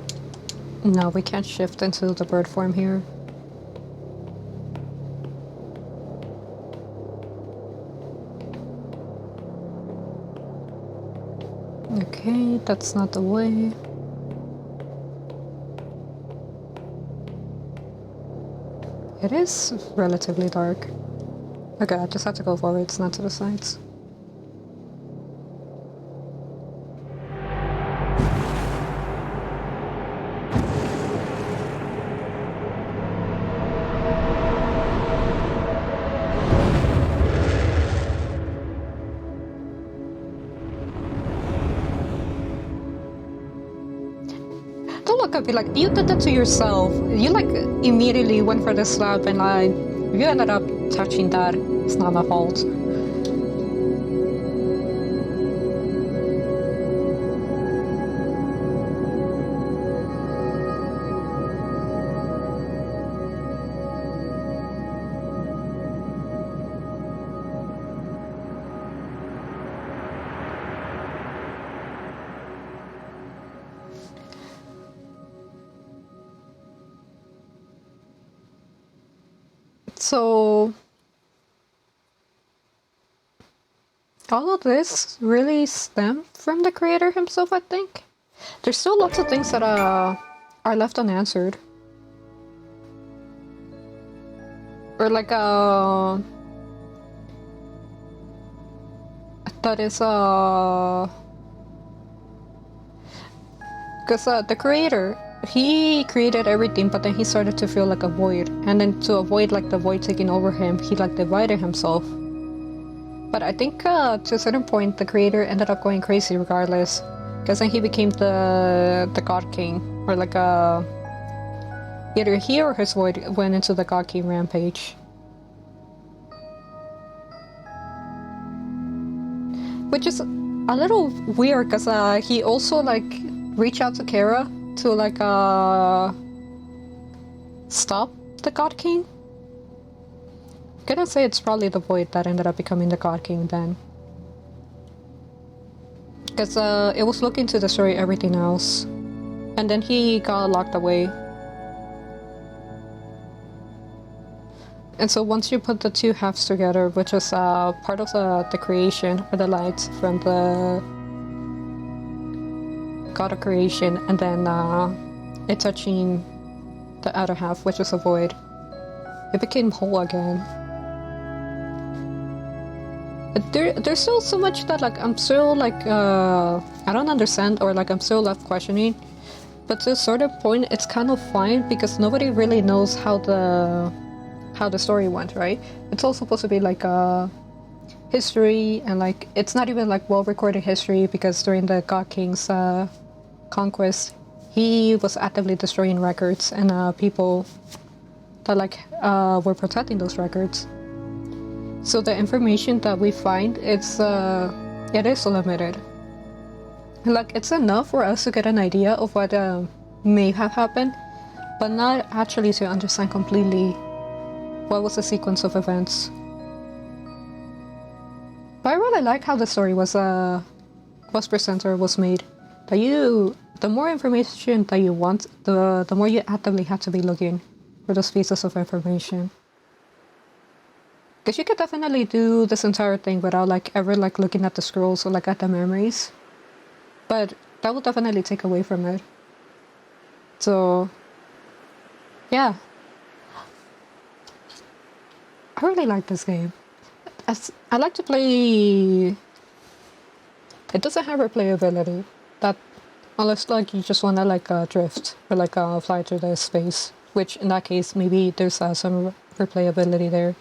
No, we can't shift into the bird form here. Okay, that's not the way. It is relatively dark. Okay, I just have to go forwards, not to the sides. Don't look at me like you did that to yourself. You like immediately went for the slap and you ended up touching that. It's not my fault. So all of this really stemmed from the creator himself, I think. There's still lots of things that are left unanswered. or like that is because the creator, he created everything, but then he started to feel like a void, and then to avoid like the void taking over him, he like divided himself. But I think to a certain point, the creator ended up going crazy regardless, because then he became the God King, or like either he or his void went into the God King rampage. Which is a little weird, because he also like reached out to Kara to like stop the God King. I'm gonna say it's probably the void that ended up becoming the God King then, because it was looking to destroy everything else, and then he got locked away. And so once you put the two halves together, which is part of the creation, or the light from the God of creation, and then it touching the other half, which is a void, it became whole again. But there's still so much that like I'm still like I don't understand, or like I'm still left questioning. But to a certain point, it's kind of fine, because nobody really knows how the story went, right? It's all supposed to be like history, and like it's not even like well-recorded history, because during the God King's conquest, he was actively destroying records and people that like were protecting those records. So the information that we find, it is limited. Like it's enough for us to get an idea of what may have happened, but not actually to understand completely what was the sequence of events. But I really like how the story was presented or was made. That the more information that you want, the more you actively have to be looking for those pieces of information. Because you could definitely do this entire thing without like ever like looking at the scrolls or like at the memories, but that will definitely take away from it. So yeah, I really like this game. I like to play. It doesn't have replayability, that unless like you just wanna like drift or like fly through the space, which in that case maybe there's some replayability there.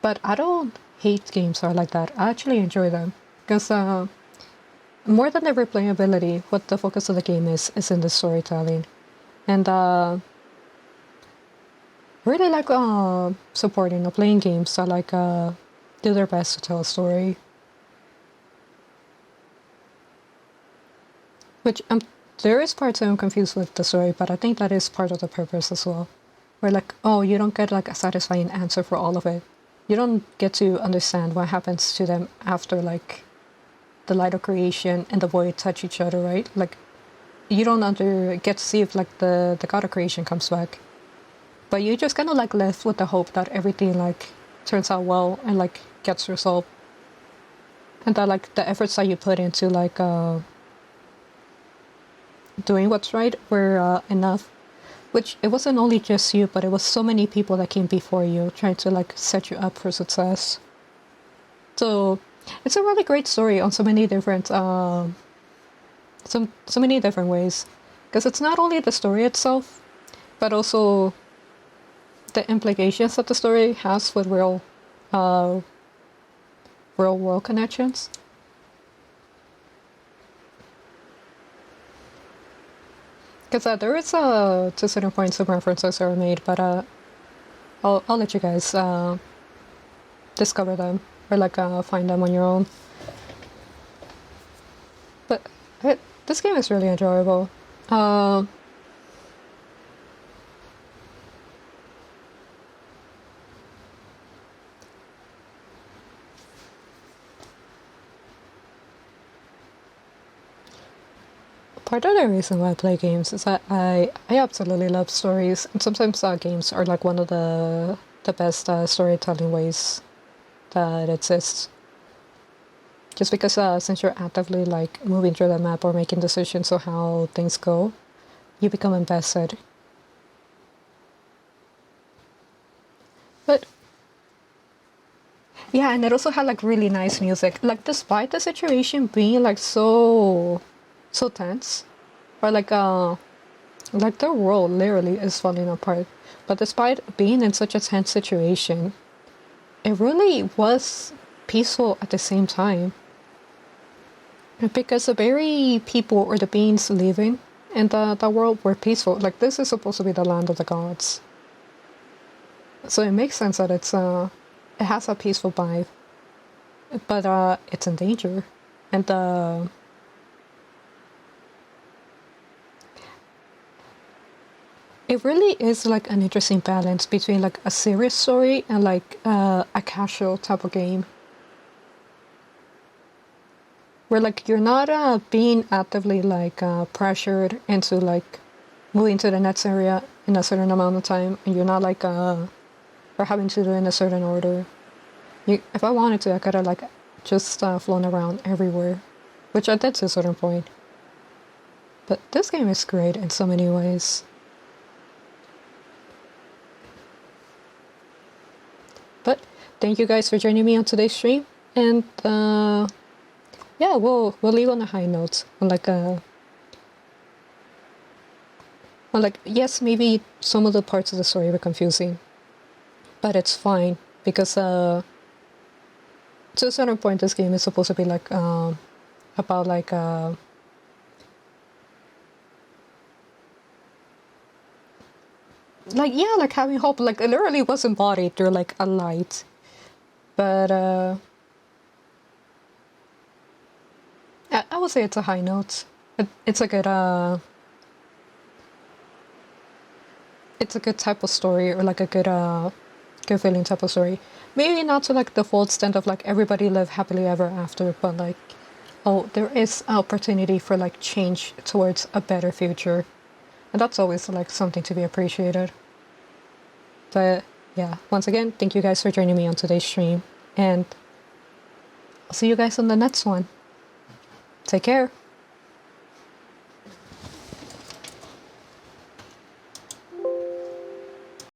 But I don't hate games that are like that. I actually enjoy them, because more than the replayability, what the focus of the game is in the storytelling. And really like supporting or playing games that like do their best to tell a story. Which there is parts I'm confused with the story, but I think that is part of the purpose as well. Where like, oh, you don't get like a satisfying answer for all of it. You don't get to understand what happens to them after like the light of creation and the void touch each other, right? Like you don't get to see if like the God of creation comes back, but you just kind of like left with the hope that everything like turns out well and like gets resolved, and that like the efforts that you put into like doing what's right were enough. Which it wasn't only just you, but it was so many people that came before you trying to like set you up for success. So it's a really great story on so many different so many different ways, because it's not only the story itself, but also the implications that the story has with real world connections. Because there is to certain points some references are made, but I'll let you guys discover them, or like find them on your own. But this game is really enjoyable. Part of the reason why I play games is that I absolutely love stories, and sometimes games are like one of the best storytelling ways that exists. Just because since you're actively like moving through the map or making decisions on how things go, you become invested. But Yeah, and it also had like really nice music. Like despite the situation being like so tense, or like the world literally is falling apart. But despite being in such a tense situation, it really was peaceful at the same time. Because the very people or the beings living in the world were peaceful. Like this is supposed to be the land of the gods. So it makes sense that it has a peaceful vibe. But it's in danger. And it really is like an interesting balance between like a serious story and like a casual type of game. Where like you're not being actively like pressured into like moving to the next area in a certain amount of time, and you're not like or having to do it in a certain order. If I wanted to, I could have like just flown around everywhere, which I did to a certain point. But this game is great in so many ways. But thank you guys for joining me on today's stream, and yeah, we'll leave on a high note. On like yes, maybe some of the parts of the story were confusing, but it's fine because to a certain point, this game is supposed to be like about like yeah, like having hope. Like it literally was embodied through like a light, but I would say it's a high note. It's a good it's a good type of story, or like a good feeling type of story. Maybe not to like the full extent of like everybody live happily ever after, but like, oh, there is opportunity for like change towards a better future, and that's always like something to be appreciated. But yeah, once again, thank you guys for joining me on today's stream, and I'll see you guys on the next one. Take care.